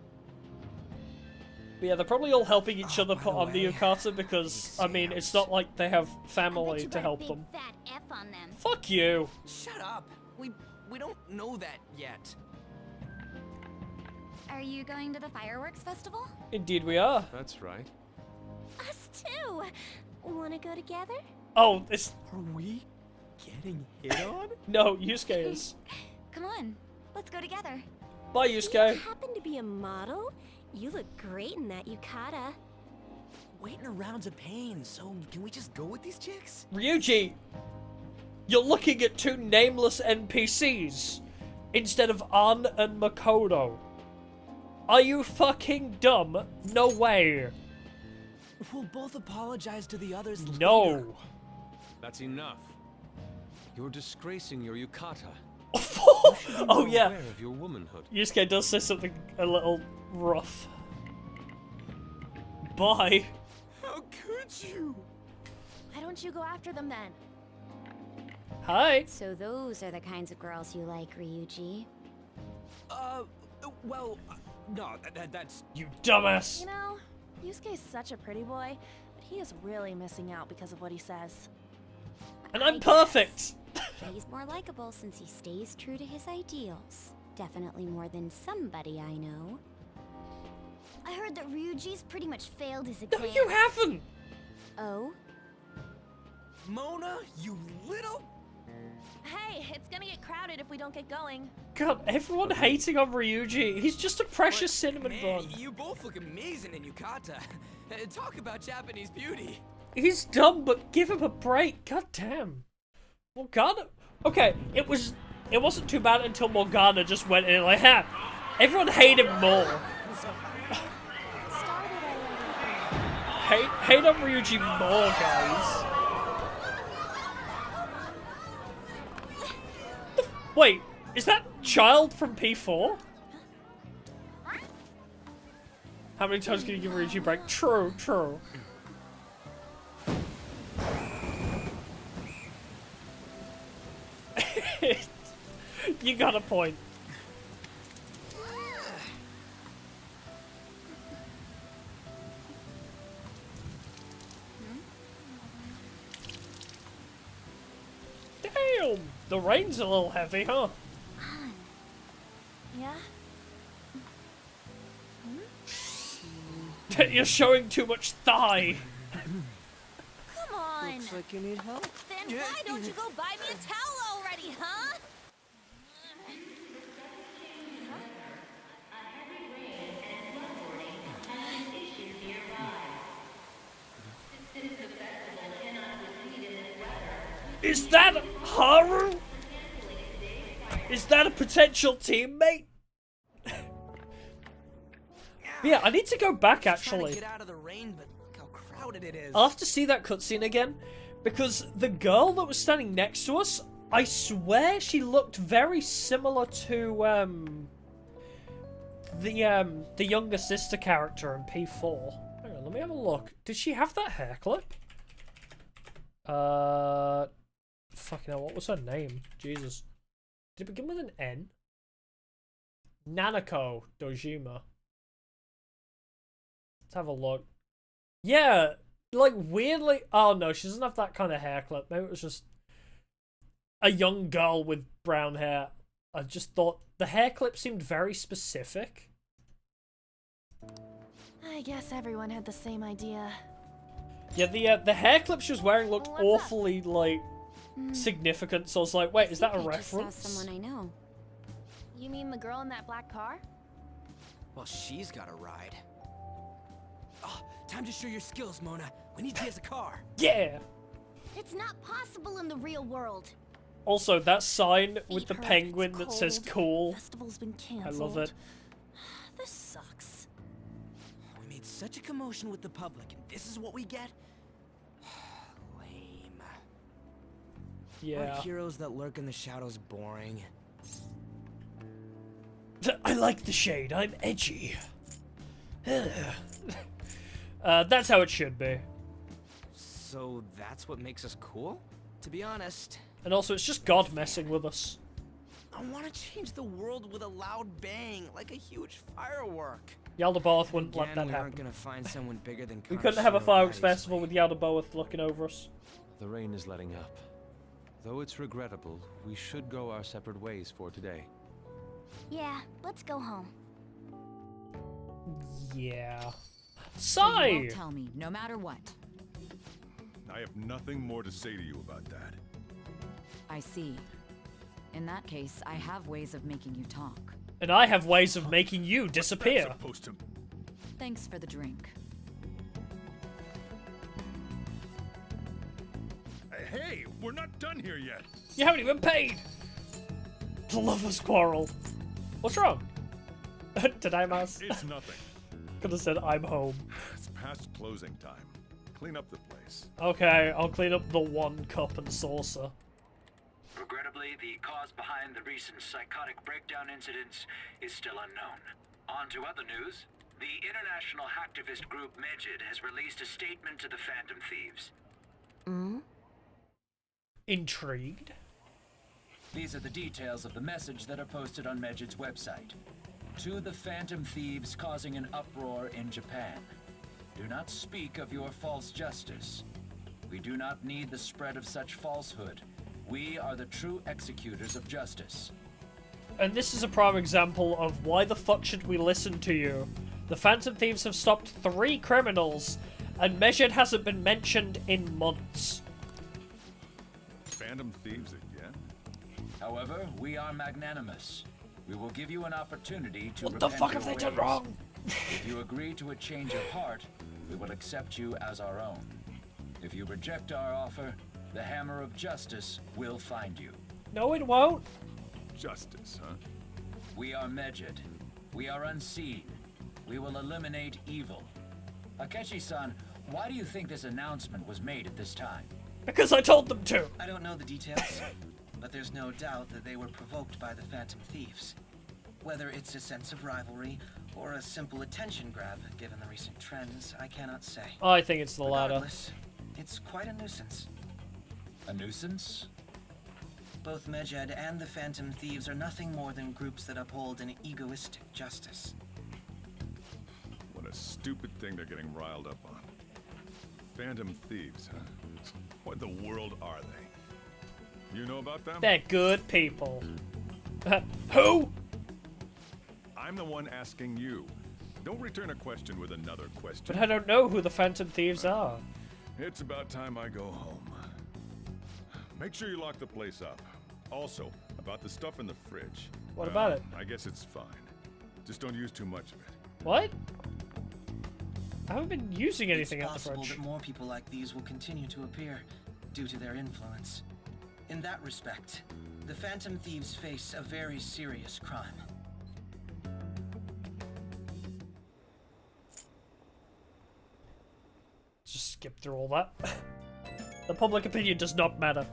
But yeah, they're probably all helping each other put on the yukata because, I mean, it's not like they have family to help them. Fat F on them. Fuck you. Shut up. We don't know that yet. Are you going to the fireworks festival? Indeed we are. That's right. Us too. Wanna go together? Oh, it's... Are we getting hit on? No, Yusuke is. Come on, let's go together. Bye, Yusuke. You happen to be a model? You look great in that yukata. Waiting around's a pain, so can we just go with these chicks? Ryuji, you're looking at two nameless NPCs instead of An and Makoto. Are you fucking dumb? No way. We'll both apologize to the others later. No. That's enough. You're disgracing your yukata. Oh yeah. Aware of your womanhood. Yusuke does say something a little rough. Bye. How could you? Why don't you go after them then? Hi. So those are the kinds of girls you like, Ryuji. Well, no, that's... You dumbass. You know, Yusuke's such a pretty boy, but he is really missing out because of what he says. And I'm perfect. He's more likable since he stays true to his ideals. Definitely more than somebody I know. I heard that Ryuji's pretty much failed his exam. No, you haven't. Oh? Mona, you little... Hey, it's gonna get crowded if we don't get going. God, everyone hating on Ryuji. He's just a precious cinnamon bun. You both look amazing in yukata. Talk about Japanese beauty. He's dumb, but give him a break. God damn. Morgana. Okay, it wasn't too bad until Morgana just went in like, ha. Everyone hated him more. hate on Ryuji more, guys. Wait, is that child from P4? How many times can you give Ryuji a break? True, true. You got a point. Damn! The rain's a little heavy, huh? Yeah? You're showing too much thigh. Come on! Looks like you need help. Then why don't you go buy me a towel already, huh? Is that Haru? Is that a potential teammate? Yeah, I need to go back actually. Get out of the rain, but look how crowded it is. I'll have to see that cutscene again, because the girl that was standing next to us, I swear she looked very similar to the younger sister character in P4. Hang on, let me have a look. Did she have that hair clip? Fucking hell, what was her name? Jesus. Did it begin with an N? Nanako Dojima. Let's have a look. Yeah, like weirdly... Oh no, she doesn't have that kind of hair clip. Maybe it was just a young girl with brown hair. I just thought the hair clip seemed very specific. I guess everyone had the same idea. Yeah, the hair clip she was wearing looked awfully, like, significant. So I was like, wait, is that a reference? Just saw someone I know. You mean the girl in that black car? Well, she's got a ride. Oh, time to show your skills, Mona. We need you as a car. Yeah! It's not possible in the real world. Also, that sign with the Peter, penguin it's that says cold. cool. Festival's been I canceled. love it. This sucks. We made such a commotion with the public, and this is what we get? Lame. Yeah. Aren't heroes that lurk in the shadows boring? I like the shade. I'm edgy. That's how it should be. So that's what makes us cool? To be honest, And also, it's just God messing with us. I want to change the world with a loud bang, like a huge firework. Yaldabaoth wouldn't let Again, that we happen. aren't gonna find someone bigger than We couldn't have a Kanashiro fireworks that festival with Yaldabaoth looking over us. The rain is letting up. Though it's regrettable, we should go our separate ways for today. Yeah, let's go home. Yeah. So you Sigh! won't tell me, no matter what. I have nothing more to say to you about that. I see. In that case, I have ways of making you talk. And I have ways of making you disappear. Supposed to... Thanks for the drink. Hey, we're not done here yet. You haven't even paid! The lovers quarrel. What's wrong? Did I mouse? It's nothing. Could have said I'm home. It's past closing time. Clean up the place. Okay, I'll clean up the one cup and saucer. Regrettably, the cause behind the recent psychotic breakdown incidents is still unknown. On to other news. The international hacktivist group Medjed has released a statement to the Phantom Thieves. Intrigued? These are the details of the message that are posted on Medjed's website. To the Phantom Thieves causing an uproar in Japan. Do not speak of your false justice. We do not need the spread of such falsehood. We are the true executors of justice. And this is a prime example of why the fuck should we listen to you? The Phantom Thieves have stopped 3 criminals, and Medjed hasn't been mentioned in months. Phantom Thieves again? However, we are magnanimous. We will give you an opportunity to What the fuck have your they done ways. wrong? If you agree to a change of heart, we will accept you as our own. If you reject our offer, the hammer of justice will find you. No, it won't. Justice, huh? We are Medjed. We are unseen. We will eliminate evil. Akechi-san, why do you think this announcement was made at this time? Because I told them to. I don't know the details, but there's no doubt that they were provoked by the Phantom Thieves. Whether it's a sense of rivalry or a simple attention grab, given the recent trends, I cannot say. I think it's the latter. Regardless, it's quite a nuisance. A nuisance? Both Medjed and the Phantom Thieves are nothing more than groups that uphold an egoistic justice. What a stupid thing they're getting riled up on. Phantom Thieves, huh? What in the world are they? You know about them? They're good people. Who? I'm the one asking you. Don't return a question with another question. But I don't know who the Phantom Thieves are. It's about time I go home. Make sure you lock the place up. Also, about the stuff in the fridge. What about it? I guess it's fine. Just don't use too much of it. What? I haven't been using anything It's at the possible fridge. that more people like these will continue to appear due to their influence. In that respect, the Phantom Thieves face a very serious crime. Just skip through all that. The public opinion does not matter.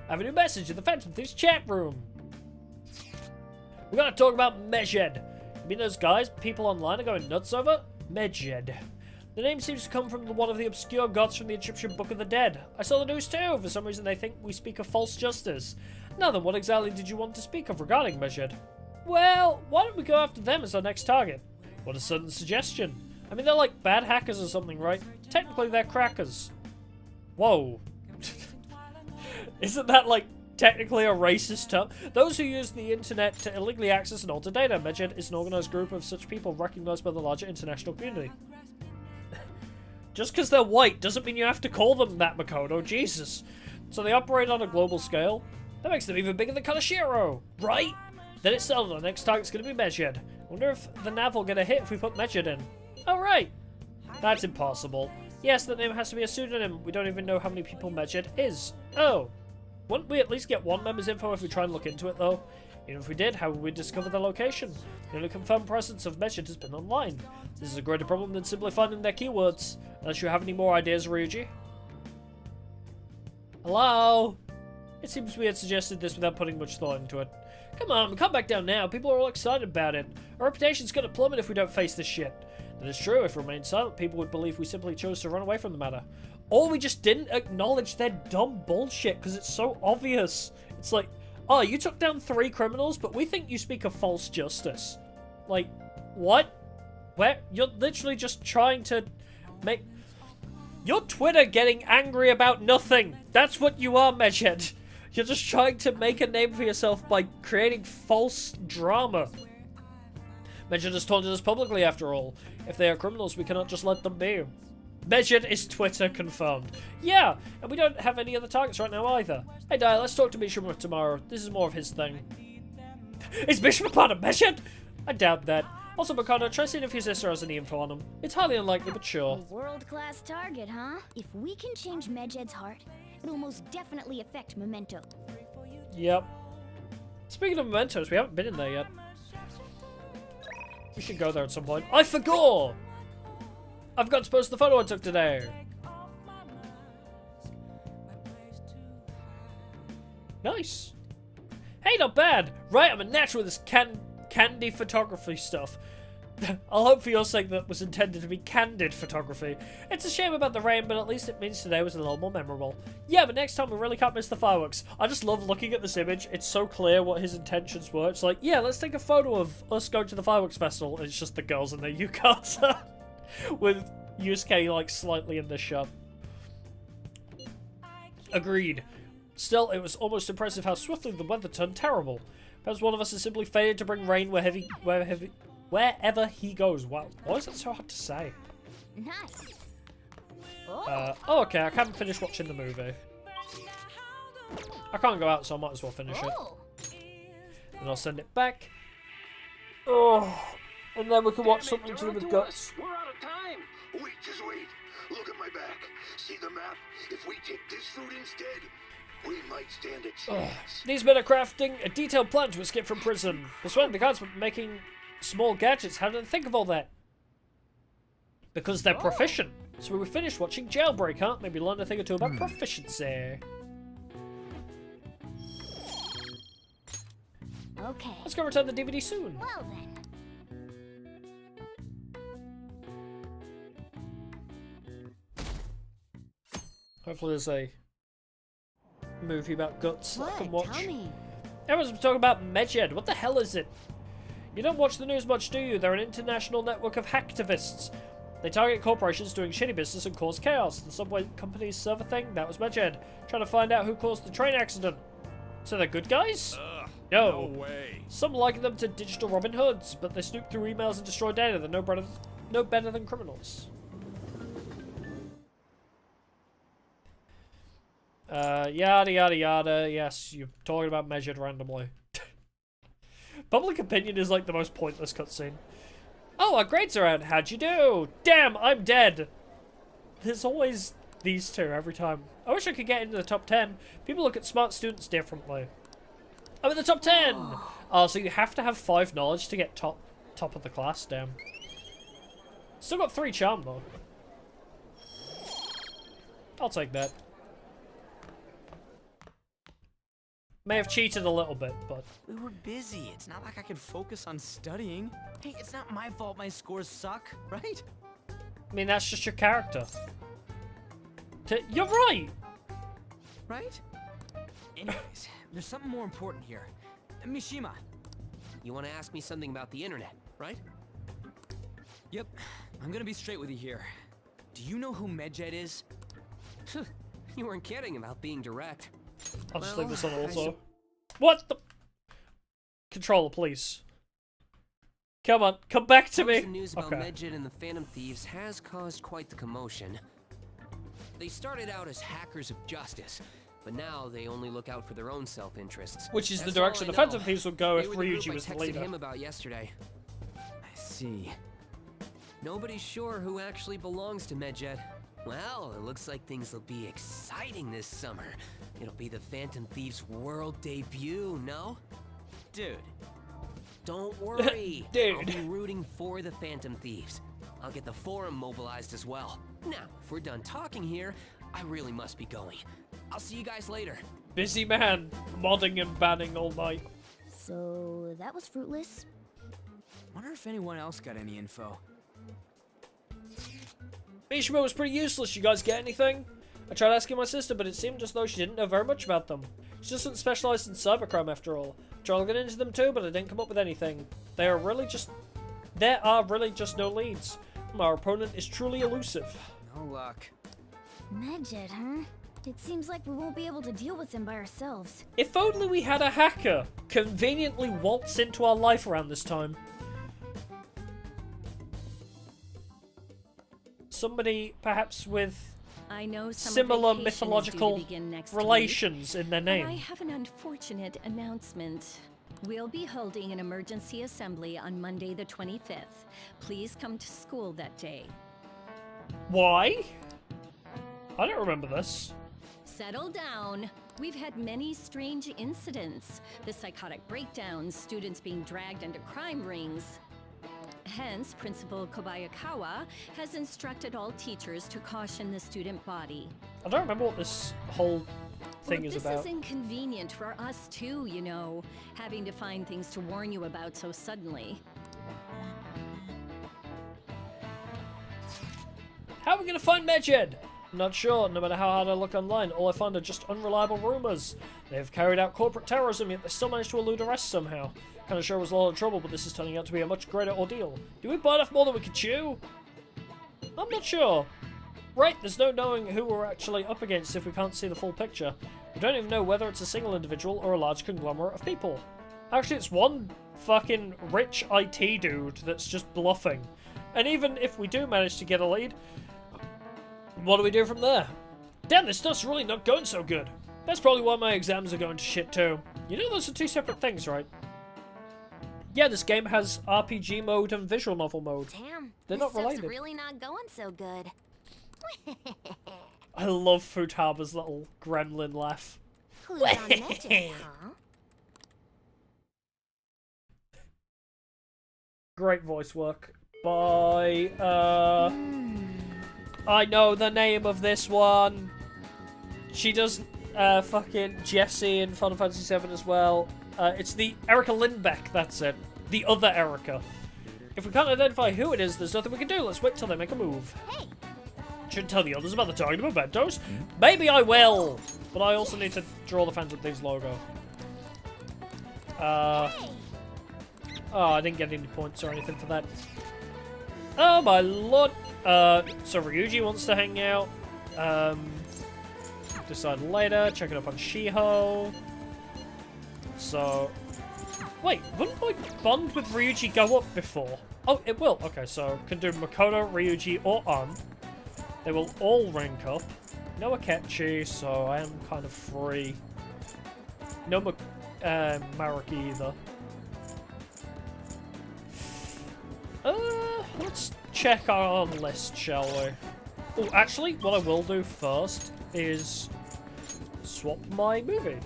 I have a new message in the Phantom Thieves chat room. We gotta talk about Medjed. You mean those guys people online are going nuts over? Medjed. The name seems to come from one of the obscure gods from the Egyptian Book of the Dead. I saw the news too. For some reason they think we speak of false justice. Now then, what exactly did you want to speak of regarding Medjed? Well, why don't we go after them as our next target? What a sudden suggestion. I mean, they're like bad hackers or something, right? Technically, they're crackers. Whoa. Isn't that, like, technically a racist term? Those who use the internet to illegally access and alter data. Medjed is an organized group of such people recognized by the larger international community. Just because they're white doesn't mean you have to call them that, Makoto. Jesus. So they operate on a global scale? That makes them even bigger than Kanashiro, right? Then it's settled. Our next target's going to be Medjed. Wonder if the nav will get a hit if we put Medjed in. Oh, right. That's impossible. Yes, the name has to be a pseudonym. We don't even know how many people Medjed is. Oh. Wouldn't we at least get one member's info if we try and look into it, though? Even if we did, how would we discover their location? The only confirmed presence of Medjed has been online. This is a greater problem than simply finding their keywords. Unless you have any more ideas, Ryuji? Hello? It seems we had suggested this without putting much thought into it. Come on, come back down now. People are all excited about it. Our reputation's gonna plummet if we don't face this shit. That is true. If we remain silent, people would believe we simply chose to run away from the matter. Or we just didn't acknowledge their dumb bullshit because it's so obvious. It's like, oh, you took down 3 criminals, but we think you speak of false justice. Like, what? Where? You're literally just trying to make... You're Twitter getting angry about nothing. That's what you are, Medjed. You're just trying to make a name for yourself by creating false drama. Medjed has taunted us publicly, after all. If they are criminals, we cannot just let them be. Medjed is Twitter confirmed. Yeah, and we don't have any other targets right now either. Hey, Dai, let's talk to Mishima tomorrow. This is more of his thing. Is Mishima part of Medjed? I doubt that. Also, Mikado, try seeing if your sister has any info on him. It's highly unlikely, but sure. A world-class target, huh? If we can change Medjed's heart, it'll most definitely affect Memento. Yep. Speaking of mementos, we haven't been in there yet. We should go there at some point. I forgot! I forgot to post the photo I took today. Nice. Hey, not bad. Right, I'm a natural with this candy photography stuff. I'll hope for your sake that was intended to be candid photography. It's a shame about the rain, but at least it means today was a little more memorable. Yeah, but next time we really can't miss the fireworks. I just love looking at this image. It's so clear what his intentions were. It's like, yeah, let's take a photo of us going to the fireworks festival. And it's just the girls in their yukatas with Yusuke like slightly in the shot. Agreed. Still, it was almost impressive how swiftly the weather turned terrible. Perhaps one of us has simply failed to bring rain wherever he goes. Wow, why is that so hard to say? Nice. Oh, okay, I haven't finished watching the movie. I can't go out, so I might as well finish it. And I'll send it back. Oh, and then we can watch something to do with guts. We're out of time. Wait, just wait. Look at my back. See the map? If we take this route instead, we might stand a chance. These men are crafting a detailed plan to escape from prison. Persuading the guards making small gadgets. How did they think of all that? Because they're proficient. So we finished watching Jailbreak, huh? Maybe learn a thing or two about proficiency. Okay. Let's go return the DVD soon. Well then. Hopefully there's a movie about guts that I can watch. Tell me. Everyone's talking about Medjed. What the hell is it? You don't watch the news much, do you? They're an international network of hacktivists. They target corporations doing shitty business and cause chaos. The subway company's server thing, that was Medjed. Trying to find out who caused the train accident. So they're good guys? No way. Some liken them to digital Robin Hoods, but they snoop through emails and destroy data. They're no better than criminals. Yada yada yada. Yes, you're talking about Medjed randomly. Public opinion is like the most pointless cutscene. Oh, our grades are out. How'd you do? Damn, I'm dead. There's always these two every time. I wish I could get into the top 10. People look at smart students differently. I'm in the top 10! Oh, so you have to have 5 knowledge to get top of the class. Damn. Still got 3 charm though. I'll take that. May have cheated a little bit, but... We were busy. It's not like I could focus on studying. Hey, it's not my fault my scores suck, right? I mean, that's just your character. You're right! Right? Anyways, there's something more important here. Mishima. You want to ask me something about the internet, right? Yep. I'm gonna be straight with you here. Do you know who Medjed is? You weren't kidding about being direct. I'll just leave this on also. What the? Controller, please. Come on, come back to me. The news about Medjed and the Phantom Thieves has caused quite the commotion. They started out as hackers of justice, but now they only look out for their own self-interests. Which is the direction the Phantom Thieves would go if Ryuji was the I texted leader. him about yesterday. I see. Nobody's sure who actually belongs to Medjed. Well, it looks like things will be exciting this summer. It'll be the Phantom Thieves' world debut, no? Dude. Don't worry. Dude. I'll be rooting for the Phantom Thieves. I'll get the forum mobilized as well. Now, if we're done talking here, I really must be going. I'll see you guys later. Busy man, modding and banning all night. So, that was fruitless? Wonder if anyone else got any info. Mishima was pretty useless. You guys get anything? I tried asking my sister, but it seemed as though she didn't know very much about them. She doesn't specialize in cybercrime after all. I tried to get into them too, but I didn't come up with anything. There are really just no leads. Our opponent is truly elusive. No luck. Medjed, huh? It seems like we won't be able to deal with him by ourselves. If only we had a hacker conveniently waltz into our life around this time. Somebody perhaps with I know similar mythological relations in their name. I have an unfortunate announcement. We'll be holding an emergency assembly on Monday the 25th. Please come to school that day. Why? I don't remember this. Settle down. We've had many strange incidents. The psychotic breakdowns, students being dragged into crime rings. Hence, Principal Kobayakawa has instructed all teachers to caution the student body. I don't remember what this whole thing is about. This is inconvenient for us too, you know, having to find things to warn you about so suddenly. How are we going to find Medjed? I'm not sure. No matter how hard I look online, all I find are just unreliable rumors. They have carried out corporate terrorism, yet they still managed to elude arrest somehow. Kinda sure it was a lot of trouble, but this is turning out to be a much greater ordeal. Do we bite off more than we can chew? I'm not sure. Right, there's no knowing who we're actually up against if we can't see the full picture. We don't even know whether it's a single individual or a large conglomerate of people. Actually, it's one fucking rich IT dude that's just bluffing. And even if we do manage to get a lead, what do we do from there? Damn, this stuff's really not going so good. That's probably why my exams are going to shit too. You know those are two separate things, right? Yeah, this game has RPG mode and visual novel mode. Damn, they're not related. Stuff's really not going so good. I love Futaba's little gremlin laugh. Who's on Medjed, huh? Great voice work by, I know the name of this one. She does, fucking Jessie in Final Fantasy VII as well. It's the Erica Lindbeck, that's it. The other Erica. If we can't identify who it is, there's nothing we can do. Let's wait till they make a move. Hey. Shouldn't tell the others about the target mementos. Maybe I will! But I also need to draw the Phantom Thieves logo. Oh, I didn't get any points or anything for that. Oh my lord! So Ryuji wants to hang out. Decide later. Check it up on Shiho. So, wait, wouldn't my bond with Ryuji go up before? Oh, it will. Okay, so can do Makoto, Ryuji, or An. They will all rank up. No Akechi, so I am kind of free. No Maruki either. Let's check our list, shall we? Oh, actually, what I will do first is swap my movie.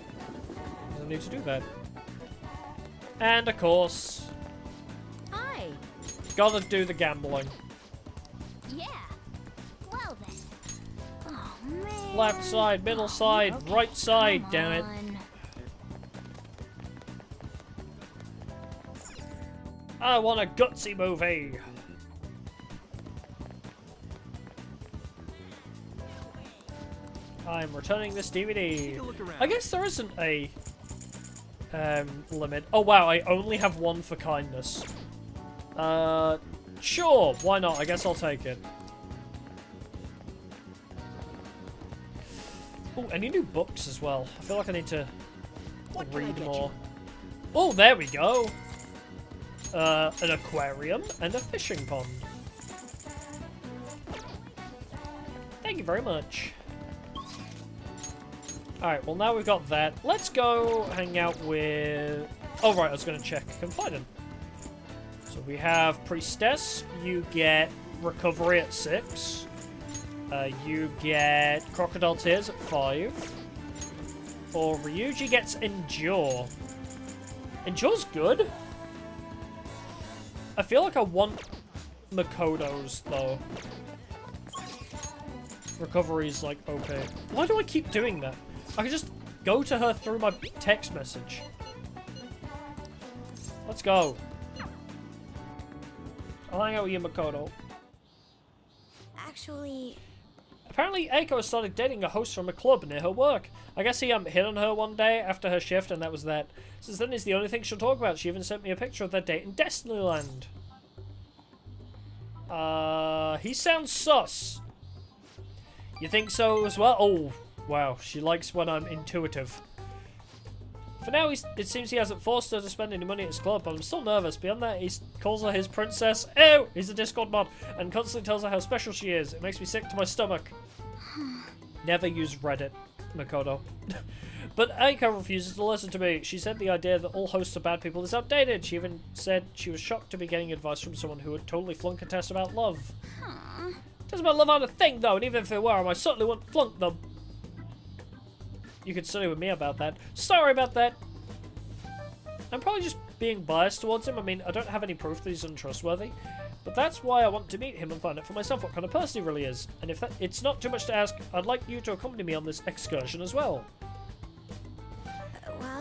I need to do that. And of course, Hi. gotta do the gambling. Yeah. Well then. Oh man. Left side, middle side, okay, right side, damn it. I want a gutsy movie. I'm returning this DVD. I guess there isn't a limit. Oh wow, I only have one for kindness. Sure, why not? I guess I'll take it. Oh, any new books as well? I feel like I need to read more. Oh, there we go. An aquarium and a fishing pond. Thank you very much. Alright, well now we've got that. Let's go hang out with... Oh right, I was going to check Confidant. So we have Priestess. You get Recovery at 6. You get Crocodile Tears at 5. Or Ryuji gets Endure. Endure's good. I feel like I want Makoto's, though. Recovery's like OP. Why do I keep doing that? I can just go to her through my text message. Let's go. I'll hang out with you, Makoto. Actually... Apparently, Eiko has started dating a host from a club near her work. I guess he hit on her one day after her shift, and that was that. Since then, it's the only thing she'll talk about. She even sent me a picture of their date in Destinyland. He sounds sus. You think so as well? Oh, wow. She likes when I'm intuitive. For now, it seems he hasn't forced her to spend any money at his club, but I'm still nervous. Beyond that, he calls her his princess. Ew! He's a Discord mod, and constantly tells her how special she is. It makes me sick to my stomach. Never use Reddit, Makoto. But Eiko refuses to listen to me. She said the idea that all hosts are bad people is outdated. She even said she was shocked to be getting advice from someone who would totally flunk a test about love. Tests about love aren't a thing, though, and even if they were, I certainly wouldn't flunk them. You could study with me about that. Sorry about that. I'm probably just being biased towards him. I mean, I don't have any proof that he's untrustworthy. But that's why I want to meet him and find out for myself what kind of person he really is. And if it's not too much to ask, I'd like you to accompany me on this excursion as well.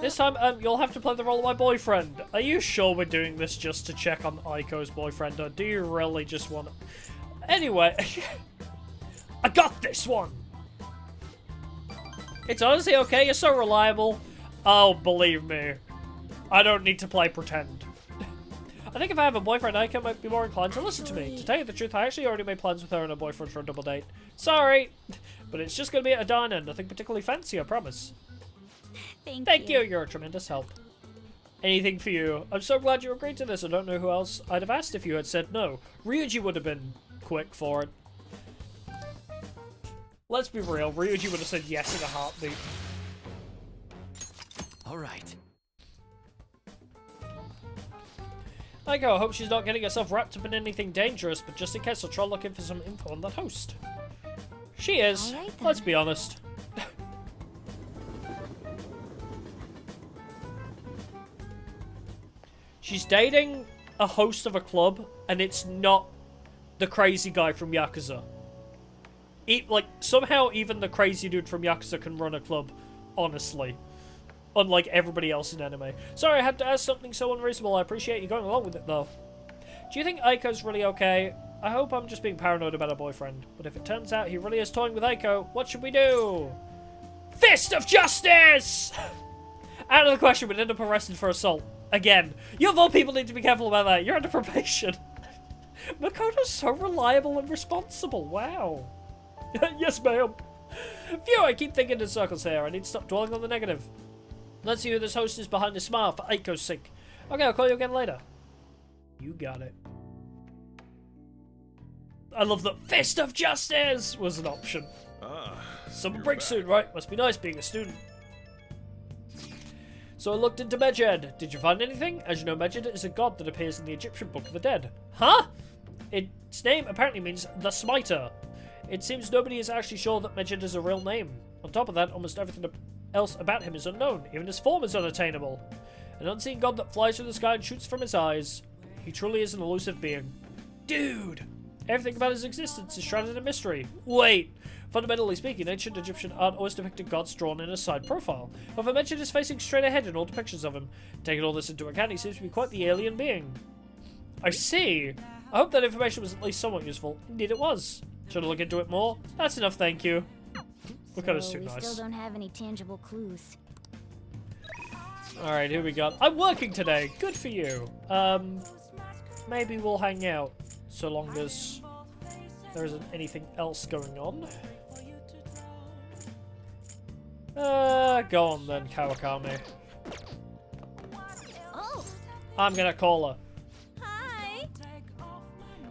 This time, you'll have to play the role of my boyfriend. Are you sure we're doing this just to check on Aiko's boyfriend, or do you really just want to... Anyway, I got this one! It's honestly okay, you're so reliable. Oh, believe me. I don't need to play pretend. I think if I have a boyfriend, Aiko might be more inclined to listen to me. To tell you the truth, I actually already made plans with her and her boyfriend for a double date. Sorry! But it's just gonna be at a diner, nothing particularly fancy, I promise. Thank you, you're a tremendous help. Anything for you. I'm so glad you agreed to this. I don't know who else I'd have asked if you had said no. Ryuji would have been quick for it. Let's be real, Ryuji would have said yes in a heartbeat. Alright. Aiko, I hope she's not getting herself wrapped up in anything dangerous, but just in case I'll try looking for some info on that host. She is. Right, let's be honest. She's dating a host of a club, and it's not the crazy guy from Yakuza. Like, somehow even the crazy dude from Yakuza can run a club, honestly. Unlike everybody else in anime. Sorry, I had to ask something so unreasonable. I appreciate you going along with it, though. Do you think Aiko's really okay? I hope I'm just being paranoid about her boyfriend. But if it turns out he really is toying with Aiko, what should we do? Fist of Justice! Out of the question, we'd end up arrested for assault. Again. You of all people need to be careful about that. You're under probation. Makoto's so reliable and responsible. Wow. Yes, ma'am. Phew, I keep thinking in circles here. I need to stop dwelling on the negative. Let's see who this host is behind the smile for Aiko's sake. Okay, I'll call you again later. You got it. I love that Fist of Justice was an option. Summer break soon, right? Must be nice being a student. So I looked into Medjed. Did you find anything? As you know, Medjed is a god that appears in the Egyptian Book of the Dead. Huh? Its name apparently means the Smiter. It seems nobody is actually sure that Medjed is a real name. On top of that, almost everything else about him is unknown. Even his form is unattainable. An unseen god that flies through the sky and shoots from his eyes. He truly is an elusive being. Dude! Everything about his existence is shrouded in mystery. Wait! Fundamentally speaking, ancient Egyptian art always depicted gods drawn in a side profile. However, Medjed is facing straight ahead in all depictions of him. Taking all this into account, he seems to be quite the alien being. I see. I hope that information was at least somewhat useful. Indeed it was. Should I look into it more? That's enough, thank you. Makoto's too nice. We still don't have any tangible clues. Alright, who we got? I'm working today. Good for you. Maybe we'll hang out so long as there isn't anything else going on. Go on then, Kawakami. Oh. I'm gonna call her. Hi.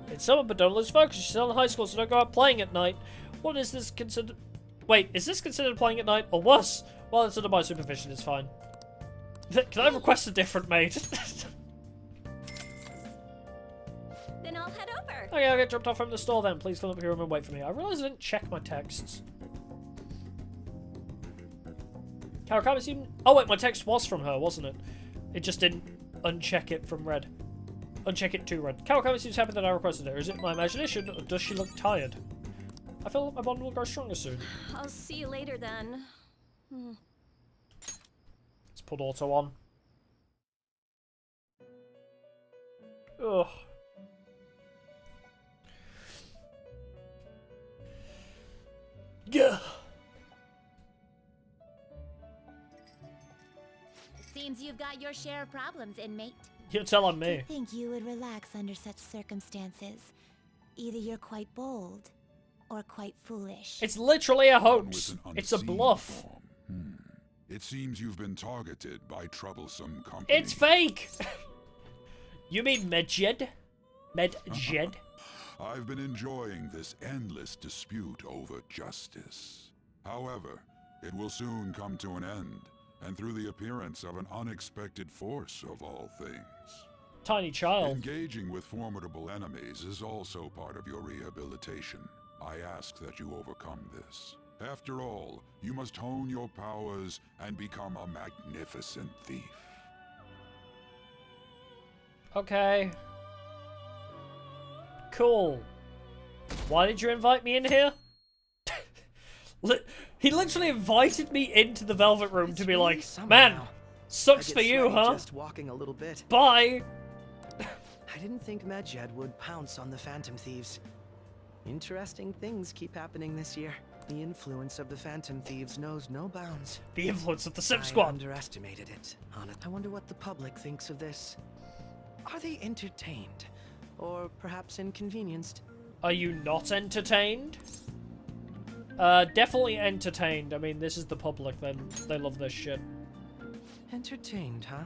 It's summer, but don't lose focus. She's still in high school, so don't go out playing at night. What is this considered? Wait, is this considered playing at night, or worse? Well, it's under my supervision, it's fine. Can I request a different maid? Then I'll head over. Okay, I'll get dropped off from the store then. Please come up here and wait for me. I realized I didn't check my texts. Kawakami seemed... Oh wait, my text was from her, wasn't it? It just didn't uncheck it from red. Uncheck it to red. Kawakami seems happy that I requested her. Is it my imagination, or does she look tired? I feel like my bond will grow stronger soon. I'll see you later then. Let's put auto on. Ugh. Yeah. Seems you've got your share of problems, inmate. You're telling me. I think you would relax under such circumstances. Either you're quite bold, or quite foolish. It's literally a hoax. It's a bluff. It seems you've been targeted by troublesome company. It's fake! You mean Medjed? Medjed? I've been enjoying this endless dispute over justice. However, it will soon come to an end, and through the appearance of an unexpected force of all things. Tiny child. Engaging with formidable enemies is also part of your rehabilitation. I ask that you overcome this. After all, you must hone your powers and become a magnificent thief. Okay. Cool. Why did you invite me in here? He literally invited me into the Velvet Room to be like, man, sucks for you, huh? Just walking a little bit. Bye. I didn't think Medjed would pounce on the Phantom Thieves. Interesting things keep happening this year. The influence of the Phantom Thieves knows no bounds. The influence of the Sim I Squad. underestimated it. I wonder what the public thinks of this. Are they entertained? Or perhaps inconvenienced? Are you not entertained? Definitely entertained. I mean, this is the public, then they love this shit. Entertained, huh?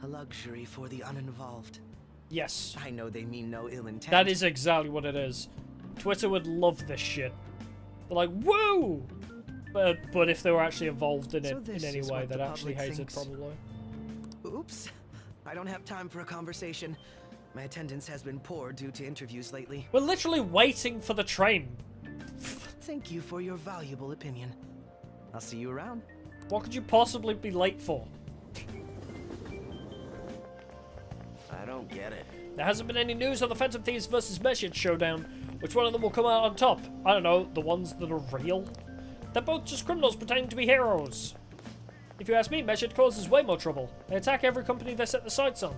A luxury for the uninvolved. Yes. I know they mean no ill intent. That is exactly what it is. Twitter would love this shit. They're like, woo! But if they were actually involved in it in any way, they'd actually hate it, probably. Oops. I don't have time for a conversation. My attendance has been poor due to interviews lately. We're literally waiting for the train. Thank you for your valuable opinion. I'll see you around. What could you possibly be late for? I don't get it. There hasn't been any news on the Phantom Thieves versus Medjed showdown. Which one of them will come out on top? I don't know, the ones that are real? They're both just criminals pretending to be heroes. If you ask me, Medjed causes way more trouble. They attack every company they set their sights on.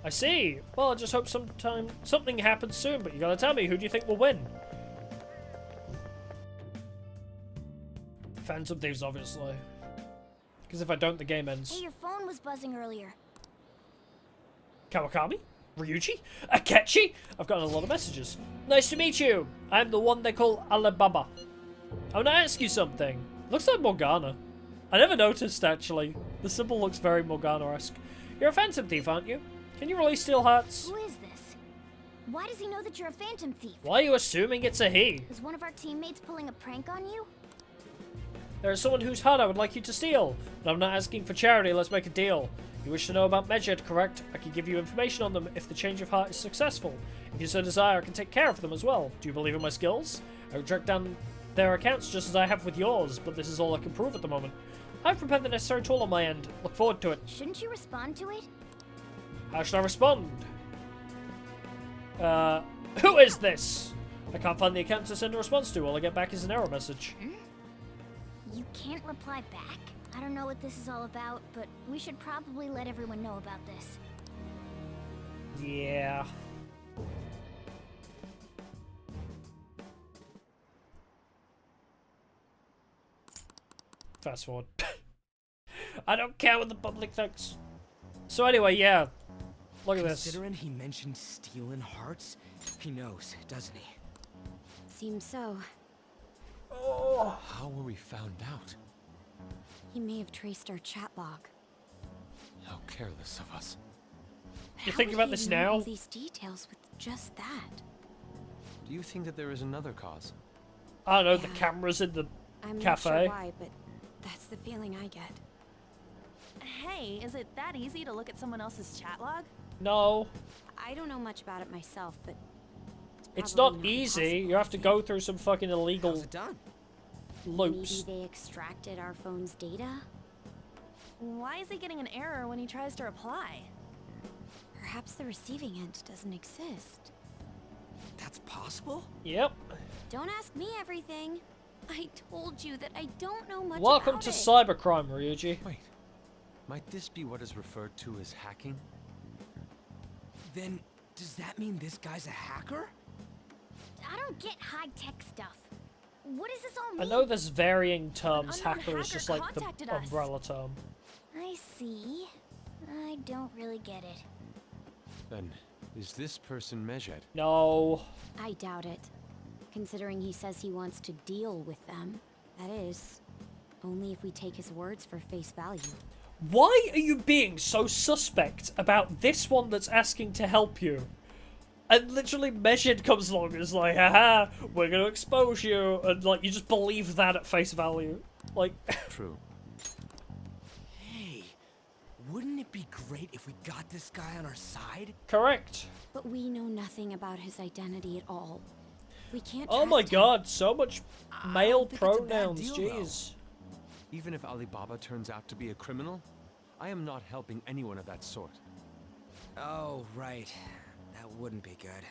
I see. Well, I just hope something happens soon, but you gotta tell me, who do you think will win? Phantom Thieves, obviously. Because if I don't, the game ends. Hey, your phone was buzzing earlier. Kawakami? Ryuji? Akechi? I've gotten a lot of messages. Nice to meet you. I'm the one they call Alibaba. I want to ask you something. Looks like Morgana. I never noticed, actually. The symbol looks very Morgana-esque. You're a Phantom Thief, aren't you? Can you release steel hearts? Who is this? Why does he know that you're a Phantom Thief? Why are you assuming it's a he? Is one of our teammates pulling a prank on you? There is someone whose heart I would like you to steal. But I'm not asking for charity, let's make a deal. You wish to know about Medjed, correct? I can give you information on them if the change of heart is successful. If you so desire, I can take care of them as well. Do you believe in my skills? I will track down their accounts just as I have with yours, but this is all I can prove at the moment. I've prepared the necessary tool on my end. Look forward to it. Shouldn't you respond to it? How should I respond? Who is this? I can't find the account to send a response to. All I get back is an error message. You can't reply back? I don't know what this is all about, but we should probably let everyone know about this. Yeah. Fast forward. I don't care what the public thinks. So anyway, yeah. Look at this. Considering he mentioned stealing hearts, he knows, doesn't he? Seems so. Oh. How were we found out? He may have traced our chat log. How careless of us. You think about this now? All these details with just that. Do you think that there is another cause? I don't know, the cameras in the I'm cafe. not sure why, but that's the feeling I get. Hey, is it that easy to look at someone else's chat log? No. I don't know much about it myself, but It's probably not easy. impossible. You have to go through some fucking illegal How's it done? loops. Maybe they extracted our phone's data? Why is he getting an error when he tries to reply? Perhaps the receiving end doesn't exist. That's possible? Yep. Don't ask me everything. I told you that I don't know much Welcome about to it. cybercrime, Ryuji. Wait, might this be what is referred to as hacking? Then, does that mean this guy's a hacker? I don't get high-tech stuff. What does this all I mean? know there's varying terms. unknown Hacker is hacker just like the contacted us. umbrella term. I see. I don't really get it. Then, is this person Medjed? No. I doubt it. Considering he says he wants to deal with them. That is, only if we take his words for face value. Why are you being so suspect about this one that's asking to help you? And literally Medjed comes along and is like, haha, we're gonna expose you. And like, you just believe that at face value. Like... True. Hey, wouldn't it be great if we got this guy on our side? Correct. But we know nothing about his identity at all. We can't Oh my trust him. god, so much male think it's a bad pronouns, deal, jeez. Even if Alibaba turns out to be a criminal, I am not helping anyone of that sort. Oh, right. That wouldn't be good.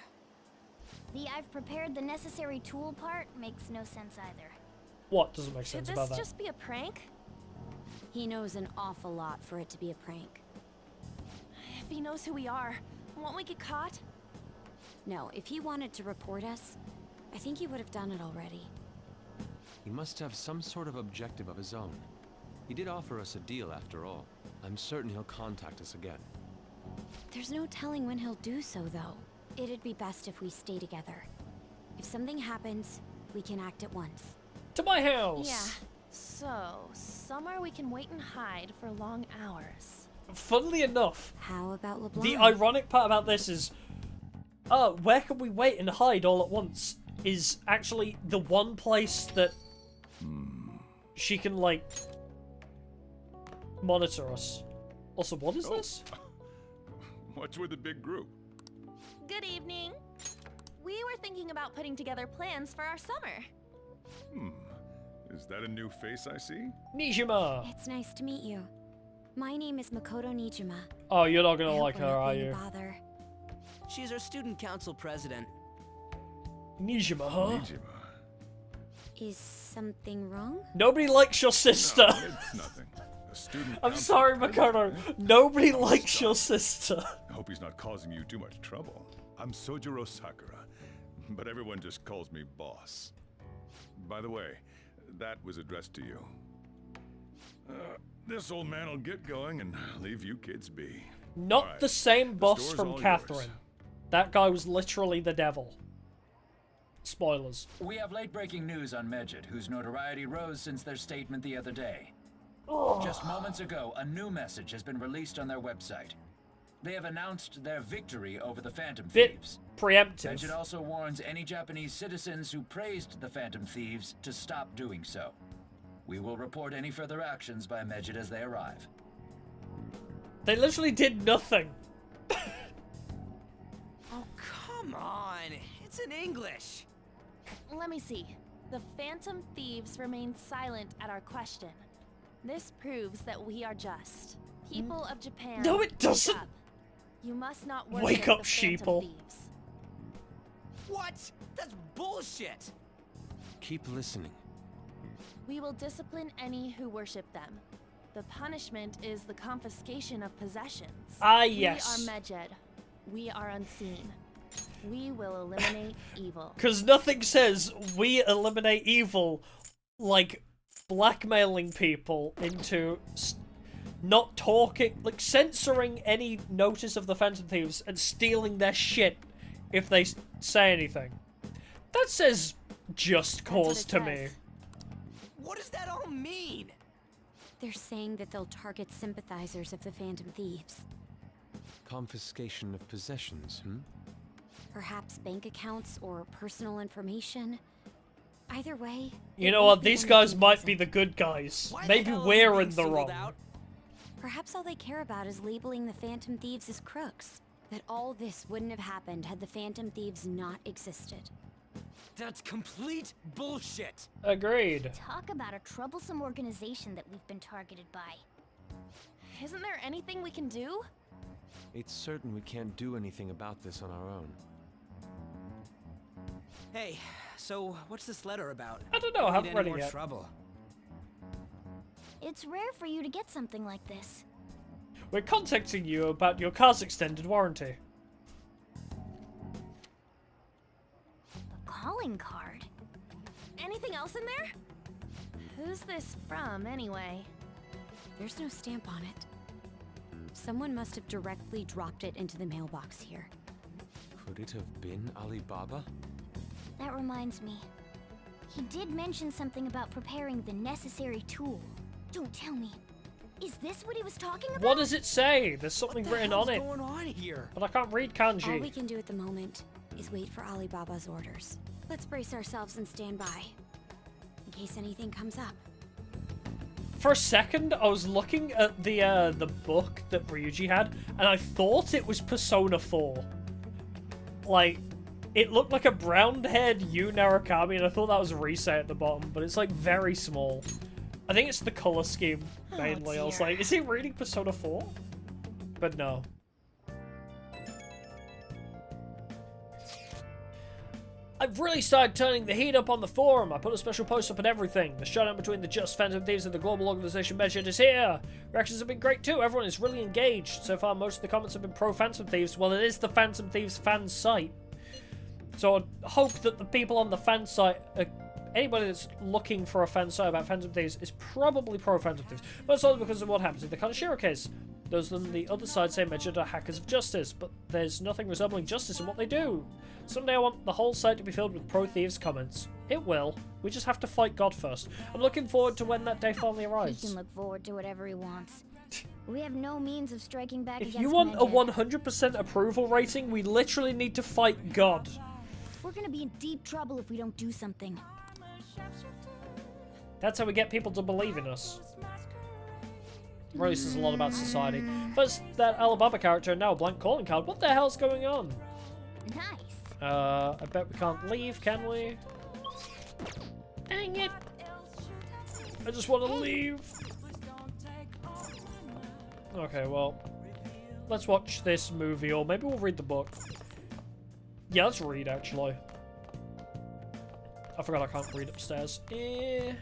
The I've prepared the necessary tool part makes no sense either. What doesn't make Should sense this about that? just be a prank? He knows an awful lot for it to be a prank. If he knows who we are, won't we get caught? No, if he wanted to report us, I think he would have done it already. He must have some sort of objective of his own. He did offer us a deal after all. I'm certain he'll contact us again. There's no telling when he'll do so, though. It'd be best if we stay together. If something happens, we can act at once. To my house! Yeah. So, somewhere we can wait and hide for long hours. Funnily enough, How about LeBlanc? the ironic part about this is, oh, where can we wait and hide all at once? Is actually the one place that she can, like, monitor us. Also, what is this? What's with the big group? Good evening. We were thinking about putting together plans for our summer. Is that a new face I see? Nijima! It's nice to meet you. My name is Makoto Nijima. Oh, you're not I gonna hope like we're her, not are being a you? bother. She's our student council president. Nijima, huh? Nijima. Is something wrong? Nobody likes your sister! No, it's nothing. A student I'm council sorry, president. Makoto. Nobody Oh, likes stop. your sister. I hope he's not causing you too much trouble. I'm Sojiro Sakura, but everyone just calls me boss. By the way, that was addressed to you. This old man will get going and leave you kids be. Not All right, the same boss store's from all yours. Catherine. That guy was literally the devil. Spoilers. We have late-breaking news on Medjed, whose notoriety rose since their statement the other day. Just moments ago, a new message has been released on their website. They have announced their victory over the Phantom Bit Thieves. preemptive. Medjed also warns any Japanese citizens who praised the Phantom Thieves to stop doing so. We will report any further actions by Medjed as they arrive. They literally did nothing. Oh, come on. It's in English. Let me see. The Phantom Thieves remain silent at our question. This proves that we are just. People of Japan. No, it wake doesn't. up. You must not worship Wake up, the Phantom sheeple. Thieves. What? That's bullshit. Keep listening. We will discipline any who worship them. The punishment is the confiscation of possessions. Ah, yes. We are Medjed. We are unseen. We will eliminate evil. Because nothing says we eliminate evil like blackmailing people into not talking, like censoring any notice of the Phantom Thieves and stealing their shit if they say anything. That says just cause to me. What does that all mean? They're saying that they'll target sympathizers of the Phantom Thieves. Confiscation of possessions, Perhaps bank accounts or personal information. Either way... You it know won't what, be these anything guys might pleasant. be the good guys. Why the Maybe hell are we're we in being the singled wrong. out? Perhaps all they care about is labeling the Phantom Thieves as crooks. that all this wouldn't have happened had the Phantom Thieves not existed. That's complete bullshit! Agreed. Talk about a troublesome organization that we've been targeted by. Isn't there anything we can do? It's certain we can't do anything about this on our own. Hey, so what's this letter about? I don't know, I haven't read it more yet. trouble. It's rare for you to get something like this. We're contacting you about your car's extended warranty. The calling card. Anything else in there? Who's this from, anyway? There's no stamp on it. Someone must have directly dropped it into the mailbox here. Could it have been Alibaba? That reminds me. He did mention something about preparing the necessary tool. Don't tell me. Is this what he was talking about? What does it say? There's something written on it. What's going on here? But I can't read kanji. All we can do at the moment is wait for Alibaba's orders. Let's brace ourselves and stand by, in case anything comes up. For a second, I was looking at the book that Ryuji had, and I thought it was Persona 4. Like, it looked like a brown-haired Yu Narukami, and I thought that was Risei at the bottom, but it's like very small. I think it's the color scheme mainly. I was like, is he reading Persona 4? But no. I've really started turning the heat up on the forum. I put a special post up and everything. The showdown between the Just Phantom Thieves and the global organization Medjed is here. Reactions have been great too. Everyone is really engaged. So far, most of the comments have been pro-Phantom Thieves. Well, it is the Phantom Thieves fan site. So I hope that the people on the fan site, anybody that's looking for a fan site about Phantom Thieves is probably pro-Phantom Thieves. But it's only because of what happens in the Kaneshiro case. Those on the other side say Medjed are hackers of justice, but there's nothing resembling justice in what they do. Someday I want the whole site to be filled with pro-thieves comments. It will. We just have to fight God first. I'm looking forward to when that day finally arrives. He can look forward to whatever he wants. We have no means of striking back If against you want a Medjed. 100% approval rating, we literally need to fight God. We're gonna be in deep trouble if we don't do something. That's how we get people to believe in us. Really says a lot about society. First, that Alibaba character, and now a blank calling card. What the hell's going on? Nice. I bet we can't leave, can we? Dang it! I just want to leave. Okay, well, let's watch this movie, or maybe we'll read the book. Yeah, let's read, actually. I forgot I can't read upstairs. Hey!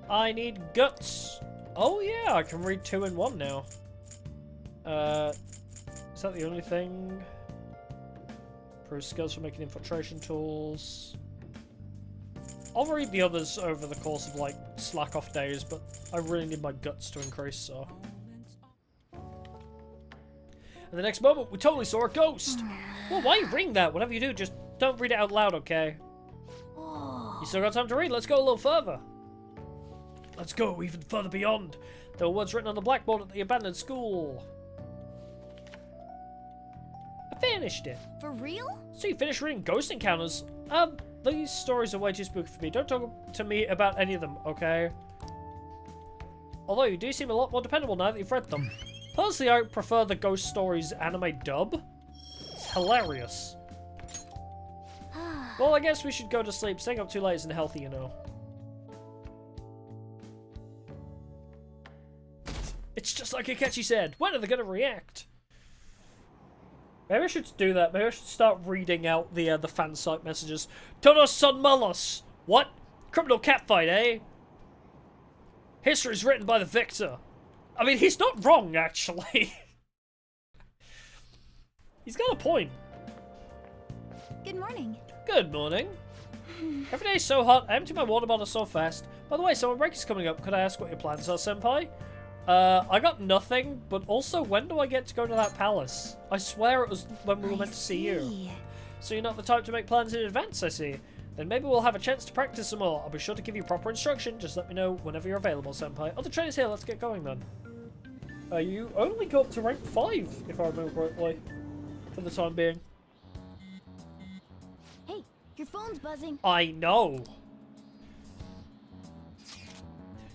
I need guts. Oh yeah, I can read 2 in 1 now. Is that the only thing? Improve skills for making infiltration tools. I'll read the others over the course of like slack off days, but I really need my guts to increase, so. And the next moment, we totally saw a ghost. Well, why are you reading that? Whatever you do, just don't read it out loud, okay? You still got time to read. Let's go a little further. Let's go even further beyond. There were words written on the blackboard at the abandoned school. I finished it. For real? So you finished reading Ghost Encounters? These stories are way too spooky for me. Don't talk to me about any of them, okay? Although you do seem a lot more dependable now that you've read them. Personally, I prefer the Ghost Stories anime dub. It's hilarious. Well, I guess we should go to sleep. Staying up too late isn't healthy, you know. It's just like Akechi said. When are they going to react? Maybe I should do that. Maybe I should start reading out the fan site messages. Todos son malos. What? Criminal catfight, eh? History's written by the victor. I mean, he's not wrong, actually. He's got a point. Good morning. Good morning. Every day is so hot. I empty my water bottle so fast. By the way, summer break is coming up. Could I ask what your plans are, senpai? I got nothing, but also, when do I get to go to that palace? I swear it was when we were meant to see you. So you're not the type to make plans in advance, I see. Then maybe we'll have a chance to practice some more. I'll be sure to give you proper instruction. Just let me know whenever you're available, senpai. Oh, the train is here. Let's get going then. You only got to rank 5, if I remember correctly, for the time being. Hey, your phone's buzzing. I know.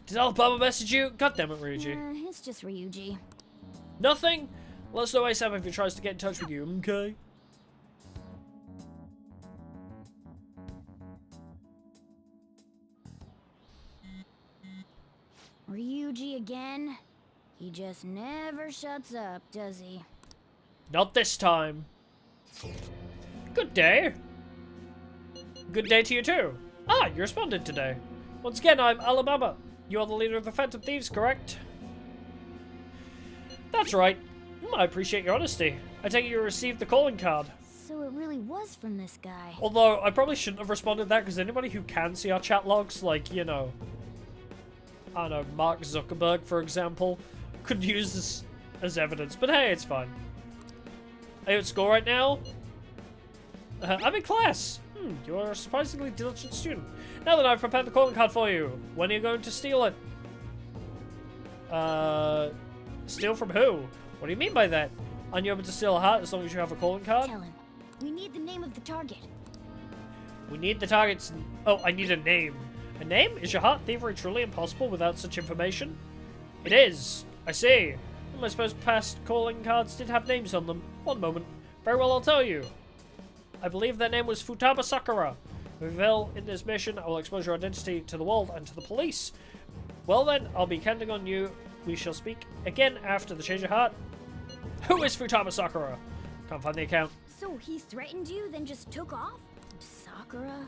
Did Alabama message you? God damn it, Ryuji. It's just Ryuji. Nothing? Let us know ASAP if he tries to get in touch with you, okay? Ryuji again? He just never shuts up, does he? Not this time. Good day. Good day to you too. Ah, you responded today. Once again, I'm Alabama. You are the leader of the Phantom Thieves, correct? That's right. I appreciate your honesty. I take it you received the calling card. So it really was from this guy. Although, I probably shouldn't have responded to that, because anybody who can see our chat logs, like, you know, I don't know, Mark Zuckerberg, for example, could use this as evidence. But hey, it's fine. Are you at school right now? I'm in class. You're a surprisingly diligent student. Now that I've prepared the calling card for you, when are you going to steal it? Steal from who? What do you mean by that? Aren't you able to steal a heart as long as you have a calling card? Tell him. We need the name of the target. We need the target's... Oh, I need a name. A name? Is your heart thievery truly impossible without such information? It is. I see. I suppose past calling cards did have names on them. One moment. Very well, I'll tell you. I believe their name was Futaba Sakura. If you fail in this mission, I will expose your identity to the world and to the police. Well then, I'll be counting on you. We shall speak again after the change of heart. Who is Futaba Sakura? Can't find the account. So he threatened you, then just took off? Sakura?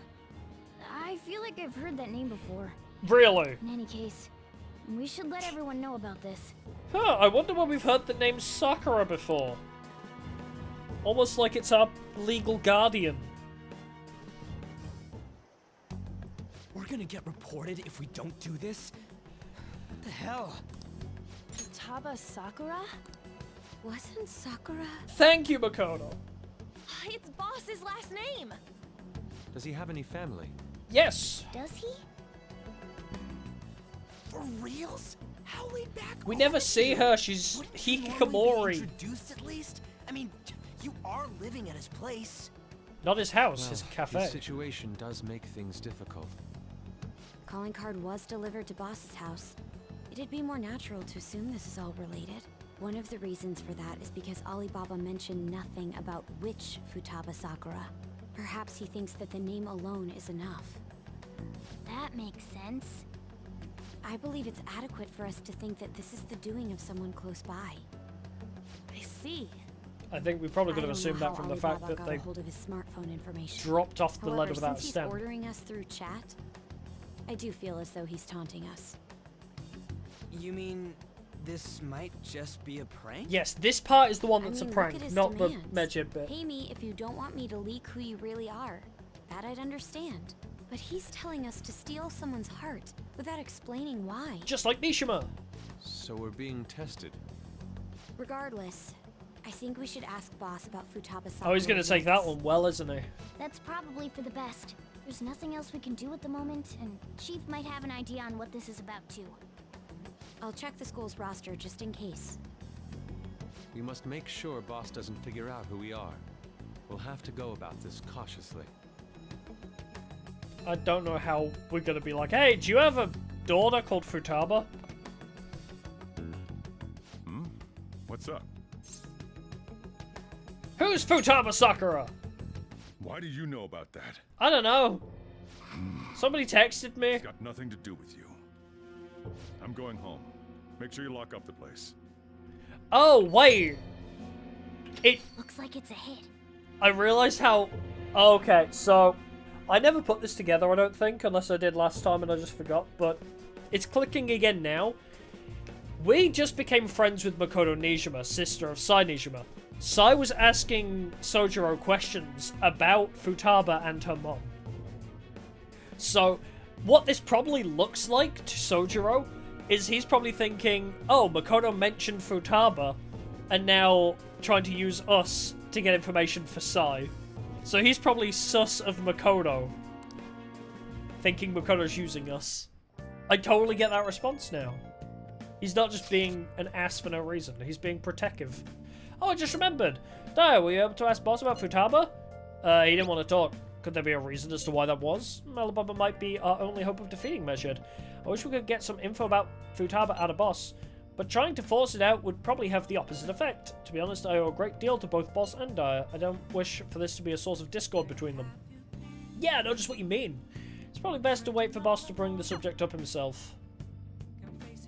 I feel like I've heard that name before. Really? In any case, we should let everyone know about this. Huh, I wonder where we've heard the name Sakura before. Almost like it's our legal guardian. We're gonna get reported if we don't do this? What the hell? Futaba Sakura? Wasn't Sakura? Thank you, Makoto. It's Boss's last name! Does he have any family? Yes. Does he? For reals? How way back? We never see her. She's Hikikomori. Introduced at least? I mean, you are living at his place. Not his house, Well, his cafe. This situation does make things difficult. Calling card was delivered to Boss's house. It'd be more natural to assume this is all related. One of the reasons for that is because Alibaba mentioned nothing about which Futaba Sakura. Perhaps he thinks that the name alone is enough. That makes sense. I believe it's adequate for us to think that this is the doing of someone close by. I see. I think we probably could have assumed that from the fact that they hold of his smartphone information. dropped off the However, letter without a since he's stamp. ordering us through chat, I do feel as though he's taunting us. You mean this might just be a prank? Yes, this part is the one that's I mean, a prank, look at his not demands. the Medjed bit. Pay me if you don't want me to leak who you really are. That I'd understand. But he's telling us to steal someone's heart without explaining why. Just like Nishima. So we're being tested. Regardless, I think we should ask Boss about Futaba Sakura. Oh, he's gonna take that one well, isn't he? That's probably for the best. There's nothing else we can do at the moment, and Chief might have an idea on what this is about too. I'll check the school's roster just in case. We must make sure Boss doesn't figure out who we are. We'll have to go about this cautiously. I don't know how we're gonna be like, hey, do you have a daughter called Futaba? What's up? Who's Futaba Sakura? Why do you know about that? I don't know. Somebody texted me. It's got nothing to do with you. I'm going home. Make sure you lock up the place. Oh, wait. It... Looks like it's a hit. I realized how... Oh, okay, so... I never put this together, I don't think, unless I did last time and I just forgot, but... It's clicking again now. We just became friends with Makoto Nijima, sister of Sai Nijima. Sai was asking Sojiro questions about Futaba and her mom. So, what this probably looks like to Sojiro is he's probably thinking, oh, Makoto mentioned Futaba, and now trying to use us to get information for Sai. So he's probably sus of Makoto, thinking Makoto's using us. I totally get that response now. He's not just being an ass for no reason, he's being protective. Oh, I just remembered. Dio, were you able to ask Boss about Futaba? He didn't want to talk. Could there be a reason as to why that was? Alibaba might be our only hope of defeating Medjed. I wish we could get some info about Futaba out of Boss, but trying to force it out would probably have the opposite effect. To be honest, I owe a great deal to both Boss and Dyer. I don't wish for this to be a source of discord between them. Yeah, I know just what you mean. It's probably best to wait for Boss to bring the subject up himself. Nice.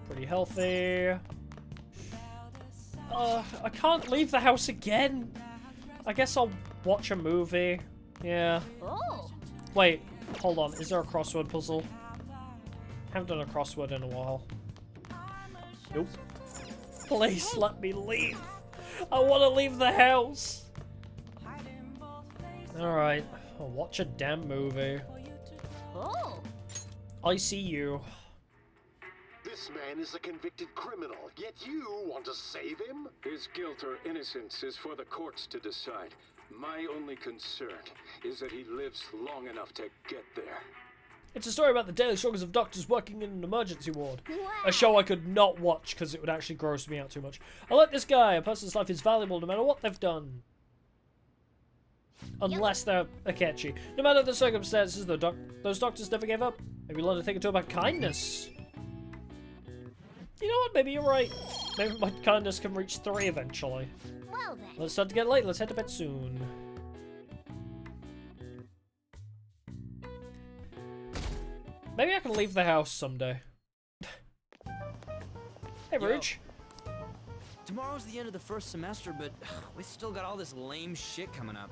Pretty healthy. I can't leave the house again. I guess I'll watch a movie. Yeah. Oh. Wait, hold on. Is there a crossword puzzle? Haven't done a crossword in a while. Nope. Please let me leave. I want to leave the house. Alright. I'll watch a damn movie. Oh. I see you. This man is a convicted criminal, yet you want to save him? His guilt or innocence is for the courts to decide. My only concern is that he lives long enough to get there. It's a story about the daily struggles of doctors working in an emergency ward. A show I could not watch because it would actually gross me out too much. I like this guy. A person's life is valuable no matter what they've done. Unless they're Akechi. No matter the circumstances, those doctors never gave up. Maybe learn a thing or two about kindness. You know what? Maybe you're right. Maybe my kindness can reach 3 eventually. Well then. Let's start to get late. Let's head to bed soon. Maybe I can leave the house someday. Hey, Rouge. Tomorrow's the end of the first semester, but we still got all this lame shit coming up.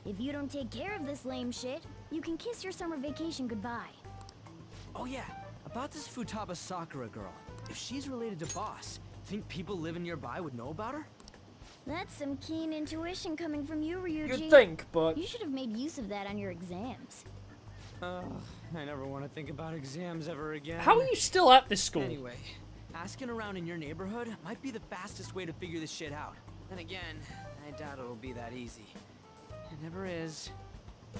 If you don't take care of this lame shit, you can kiss your summer vacation goodbye. Oh yeah, about this Futaba Sakura girl. If she's related to Boss, think people living nearby would know about her? That's some keen intuition coming from you, Ryuji. You'd think, but... You should have made use of that on your exams. I never want to think about exams ever again. How are you still at this school? Anyway, asking around in your neighborhood might be the fastest way to figure this shit out. Then again, I doubt it'll be that easy. It never is.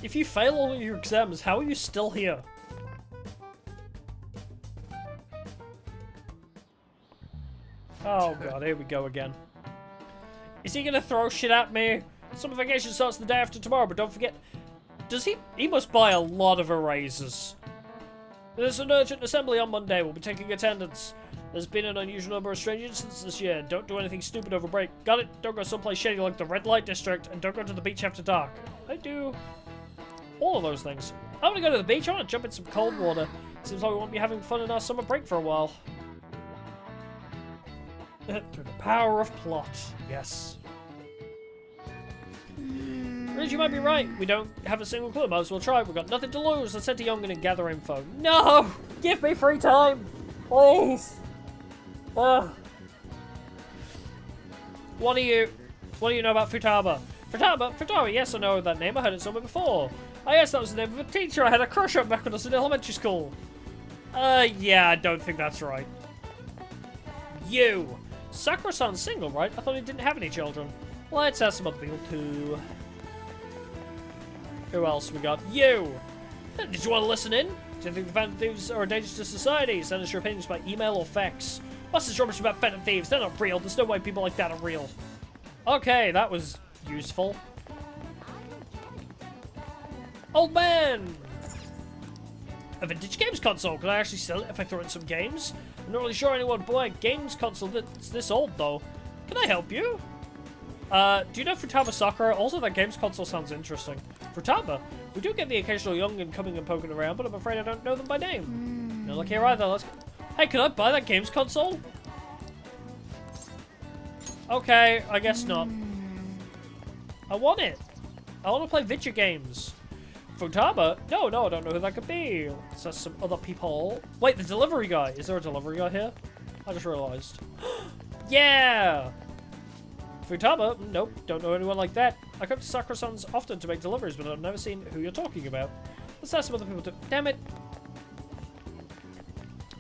If you fail all of your exams, how are you still here? Oh god, here we go again. Is he gonna throw shit at me? Summer vacation starts the day after tomorrow, but don't forget... Does he... He must buy a lot of erasers. There's an urgent assembly on Monday. We'll be taking attendance. There's been an unusual number of strange incidents this year. Don't do anything stupid over break. Got it? Don't go someplace shady like the Red Light District, and don't go to the beach after dark. I do all of those things. I want to go to the beach. I want to jump in some cold water. Seems like we won't be having fun in our summer break for a while. Through the power of plot. Yes. Ridge, you might be right. We don't have a single clue. Might as well try. We've got nothing to lose. Let's head to Youngin and gather info. No! Give me free time! Please! What do you know about Futaba? Futaba, yes, I know that name. I heard it somewhere before. Oh yes, that was the name of a teacher I had a crush on back when I was in elementary school. Yeah, I don't think that's right. You! Sakura-san's single, right? I thought he didn't have any children. Let's ask some other people too. Who else we got? You! Did you want to listen in? Do you think the Phantom Thieves are a danger to society? Send us your opinions by email or fax. What's this rubbish about Phantom Thieves? They're not real. There's no way people like that are real. Okay, that was useful. Old man! A vintage games console. Can I actually sell it if I throw in some games? I'm not really sure anyone would buy a games console that's this old, though. Can I help you? Do you know Futaba Sakura? Also, that games console sounds interesting. Futaba? We do get the occasional youngin coming and poking around, but I'm afraid I don't know them by name. No luck here either. Let's go. Hey, can I buy that games console? Okay, I guess not. I want it. I want to play video games. Futaba? No, I don't know who that could be. Let's ask some other people. Wait, the delivery guy. Is there a delivery guy here? I just realized. Yeah! Futaba? Nope, don't know anyone like that. I come to Sakura-san's often to make deliveries, but I've never seen who you're talking about. Let's ask some other people to... Damn it!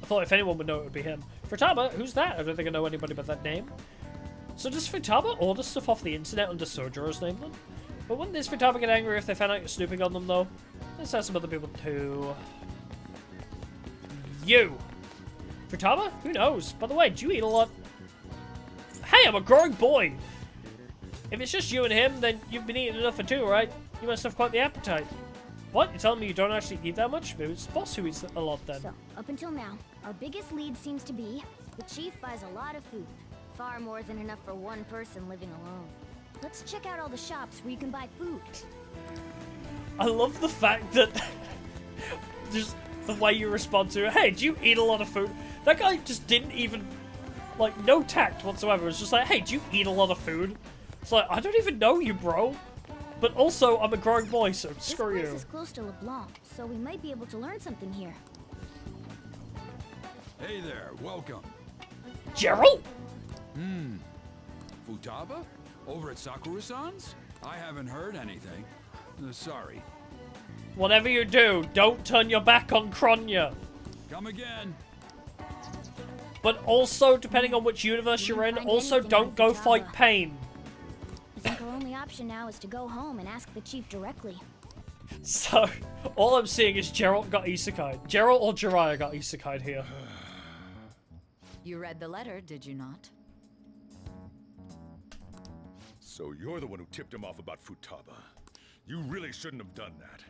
I thought if anyone would know, it would be him. Futaba? Who's that? I don't think I know anybody by that name. So does Futaba order stuff off the internet under Sojiro's name then? But wouldn't this Futaba get angry if they found out you're snooping on them, though? Let's ask some other people too. You! Futaba? Who knows? By the way, do you eat a lot? Hey, I'm a growing boy! If it's just you and him, then you've been eating enough for two, right? You must have quite the appetite. What? You're telling me you don't actually eat that much? Maybe it's the boss who eats a lot then. So, up until now, our biggest lead seems to be the chief buys a lot of food. Far more than enough for one person living alone. Let's check out all the shops where you can buy food. I love the fact that just the way you respond to it. Hey, do you eat a lot of food? That guy just didn't even, like, no tact whatsoever. It was just like, hey, do you eat a lot of food? It's like, I don't even know you, bro. But also, I'm a growing boy, so screw you. This place is close to LeBlanc, so we might be able to learn something here. Hey there, welcome. Gerald? Futaba? Over at Sakura-san's? I haven't heard anything. Sorry. Whatever you do, don't turn your back on Kronya. Come again. But also, depending on which universe you're in, also don't go fight Pain. I think our only option now is to go home and ask the chief directly. So, all I'm seeing is Geralt got isekai'd. Geralt or Jiraiya got isekai'd here. You read the letter, did you not? So you're the one who tipped him off about Futaba. You really shouldn't have done that.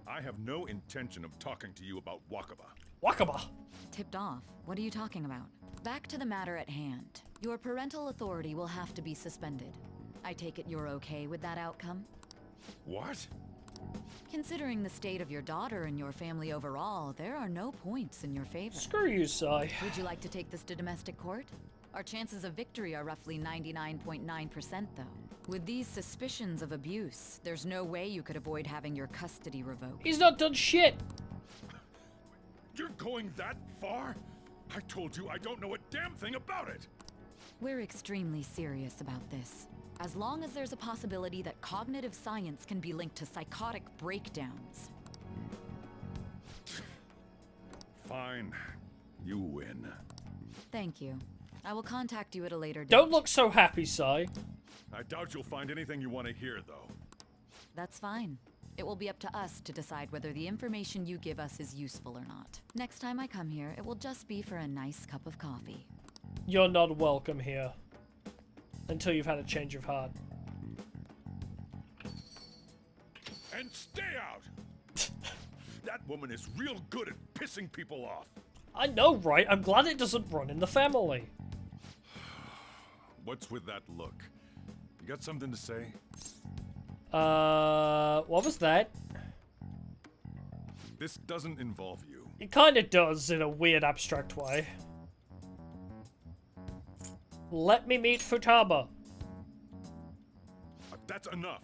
I have no intention of talking to you about Wakaba. Wakaba? Tipped off? What are you talking about? Back to the matter at hand. Your parental authority will have to be suspended. I take it you're okay with that outcome? What? Considering the state of your daughter and your family overall, there are no points in your favor. Screw you, Sai. Would you like to take this to domestic court? Our chances of victory are roughly 99.9% though. With these suspicions of abuse, there's no way you could avoid having your custody revoked. He's not done shit! You're going that far? I told you I don't know a damn thing about it! We're extremely serious about this. As long as there's a possibility that cognitive science can be linked to psychotic breakdowns. Fine. You win. Thank you. I will contact you at a later date. Don't look so happy, Sai. I doubt you'll find anything you want to hear, though. That's fine. It will be up to us to decide whether the information you give us is useful or not. Next time I come here, it will just be for a nice cup of coffee. You're not welcome here. Until you've had a change of heart. And stay out! That woman is real good at pissing people off. I know, right? I'm glad it doesn't run in the family. What's with that look? You got something to say? What was that? This doesn't involve you. It kinda does in a weird abstract way. Let me meet Futaba. That's enough.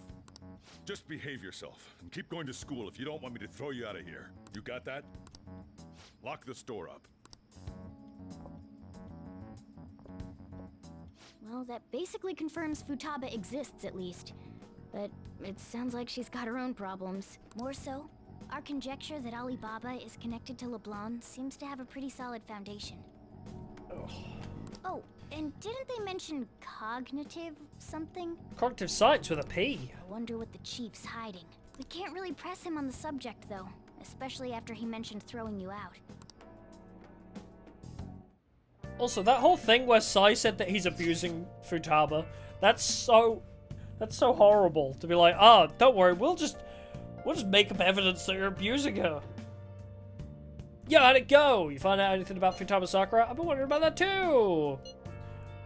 Just behave yourself and keep going to school if you don't want me to throw you out of here. You got that? Lock the store up. Well, that basically confirms Futaba exists, at least. But it sounds like she's got her own problems. More so, our conjecture that Alibaba is connected to LeBlanc seems to have a pretty solid foundation. Ugh. Oh, and didn't they mention cognitive something? Cognitive science with a P. I wonder what the chief's hiding. We can't really press him on the subject, though. Especially after he mentioned throwing you out. Also, that whole thing where Sai said that he's abusing Futaba, that's so horrible to be like, ah, oh, don't worry, we'll just make up evidence that you're abusing her. Yeah, how'd it go? You find out anything about Futaba Sakura? I've been wondering about that too.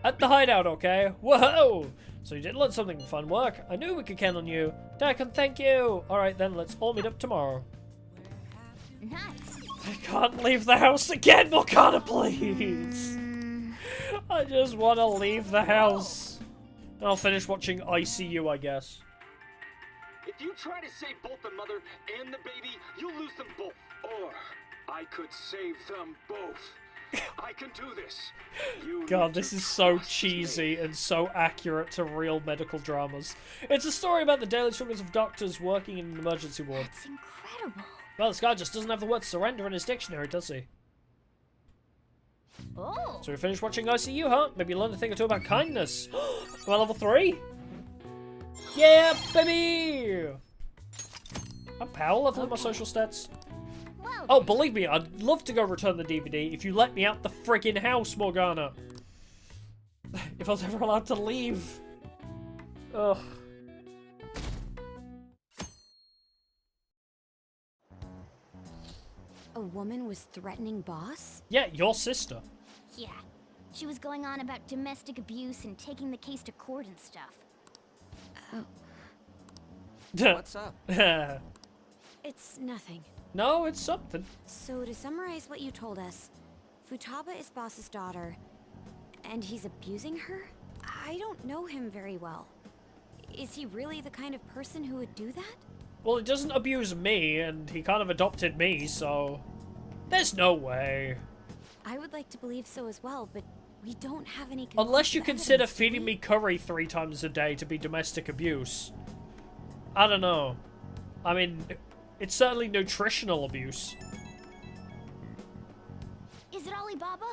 At the hideout, okay? Whoa! So you did learn something fun work. I knew we could count on you. Daikon, thank you. Alright then, let's all meet up tomorrow. Nice. I can't leave the house again, Morgana, please! I just want to leave the house. I'll finish watching ICU, I guess. If you try to save both the mother and the baby, you'll lose them both. Or I could save them both. I can do this. God, this is so cheesy and so accurate to real medical dramas. It's a story about the daily struggles of doctors working in an emergency ward. That's incredible. Well, this guy just doesn't have the word surrender in his dictionary, does he? Oh. So we finished watching ICU, huh? Maybe you learned a thing or two about kindness. Am I level 3? Yeah, baby! I'm power leveling my social stats. Well, oh, believe me, I'd love to go return the DVD if you let me out the friggin' house, Morgana. If I was ever allowed to leave. Ugh. A woman was threatening Boss? Yeah, your sister. Yeah. She was going on about domestic abuse and taking the case to court and stuff. Oh. What's up? It's nothing. No, it's something. So to summarize what you told us, Futaba is Boss's daughter, and he's abusing her? I don't know him very well. Is he really the kind of person who would do that? Well, he doesn't abuse me, and he kind of adopted me, so... There's no way. I would like to believe so as well, but we don't have any... Unless you consider evidence, feeding me curry 3 times a day to be domestic abuse. I don't know. I mean, it's certainly nutritional abuse. Is it Alibaba?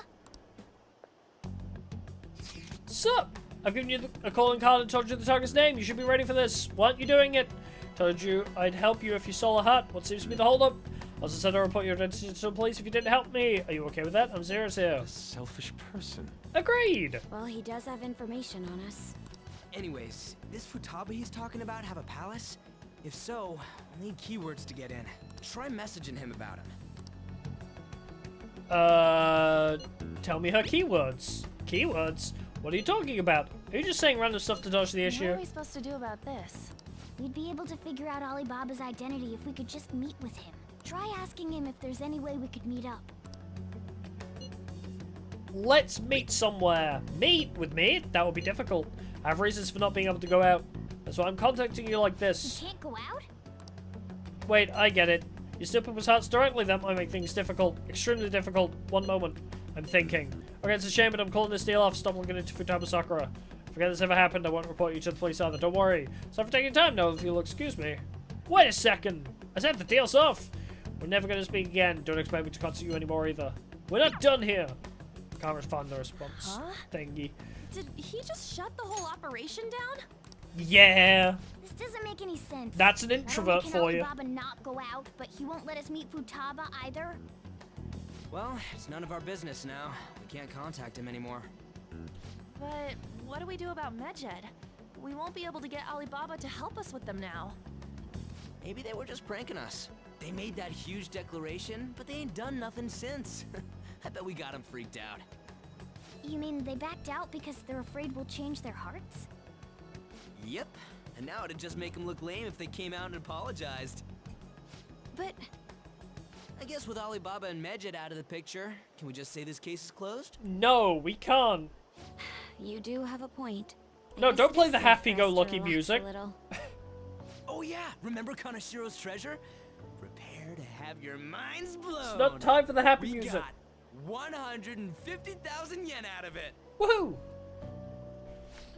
Sup? I've given you a calling card and told you the target's name. You should be ready for this. Why aren't you doing it? Told you I'd help you if you stole a hut. What seems to be the holdup? Also said I'll report your identity to the police if you didn't help me. Are you okay with that? I'm serious here. A selfish person. Agreed. Well, he does have information on us. Anyways, this Futaba he's talking about have a palace? If so, we'll need keywords to get in. Try messaging him about him. Tell me her keywords. Keywords? What are you talking about? Are you just saying random stuff to dodge the issue? What are we supposed to do about this? We'd be able to figure out Alibaba's identity if we could just meet with him. Try asking him if there's any way we could meet up. Let's meet somewhere. Meet with me? That would be difficult. I have reasons for not being able to go out. That's why I'm contacting you like this. You can't go out? Wait, I get it. You steal people's hearts directly, that might make things difficult. Extremely difficult. One moment. I'm thinking. Okay, it's a shame, but I'm calling this deal off. Stop looking into Futaba Sakura. Forget this ever happened. I won't report you to the police either. Don't worry. Sorry for taking time, though, if you'll excuse me. Wait a second. I said the deal's off. We're never going to speak again. Don't expect me to contact you anymore either. We're not done here. Can't respond to the response. Huh? Thingy. Did he just shut the whole operation down? Yeah. This doesn't make any sense. That's an introvert for you. Alibaba not go out, but he won't let us meet Futaba either. Well, it's none of our business now. We can't contact him anymore. But what do we do about Medjed? We won't be able to get Alibaba to help us with them now. Maybe they were just pranking us. They made that huge declaration, but they ain't done nothing since. I bet we got them freaked out. You mean they backed out because they're afraid we'll change their hearts? Yep. And now it'd just make them look lame if they came out and apologized. But... I guess with Alibaba and Medjed out of the picture, can we just say this case is closed? No, we can't. You do have a point. No, don't play the happy-go-lucky music. Oh yeah, remember Kanashiro's treasure? Prepare to have your minds blown. It's not time for the happy we music. Got 150,000 yen out of it. Woohoo!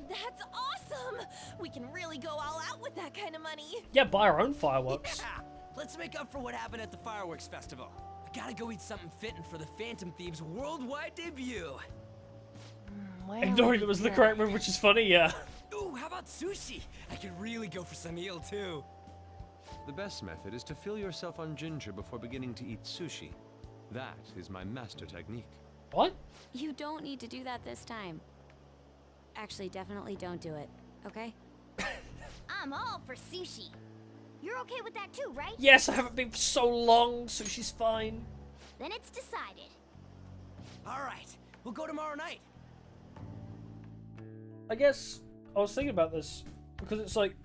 That's awesome! We can really go all out with that kind of money. Yeah, buy our own fireworks. Yeah, let's make up for what happened at the fireworks festival. We gotta go eat something fitting for the Phantom Thieves' worldwide debut. Ignoring that was the correct move, which is funny, yeah. Ooh, how about sushi? I could really go for some eel too. The best method is to fill yourself on ginger before beginning to eat sushi. That is my master technique. What? You don't need to do that this time. Actually, definitely don't do it, okay? I'm all for sushi. You're okay with that too, right? Yes, I haven't been for so long, so she's fine. Then it's decided. All right, we'll go tomorrow night. I guess I was thinking about this because it's like,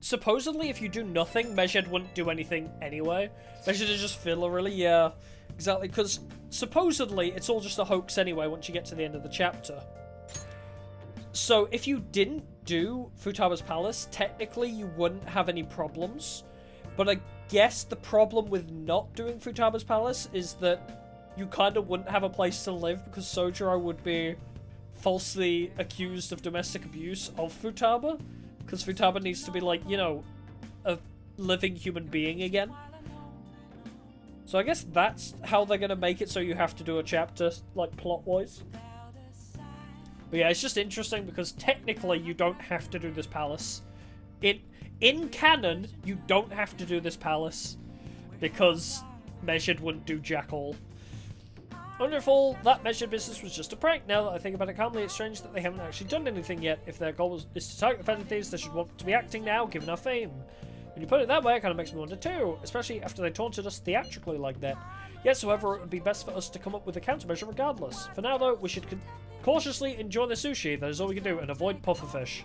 supposedly if you do nothing, Medjed wouldn't do anything anyway. Medjed is just filler, really. Yeah, exactly. Because supposedly it's all just a hoax anyway. Once you get to the end of the chapter. So if you didn't do Futaba's palace, technically you wouldn't have any problems. But I guess the problem with not doing Futaba's palace is that you kind of wouldn't have a place to live because Sojiro would be falsely accused of domestic abuse of Futaba. Because Futaba needs to be like, you know, a living human being again. So I guess that's how they're going to make it so you have to do a chapter, like, plot-wise. But yeah, it's just interesting because technically you don't have to do this palace. In canon, you don't have to do this palace because Medjed wouldn't do jack all. I wonder if all that Medjed business was just a prank. Now that I think about it calmly, it's strange that they haven't actually done anything yet. If their goal is to target the Phantom Thieves, they should want to be acting now, given our fame. When you put it that way, it kind of makes me wonder too, especially after they taunted us theatrically like that. Yes, however, it would be best for us to come up with a countermeasure regardless. For now, though, we should cautiously enjoy the sushi, that is all we can do, and avoid pufferfish.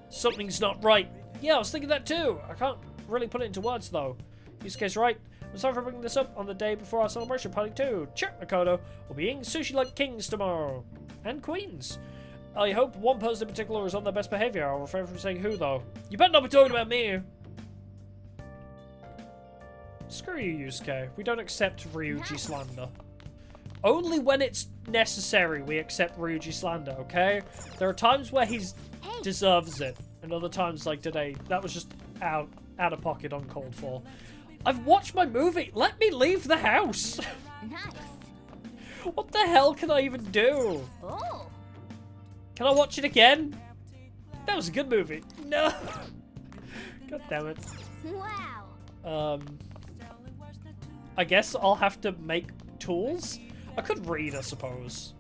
Something's not right. Yeah, I was thinking that too. I can't really put it into words, though. Yusuke's right. I'm sorry for bringing this up on the day before our celebration party, too. Sure, Makoto. We'll be eating sushi like kings tomorrow. And queens. I hope one person in particular is on their best behaviour. I'll refrain from saying who, though. You better not be talking about me. Screw you, Yusuke. We don't accept Ryuji slander. Only when it's necessary we accept Ryuji slander, okay? There are times where he deserves it, and other times, like today, that was just out of pocket, uncalled for. I've watched my movie. Let me leave the house. Nice. What the hell can I even do? Oh. Can I watch it again? That was a good movie. No. God damn it. Wow. I guess I'll have to make tools. I could read, I suppose.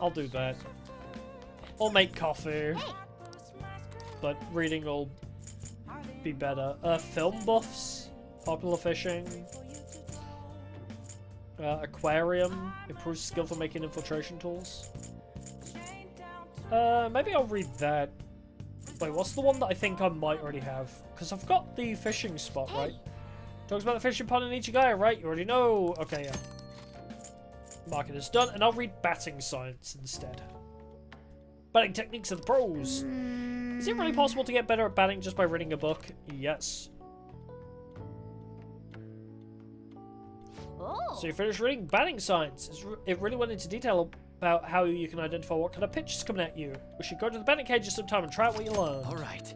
I'll do that. Or make coffee. But reading will be better. Film buffs. Popular fishing. Aquarium. Improves skill for making infiltration tools. Maybe I'll read that. Wait, what's the one that I think I might already have? Because I've got the fishing spot, right? Talks about the fishing pond in Ichigaya, right? You already know. Okay, yeah. Marking is done, and I'll read batting science instead. Batting techniques of the pros. Is it really possible to get better at batting just by reading a book? Yes. Oh. So you finished reading batting science. It really went into detail about how you can identify what kind of pitch is coming at you. We should go to the batting cages sometime and try out what you learn. Alright.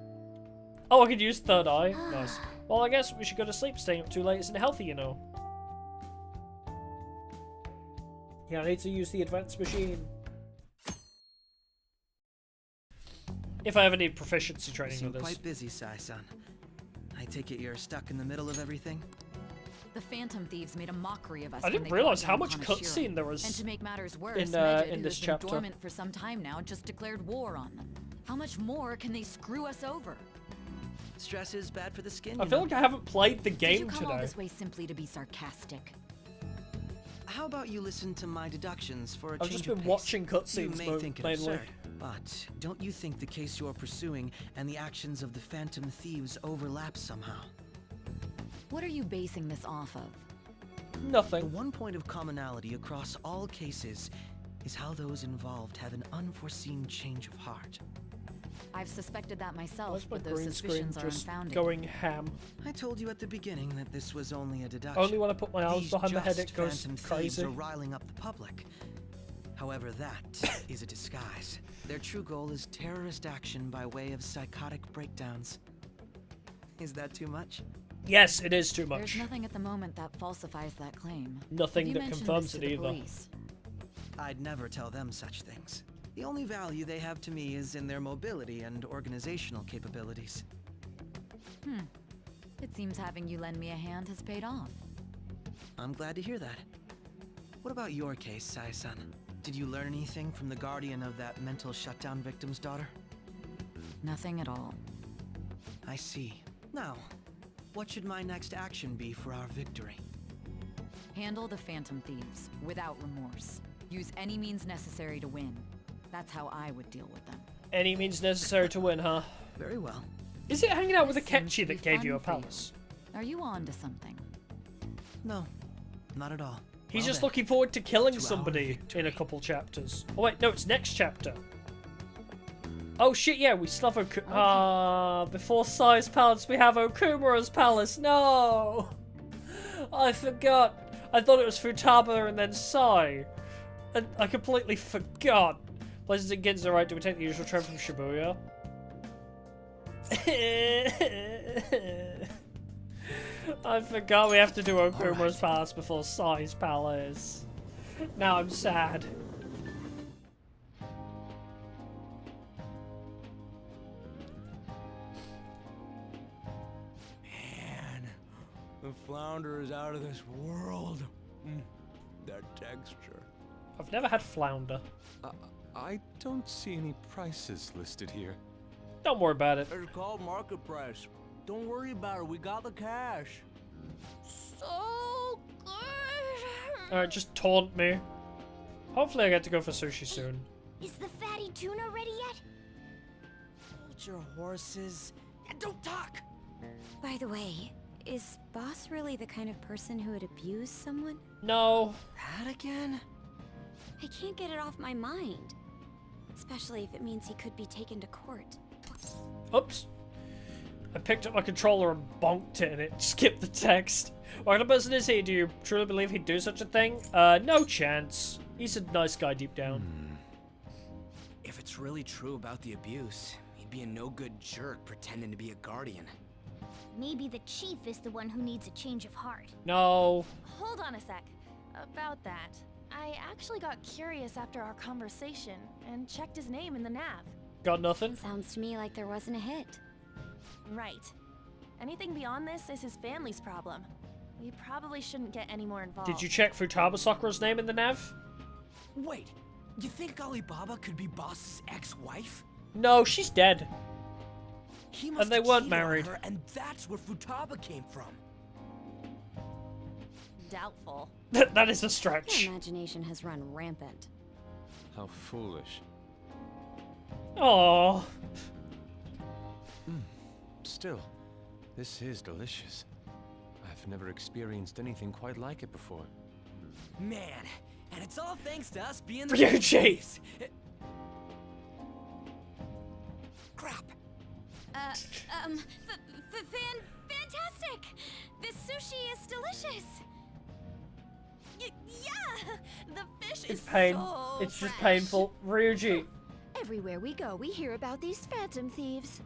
Oh, I could use third eye. Nice. Well, I guess we should go to sleep. Staying up too late isn't healthy, you know. Yeah, I need to use the advanced machine. If I ever need proficiency training You with seem this. quite busy, Sai-san. I take it you're stuck in the middle of everything? The Phantom Thieves made a mockery of us. I when didn't they realize brought how down much Kaneshiro. cutscene there was And to make matters worse, in Medjed, this who has chapter. been dormant for some time now, just declared war on them. How much more can they screw us over? Stress is bad for the skin. I feel like I haven't played the Did game you come all today. this way simply to be sarcastic? How about you listen to my deductions for a I've change just of been pace? watching cutscenes You may think it mainly. absurd, but don't you think the case you're pursuing and the actions of the Phantom Thieves overlap somehow? What are you basing this off of? Nothing. The one point of commonality across all cases is how those involved have an unforeseen change of heart. I've suspected that myself, Where's my but those green screen suspicions are just unfounded. going ham? I told you at the beginning that this was only a deduction. Only when I put my arms These behind my head just it goes Phantom Thieves crazy. are riling up the public. However, that is a disguise. Their true goal is terrorist action by way of psychotic breakdowns. Is that too much? Yes, it is too much. There's nothing at the moment that falsifies that claim. Nothing Have you that mentioned confirms this to it the either. police? I'd never tell them such things. The only value they have to me is in their mobility and organizational capabilities. It seems having you lend me a hand has paid off. I'm glad to hear that. What about your case, Sai-san? Did you learn anything from the guardian of that mental shutdown victim's daughter? Nothing at all. I see. Now, what should my next action be for our victory? Handle the Phantom Thieves without remorse. Use any means necessary to win. That's how I would deal with them. Any means necessary to win, huh? Very well. Is it hanging out with a This seems Ketchi to be that gave you a fun for you. palace? Are you on to something? No, not at all. He's Well just then, looking forward to killing to our somebody in a couple chapters. Oh wait, no, it's next chapter. Oh shit, yeah, we still have before Sai's palace we have Okumura's palace. No! I forgot. I thought it was Futaba and then Sai. And I completely forgot. Places in Ginza, right? Do we take the usual train from Shibuya? I forgot we have to do Okumura's palace before Sai's palace. Now I'm sad. Man, the flounder is out of this world. That texture. I've never had flounder. I don't see any prices listed here. Don't worry about it. It's called market price. Don't worry about it. We got the cash. So Alright, just taunt me. Hopefully I get to go for sushi soon. Is the fatty tuna ready yet? Hold your horses and don't talk! By the way, is Boss really the kind of person who would abuse someone? No. That again? I can't get it off my mind. Especially if it means he could be taken to court. Oops. I picked up my controller and bonked it and it skipped the text. What kind of person is he? Do you truly believe he'd do such a thing? No chance. He's a nice guy deep down. If it's really true about the abuse, he'd be a no-good jerk pretending to be a guardian. Maybe the chief is the one who needs a change of heart. No. Hold on a sec. About that, I actually got curious after our conversation and checked his name in the nav. Got nothing? Sounds to me like there wasn't a hit. Right. Anything beyond this is his family's problem. We probably shouldn't get any more involved. Did you check Futaba Sakura's name in the nav? Wait, you think Alibaba could be Boss's ex-wife? No, she's dead. He must And they have weren't cheated on married. her, and that's where Futaba came from. Doubtful. That is a stretch. Your imagination has run rampant. How foolish. Oh. Still, this is delicious. I've never experienced anything quite like it before. Man, and it's all thanks to us being the Ryuji! Crap. Fantastic! This sushi is delicious! Yeah! The fish It's is pain. so It's just fresh. painful. Ryuji. Everywhere we go, we hear about these phantom thieves.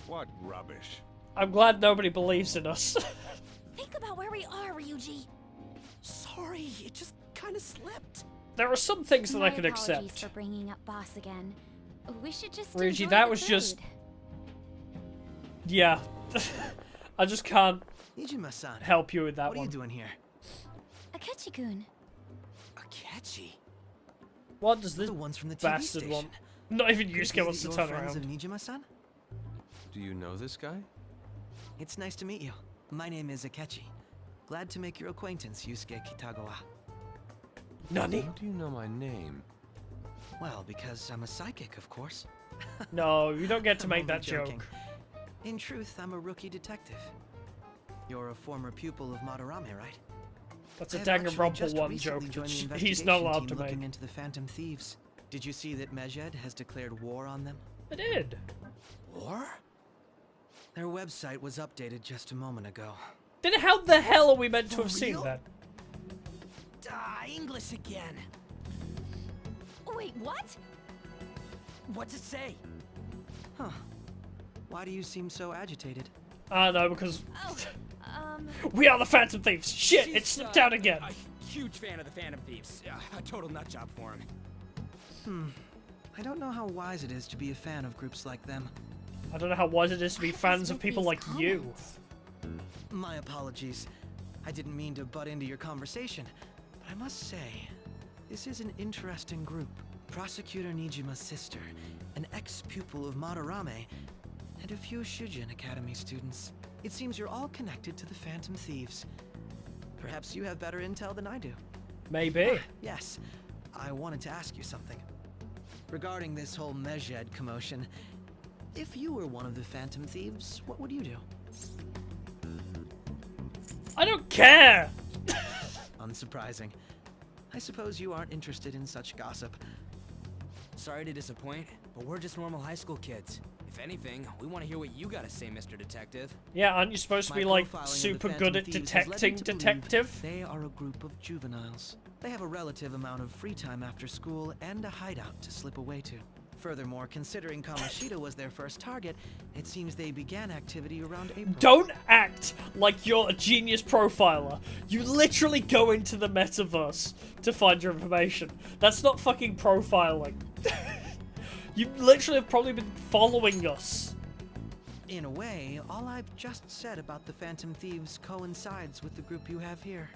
What rubbish. I'm glad nobody believes in us. Think about where we are, Ryuji. Sorry, it just kind of slipped. There are some things that I My can apologies accept. for bringing up Boss again. We should just Ryuji, enjoy that the was food. just... Yeah. I just can't Nijima-san, help you with that what are one. you doing here? Akechi-kun. Akechi? What does this The ones from the TV bastard station. want? Not even Could Yusuke it wants be to your turn friends around. of Nijima-san? Do you know this guy? It's nice to meet you. My name is Akechi. Glad to make your acquaintance, Yusuke Kitagawa. Nani? How do you know my name? Well, because I'm a psychic, of course. No, you don't get to I'm make only that joking. joke. In truth, I'm a rookie detective. You're a former pupil of Madarame, right? That's a I have actually Danganronpa just 1 recently joke joined that the he's not investigation allowed team to looking make. into the Phantom Thieves. Did you see that Medjed has declared war on them? I did. War? Their website was updated just a moment ago. Then how the hell are we meant to For have seen real? that? English again. Wait, what? What's it say? Huh. Why do you seem so agitated? No, because Oh, we are the Phantom Thieves. Shit, it She's, slipped out again. A huge fan of the Phantom Thieves. A total nutjob for him. I don't know how wise it is to be a fan of groups like them. I don't know how wise it is to be fans of with people these like you. My apologies. I didn't mean to butt into your conversation, but I must say, this is an interesting group. Prosecutor Nijima's sister, an ex-pupil of Madarame, and a few Shujin Academy students. It seems you're all connected to the Phantom Thieves. Perhaps you have better intel than I do. Maybe. Yes, I wanted to ask you something. Regarding this whole Medjed commotion, if you were one of the Phantom Thieves, what would you do? I don't care! Unsurprising. I suppose you aren't interested in such gossip. Sorry to disappoint, but we're just normal high school kids. If anything, we want to hear what you gotta say, Mr. Detective. Yeah, aren't you supposed to My be like profiling of the super Phantom good at Thieves has led me detecting to believe detective? They are a group of juveniles. They have a relative amount of free time after school and a hideout to slip away to. Furthermore, considering Kamoshida was their first target, it seems they began activity around April. Don't act like you're a genius profiler. You literally go into the metaverse to find your information. That's not fucking profiling. You literally have probably been following us. In a way, all I've just said about the Phantom Thieves coincides with the group you have here.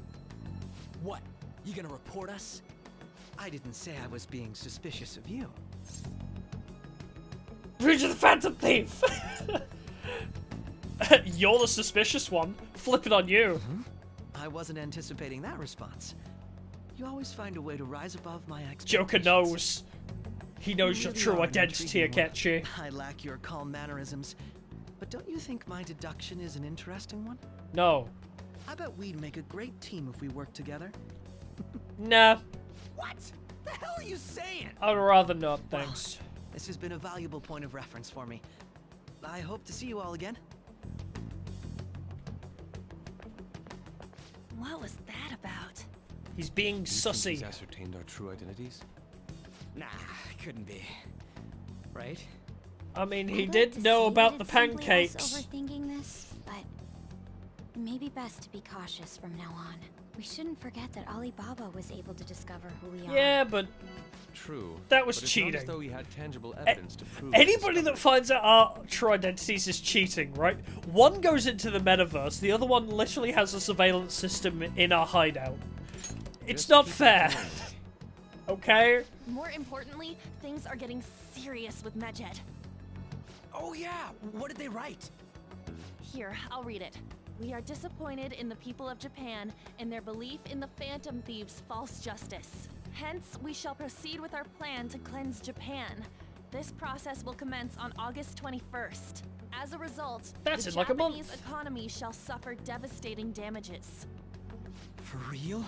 What? You gonna report us? I didn't say I was being suspicious of you. Bridge the Phantom Thief! You're the suspicious one. Flip it on you. I wasn't anticipating that response. You always find a way to rise above my expectations. Joker knows. He knows You your really true are an identity, intriguing Akechi. one. I lack your calm mannerisms. But don't you think my deduction is an interesting one? No. I bet we'd make a great team if we worked together. Nah. What? The hell are you saying? I'd rather not, thanks. Well, this has been a valuable point of reference for me. I hope to see you all again. What was that about? He's being You think sussy. he's ascertained our true identities? Nah, couldn't be. Right? I mean, he I'd like did to know say about that the it's simply us pancakes. overthinking this, but maybe best to be cautious from now on. We shouldn't forget that Alibaba was able to discover who we are. Yeah, but True. that was but it's cheating. not as though he had tangible evidence to prove Anybody that finds out our true identities is cheating, right? One goes into the metaverse, the other one literally has a surveillance system in our hideout. It's not fair. Okay? More importantly, things are getting serious with Medjed. Oh yeah, what did they write? Here, I'll read it. We are disappointed in the people of Japan and their belief in the Phantom Thieves' false justice. Hence, we shall proceed with our plan to cleanse Japan. This process will commence on August 21st. As a result, That's the in like a month. Japanese economy shall suffer devastating damages. For real?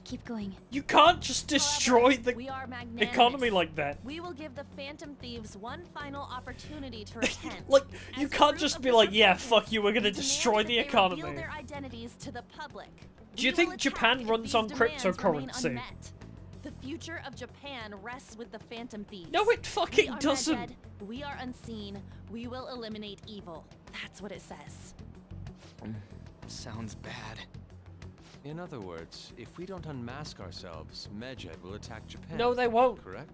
Keep going. You can't just destroy the We are magnanimous. economy like that. We will give the Phantom Thieves one final opportunity to repent. Like, you As can't proof just of be this like, yeah, repentance, fuck you, we're gonna we demand destroy that the they economy. reveal their identities to the public. Do you We think will Japan attack if runs these on demands remain cryptocurrency? unmet. The future of Japan rests with the Phantom Thieves. No, it fucking We are doesn't. Medjed, we are unseen. We will eliminate evil. That's what it says. Sounds bad. In other words, if we don't unmask ourselves, Medjed will attack Japan. No, they won't. Correct?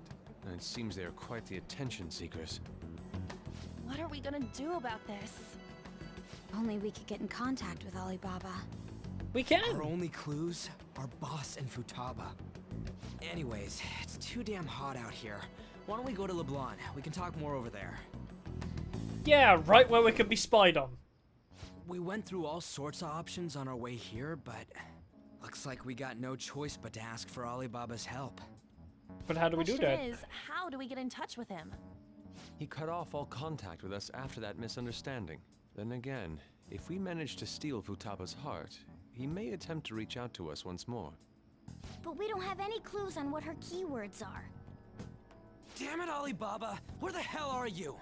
And it seems they are quite the attention seekers. What are we gonna do about this? Only we could get in contact with Alibaba. We can. Our only clues are Boss and Futaba. Anyways, it's too damn hot out here. Why don't we go to Leblon? We can talk more over there. Yeah, right where we can be spied on. We went through all sorts of options on our way here, but looks like we got no choice but to ask for Alibaba's help. But how do we do Question that? is, how do we get in touch with him? He cut off all contact with us after that misunderstanding. Then again, if we manage to steal Futaba's heart, he may attempt to reach out to us once more. But we don't have any clues on what her keywords are. Damn it, Alibaba! Where the hell are you?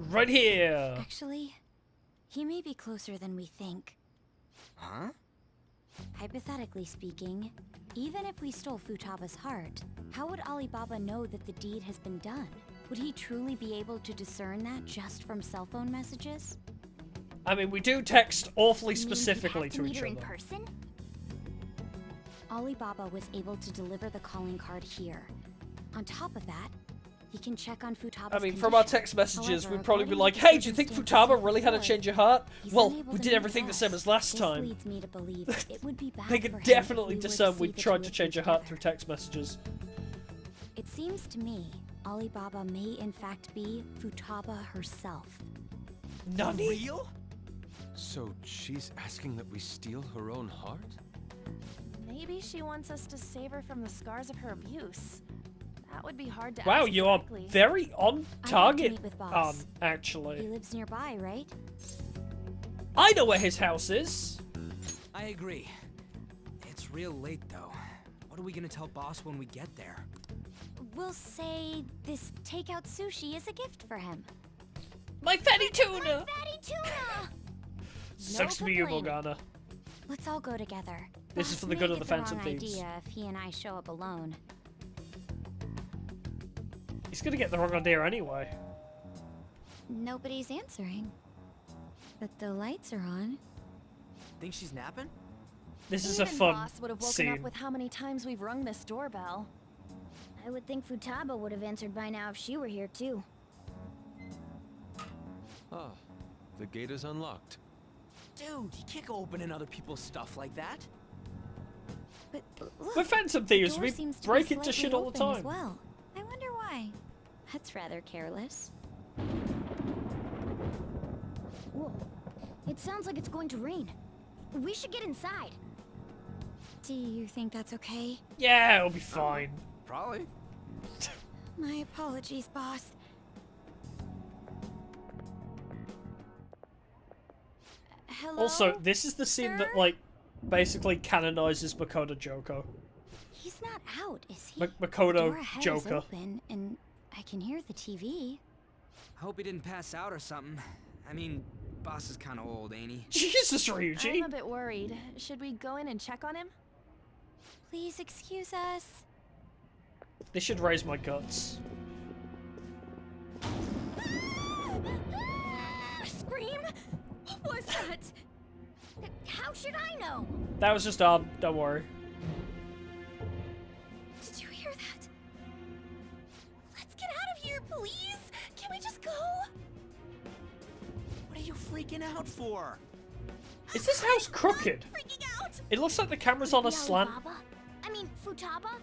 Right here. Actually, he may be closer than we think. Huh? Hypothetically speaking, even if we stole Futaba's heart, how would Alibaba know that the deed has been done? Would he truly be able to discern that just from cell phone messages? I mean, we do text awfully You mean you'd specifically have to to meet each her in other. person? Alibaba was able to deliver the calling card here. On top of that, he can check on Futaba's I mean, from our condition. text messages, However, we'd probably be according like, to hey, do you think circumstances Futaba really had a before, change of heart? he's Well, unable we to did meet everything the us. same as last This time. leads me to believe it would be bad They for could him definitely if we were to discern see we the tried two to of change you your heart together. through text messages. It seems to me Alibaba may in fact be Futaba herself. Nani? Real? So she's asking that we steal her own heart? Maybe she wants us to save her from the scars of her abuse. That would be hard to Wow, ask you are directly. very on I'd like to target, meet with Boss. He actually. lives nearby, right? I know where his house is. I agree. It's real late though. What are we gonna tell Boss when we get there? We'll say this takeout sushi is a gift for him. My fatty tuna! Fatty tuna! Sucks to be you, Morgana. Let's all go together. This is Boss for the may good of get the Phantom wrong Thieves. idea if he and I show up alone. He's gonna get the wrong idea anyway. Nobody's answering. But the lights are on. Think she's napping? This is a Even fun Boss would have woken up scene. with how many times we've rung this doorbell. I would think Futaba would have answered by now if she were here too. Ah, the gate is unlocked. Dude, you can't go opening other people's stuff like that. But look, We're Phantom the Thieves, door we seems to be break into slightly shit all the open as time. well. I wonder why. That's rather careless. Whoa. It sounds like it's going to rain. We should get inside. Do you think that's okay? Yeah, it'll be fine. Probably. My apologies, boss. Hello? Also, this is the scene that, like, basically canonizes Makoto Joker. He's not out, is he? Makoto The door ahead is Joker. open, and I can hear the TV. Hope he didn't pass out or something. I mean, boss is kind of old, ain't he? Jesus, Ryuji. I'm a bit worried. Should we go in and check on him? Please excuse us. This should raise my guts. Scream? What was that? How should I know? That was just don't worry. Did you hear that? Let's get out of here, please. Can we just go? What are you freaking out for? Is this house crooked? Freaking out. It looks like the camera's on a slant. Alibaba? I mean, Futaba?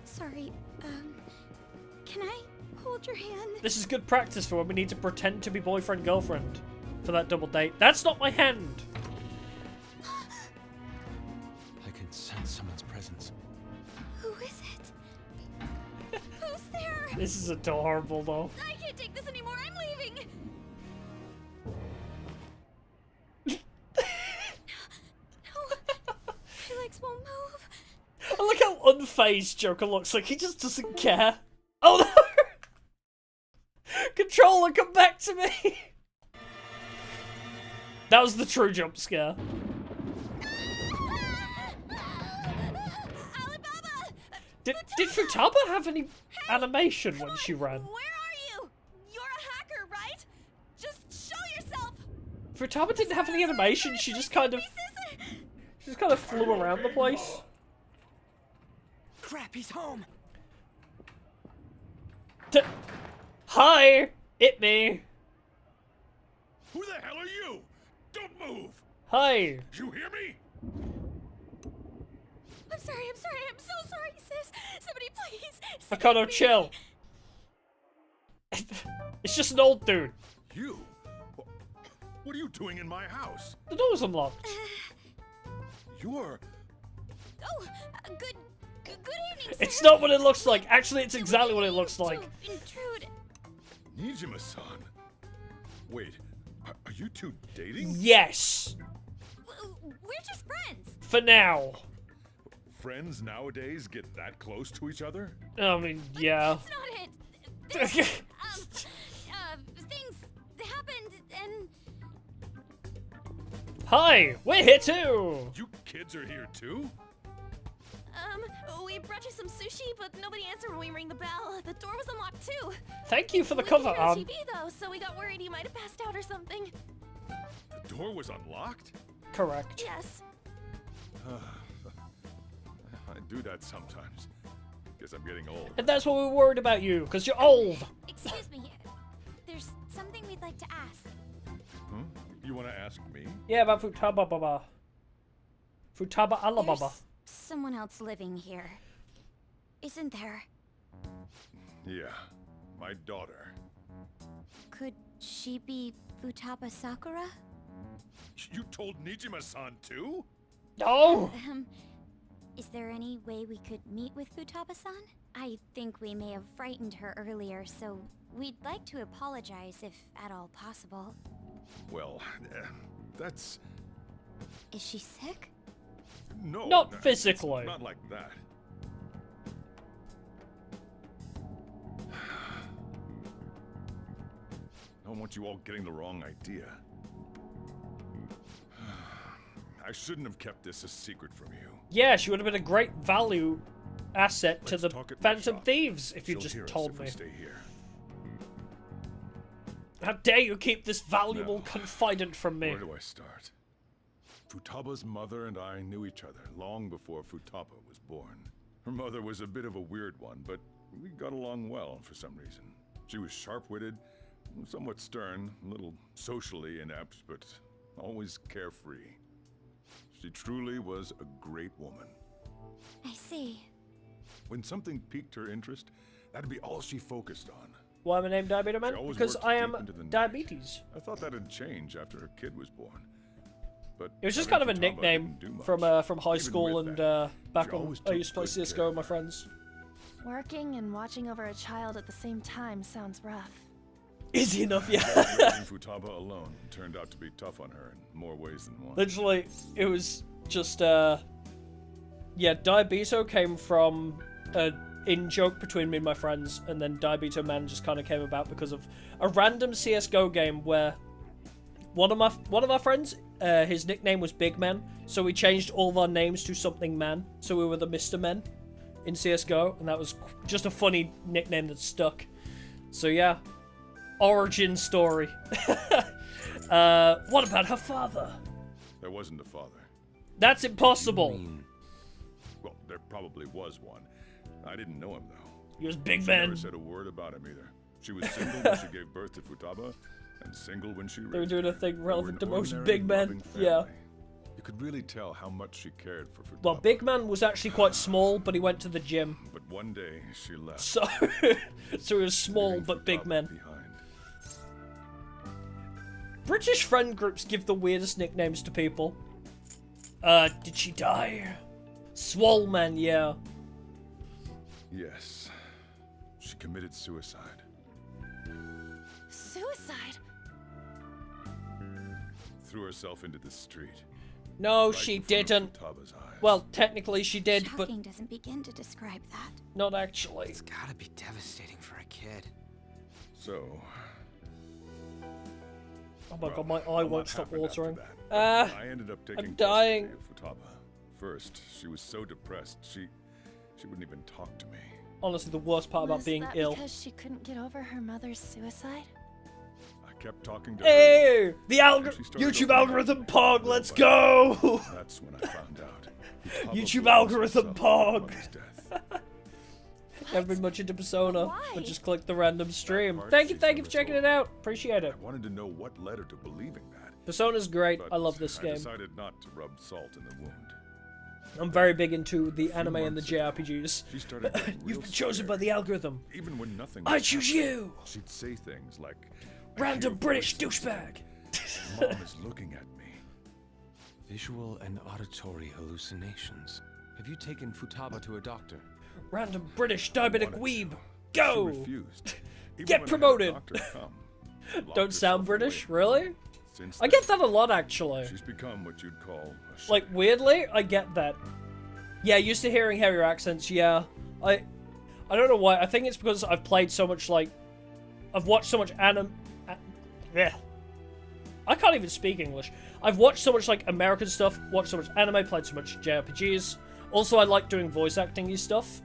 Sorry, can I hold your hand? This is good practice for when we need to pretend to be boyfriend-girlfriend for that double date. That's not my hand! I can sense someone's presence. Who is it? Who's there? This is adorable, though. I can't take this anymore. I'm leaving. My legs won't move. I look how unfazed Joker looks, like he just doesn't care. Oh no! Controller, come back to me! That was the true jump scare. Did Futaba have any animation when she ran? Where are you? You're a hacker, right? Just show yourself. Futaba didn't have any animation, she just kind of flew around the place. Crap, he's home. Hi! It me! Who the hell are you? Don't move! Hi! You hear me? I'm sorry. I'm so sorry, sis. Somebody please. Makoto, chill. It's just an old dude. You? What are you doing in my house? The door's unlocked. You're... Oh, good evening, sir. It's not what it looks like. Actually, it's exactly what it looks like. Intrude. Nijima-san. Wait, are you two dating? Yes! We're just friends. For now. Friends nowadays get that close to each other? I mean, yeah. That's not it. Things happened and... Hi! We're here too! You kids are here too? We brought you some sushi, but nobody answered when we rang the bell. The door was unlocked too. Thank you for the We cover, could hear the TV though, so we got worried you might have passed out or something. The door was unlocked? Correct. Yes. I do that sometimes. Guess I'm getting old. And that's what we're worried about you, because you're old. Excuse me. There's something we'd like to ask. Hmm? You want to ask me? Yeah, about Futaba Baba. Futaba Alababa. There's someone else living here, isn't there? Yeah, my daughter. Could she be Futaba Sakura? You told Nijima-san too? No! Is there any way we could meet with Futaba-san? I think we may have frightened her earlier, so we'd like to apologize if at all possible. Well, that's... Is she sick? No. Not physically. Not like that. I don't want you all getting the wrong idea. I shouldn't have kept this a secret from you. Yeah, she would have been a great value asset to Let's the talk at my Phantom shop. Thieves if you She'll just hear us told if me. we stay here. How dare you keep this valuable Now, confidant from me? Where do I start? Futaba's mother and I knew each other long before Futaba was born. Her mother was a bit of a weird one, but we got along well for some reason. She was sharp-witted, somewhat stern, a little socially inept, but always carefree. She truly was a great woman. I see. When something piqued her interest, that'd be all she focused on. Why am I named Diabetes She Man? always Because worked I deep am into the night. diabetes. I thought that'd change after her kid was born. But It was just having kind of a Futaba nickname didn't do much. from high Even school with and that, back she when always I used to play took good CSGO care with my friends. Working and watching over a child at the same time sounds rough. Easy enough, yeah. Raising Futaba alone turned out to be tough on her in more ways than one. Literally, it was just, yeah, Diabeto came from a in-joke between me and my friends, and then Diabeto Man just kind of came about because of a random CSGO game where one of our friends, his nickname was Big Man, so we changed all of our names to something Man, so we were the Mr. Men in CSGO, and that was just a funny nickname that stuck. So yeah, origin story. What about her father? There wasn't a father. That's impossible. Well, there probably was one. I didn't know him though. He was Big She Man. never said a word about him either. She was single when she gave birth to Futaba, and single when she raised They were doing her. a thing They relevant were to an most ordinary, big men. loving Yeah. family. You could really tell how much she cared for Futaba. Well, Big Man was actually quite small, but he went to the gym. But one day she left. So, so he was small but big man. British friend groups give the weirdest nicknames to people. Did she die? Swole Man, yeah. Yes. She committed suicide. Suicide? Threw herself into the street. No, Right she in front of didn't. Futaba's eyes. Well, technically she did, but Shocking doesn't begin to describe that. not actually. It's gotta be devastating for a kid. So... Oh my well, god, my eye a lot won't stop happened after watering. that. I ended up taking I'm dying. custody of Futaba. First, she was so depressed, she wouldn't even talk to me. Honestly, the worst part about Was being that ill. because she couldn't get over her mother's suicide? I kept talking to Hey! her. The and she started YouTube opening up algorithm pog, little let's by go! little. That's when I found out. Futaba YouTube blames algorithm herself for pog! Mother's death. Haven't been much into Persona, Why? but just click the random stream. part Thank you she's for never checking told it out. Appreciate it. I wanted to know what led her to believing that. Persona's great. But I love this I game. decided not to rub salt in the wound. I'm very big into the few anime and the months ago, JRPGs. She started getting real You've been chosen by scared. the algorithm. Even when nothing I was choose happening, you. She'd say things like, "I Random hear British voices. douchebag. Mom is looking at me." Visual and auditory hallucinations. Have you taken Futaba to a doctor? Random British diabetic wanted weeb. to. Go! She refused. Even Get when I had a promoted. doctor come, she locked Don't sound herself British, away. really? Since I then, get that a lot, actually. she's become what you'd call a Like, weirdly, I get that. Yeah, used to hearing heavier accents, yeah. I don't know why. I think it's because I've played so much, like... I've watched so much yeah. I can't even speak English. I've watched so much, like, American stuff, watched so much anime, played so much JRPGs. Also, I like doing voice acting-y stuff.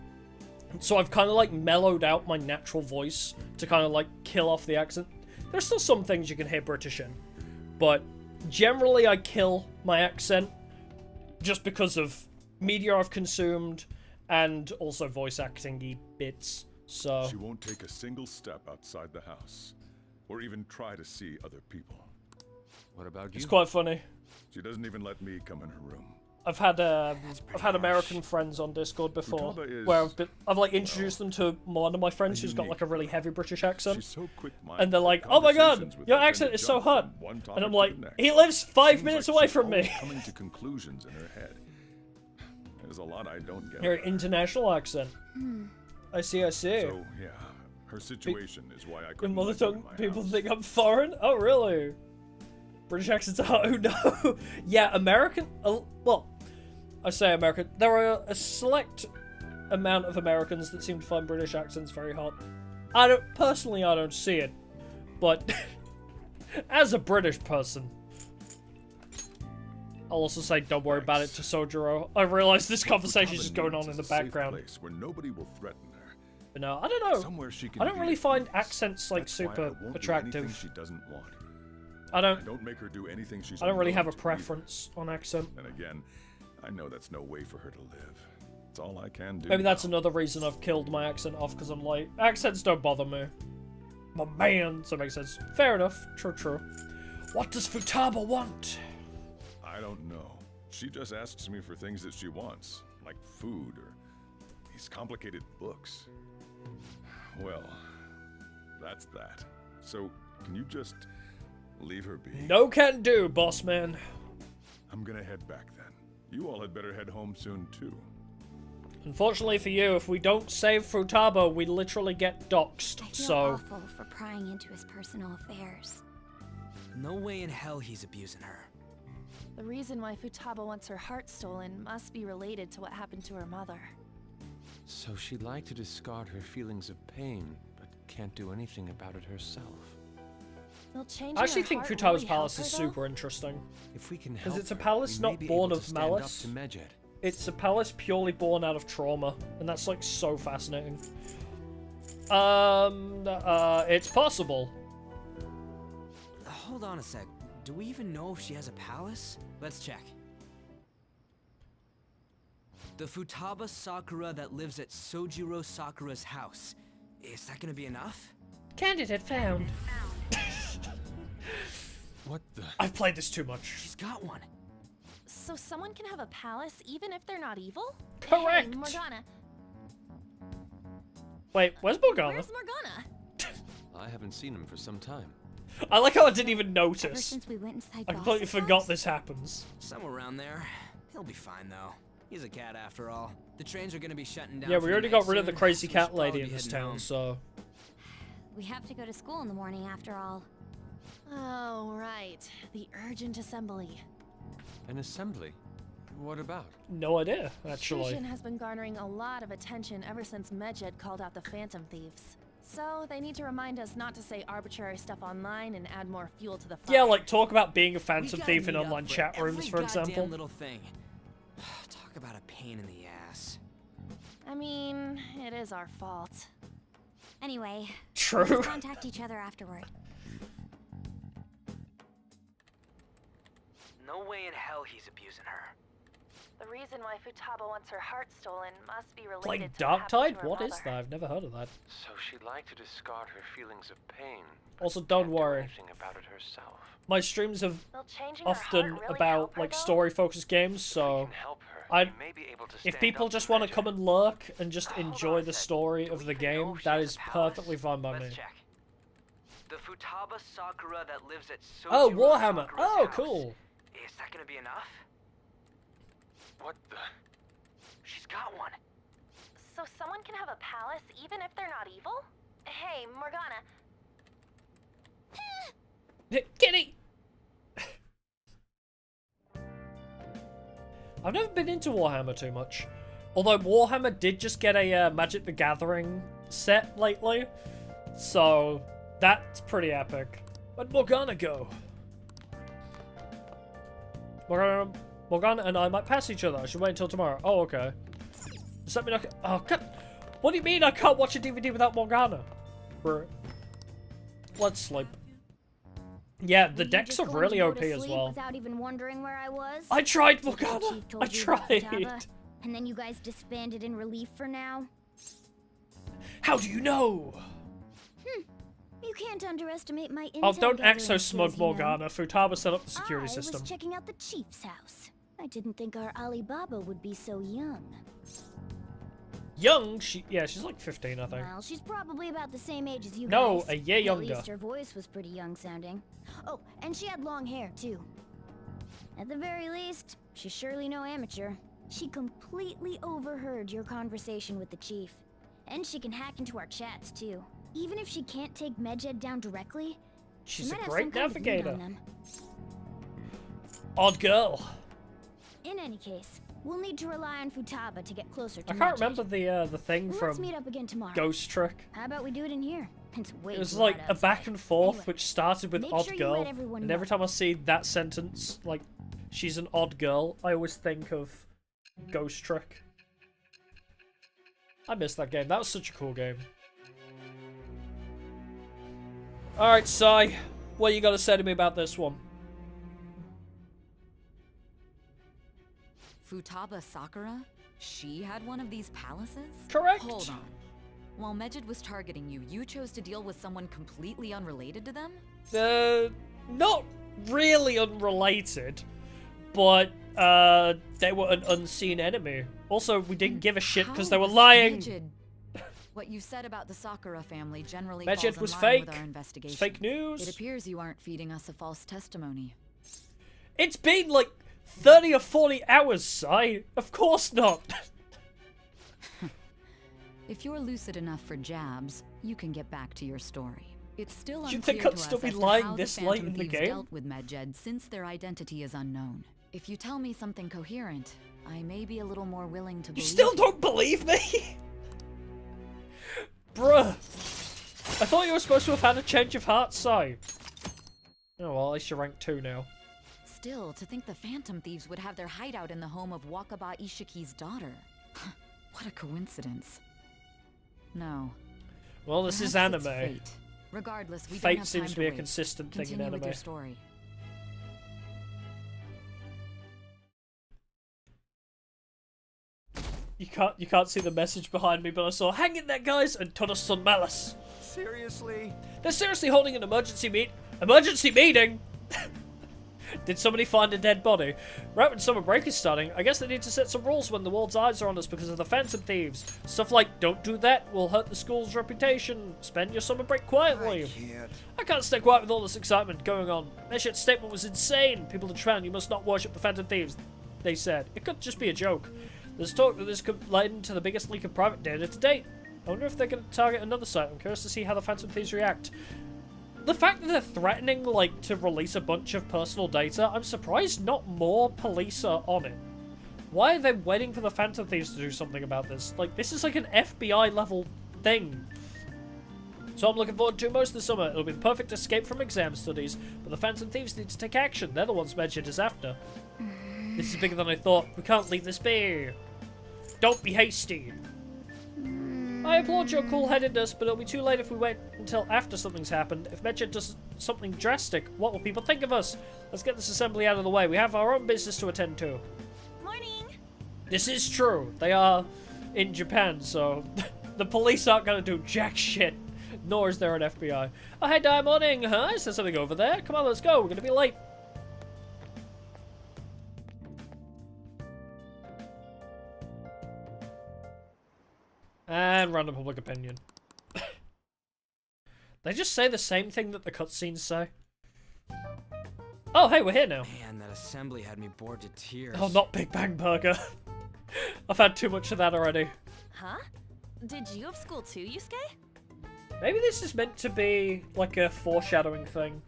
So I've kind of, like, mellowed out my natural voice to kind of, like, kill off the accent. There's still some things you can hear British in. But generally, I kill my accent just because of media I've consumed and also voice acting-y bits. So She won't take a single step outside the house, or even try to see other people. What about you? it's quite funny. She doesn't even let me come in her room. I've had American friends on Discord before Futaba is- where I've like introduced them to one of my friends who's got unique like a really heavy British accent. She's so quick-minded. And they're like, that "Oh my god, conversations with your her tend accent to is so jump hot." from one And topic I'm to like, the next. "He lives 5 Seems minutes like away she's from me." always coming to conclusions in her head. There's a lot I don't get. Your about her. international accent. I see, I see. So yeah, her situation is why I Your couldn't mother let her in tongue my people house. think I'm foreign? Oh, really? British accents are oh no. Yeah, American. Well, I say American. There are a select amount of Americans that seem to find British accents very hot. I don't see it, but as a British person, I'll also say don't worry about it to Sojiro. I realize this conversation is just going on in the background. Place where nobody will threaten her. But no, I don't know. Somewhere she can I don't be really at find peace. accents like That's why I super won't do anything attractive. she doesn't want. I don't make her do anything she's I don't really unwilling have a to either. preference on accent. And again, I know that's no way for her to live. It's all I can do. Maybe that's now. another reason I've killed my accent off, because I'm like, accents don't bother me. My man, so it makes sense. Fair enough. True, true. What does Futaba want? I don't know. She just asks me for things that she wants, like food or these complicated books. Well, That's that. So, can you just leave her be? No can do, boss man. I'm gonna head back then. You all had better head home soon, too. Unfortunately for you, if we don't save Futaba, we literally get doxxed, I feel so... awful for prying into his personal affairs. No way in hell he's abusing her. The reason why Futaba wants her heart stolen must be related to what happened to her mother. So she'd like to discard her feelings of pain, but can't do anything about it herself. Will changing I actually her think heart Futaba's really palace help is her, though? super interesting. If we can help Because it's a her, palace we may not be born able of to stand malice. up to Medjed. It's a palace purely born out of trauma, and that's like so fascinating. It's possible. Hold on a sec. Do we even know if she has a palace? Let's check. The Futaba Sakura that lives at Sojiro Sakura's house. Is that gonna be enough? Candidate found. What the? I've played this too much. She's got one. So someone can have a palace even if they're not evil? Correct. Hey, Morgana. Wait, where's Morgana? Where's Morgana? I haven't seen him for some time. I like how I didn't even Ever notice. since we went inside I completely Boss's forgot house? this happens. Somewhere around there. He'll be fine though. He's a cat after all. The trains are gonna be shutting down. Yeah, for we the already night got rid of the soon, crazy so we cat should lady probably in be this heading town, home. so... We have to go to school in the morning after all. Oh, right. The urgent assembly. An assembly? What about? No idea, actually. Fusion has been garnering a lot of attention ever since Medjed called out the Phantom Thieves. So they need to remind us not to say arbitrary stuff online and add more fuel to the fire. Yeah, like talk about being a We phantom gotta thief in meet up online for chat rooms, every for goddamn example. little thing. Talk about a pain in the ass. I mean, it is our fault. Anyway, True. let's contact each other afterward. No way in hell he's abusing her. The reason why Futaba wants her heart stolen must be related Like to what Dark happened Tide? to her What is mother. that? I've never heard of that. So she'd like to discard her feelings of pain. Also, don't worry. Anything about it herself. My streams have Will changing her often heart really about help her, like though? story-focused games, so Help her. I, We may be able to if stand people up just to want to Medjed. come and lurk and just Hold enjoy on a the sec. story Do of we the even know game, if she that has is a palace? perfectly fine by me. Let's check. The Futaba Sakura that lives at Sojiro Oh, Warhammer! Sakura's Oh, house. cool. Is that gonna be enough? What the? She's got one. So someone can have a palace even if they're not evil? Hey, Morgana. Kitty! I've never been into Warhammer too much. Although Warhammer did just get a Magic the Gathering set lately. So, that's pretty epic. Where'd Morgana go? Morgana and I might pass each other. I should wait until tomorrow. Oh, okay. Does that mean I can... Oh, God. What do you mean I can't watch a DVD without Morgana? Let's sleep. Yeah, the Were you decks just are going really to go OP to as sleep well. Without even wondering where I was? I tried, Did the Morgana! chief told I you about tried! Futaba, and then you guys disbanded in relief for now? How do you know? You can't underestimate my intel Oh, don't act so gathering smug, skills, you know. Morgana. Futaba set up the security I system. was checking out the chief's house. I didn't think our Alibaba would be so young. Young? She's like 15, I think. Well, she's probably about the same age as you No, guys. a year younger. At least her voice was pretty young sounding. Oh, and she had long hair, too. At the very least, she's surely no amateur. She completely overheard your conversation with the chief. And she can hack into our chats, too. Even if she can't take Medjed down directly, She's she a might have great some kind of lead navigator. on them. Odd girl. In any case, we'll need to rely on Futaba to get closer to I can't Medjed. remember the thing Let's from meet up again tomorrow. Ghost Trick. How about we do it in here? It's way It was too like hot a outside. back and forth, Anyway, which started with make odd sure you girl, let everyone and every know. time I see that sentence, like she's an odd girl, I always think of Ghost Trick. I missed that game. That was such a cool game. All right, Sai, what you got to say to me about this one? Futaba Sakura? She had one of these palaces? Correct. Hold on. While Medjed was targeting you, you chose to deal with someone completely unrelated to them? Not really unrelated, but they were an unseen enemy. Also, we didn't give a shit because they How were was lying. Medjed- What you said about the Sakura family generally Medjed falls was in line with fake. our investigation. It's fake news. It appears you aren't feeding us a false testimony. It's been like 30 or 40 hours, Sai. Of course not. If you're lucid enough for jabs, you can get back to your story. It's still You unclear think to I'd us still be as to lying how this the late Phantom in the Thieves game? dealt with Medjed since their identity is unknown. If you tell me something coherent, I may be a little more willing to You believe. still don't believe me? Bruh. I thought you were supposed to have had a change of heart, Sai. Oh well, at least you're rank 2 now. Still, to think the Phantom Thieves would have their hideout in the home of Wakaba Ishiki's daughter. What a coincidence. No. Well, this is Perhaps it's anime. fate. Regardless, we don't Fate have seems time to be a wait. consistent thing in Continue with anime. your story. You can't see the message behind me, but I saw "Hang in there, guys!" and "Todos son malas." Seriously? They're seriously holding an emergency meeting. Did somebody find a dead body? Right when summer break is starting, I guess they need to set some rules when the world's eyes are on us because of the Phantom Thieves. Stuff like, don't do that, will hurt the school's reputation. Spend your summer break quietly. I can't stay quiet with all this excitement going on. Medjed's statement was insane. People in Japan, you must not worship the Phantom Thieves, they said. It could just be a joke. There's talk that this could lead into the biggest leak of private data to date. I wonder if they're going to target another site. I'm curious to see how the Phantom Thieves react. The fact that they're threatening, like, to release a bunch of personal data, I'm surprised not more police are on it. Why are they waiting for the Phantom Thieves to do something about this? Like, this is like an FBI level thing. So I'm looking forward to most of the summer. It'll be the perfect escape from exam studies, but the Phantom Thieves need to take action. They're the ones Medjed is after. This is bigger than I thought. We can't leave this be. Don't be hasty. I applaud your cool-headedness, but it'll be too late if we wait until after something's happened. If Medjed does something drastic, what will people think of us? Let's get this assembly out of the way. We have our own business to attend to. Morning. This is true. They are in Japan, so the police aren't going to do jack shit. Nor is there an FBI. Oh, hey, Di, morning, huh? Is there something over there? Come on, let's go. We're going to be late. And random public opinion. They just say the same thing that the cutscenes say. Oh, hey, we're here now. Man, that assembly had me bored to tears. Oh, not Big Bang Burger. I've had too much of that already. Huh? Did you have school too, Yusuke? Maybe this is meant to be like a foreshadowing thing.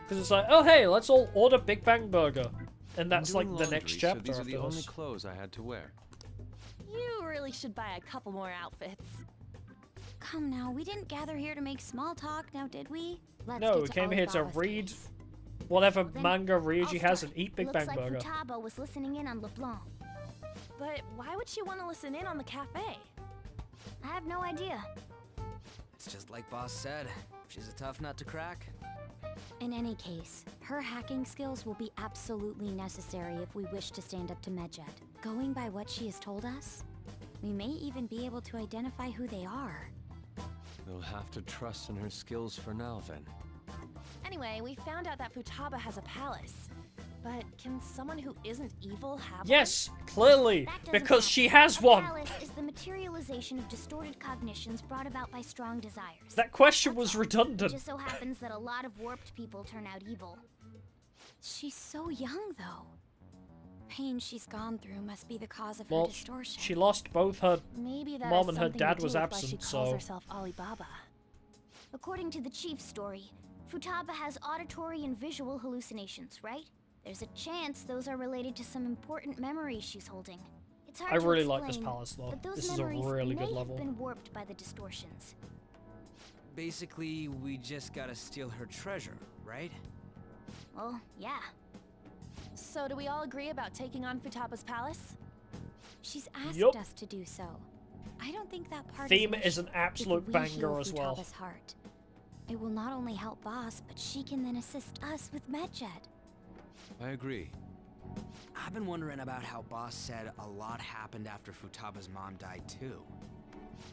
Because it's like, oh, hey, let's all order Big Bang Burger. And that's I'm like doing the laundry, next so chapter these are after the only this. clothes I had to wear. You really should buy a couple more outfits. Come now, we didn't gather here to make small talk, now did we? Let's No, get we to came here to Alibaba's read case. whatever Then manga Ryuji I'll has start. and eat Big Looks Bang like Burger. Futaba was listening in on LeBlanc. But why would she want to listen in on the cafe? I have no idea. It's just like Boss said. She's a tough nut to crack. In any case, her hacking skills will be absolutely necessary if we wish to stand up to Medjed. Going by what she has told us, we may even be able to identify who they are. We'll have to trust in her skills for now, then. Anyway, we found out that Futaba has a palace. But can someone who isn't evil have Yes, clearly, That doesn't because matter. she has A one. palace is the materialization of distorted cognitions brought about by strong desires. That question was It redundant. just so happens that a lot of warped people turn out evil. She's so young, though. Pain she's gone through must be the cause of her Well, distortion. she lost both her Maybe that mom has and her something dad to do was with why she absent, calls so... herself Alibaba. According to the chief's story, Futaba has auditory and visual hallucinations, right? There's a chance those are related to some important memories she's holding. It's hard I to really like this explain, palace, though. but those This is a memories really may good level. have been warped by the distortions. Basically, we just gotta steal her treasure, right? Well, yeah. So do we all agree about taking on Futaba's palace? She's asked Yup. us to do so. I don't think that part Theme is is an absolute banger as well. Futaba's heart. It will not only help Boss, but she can then assist us with Medjed. I agree. I've been wondering about how Boss said a lot happened after Futaba's mom died too.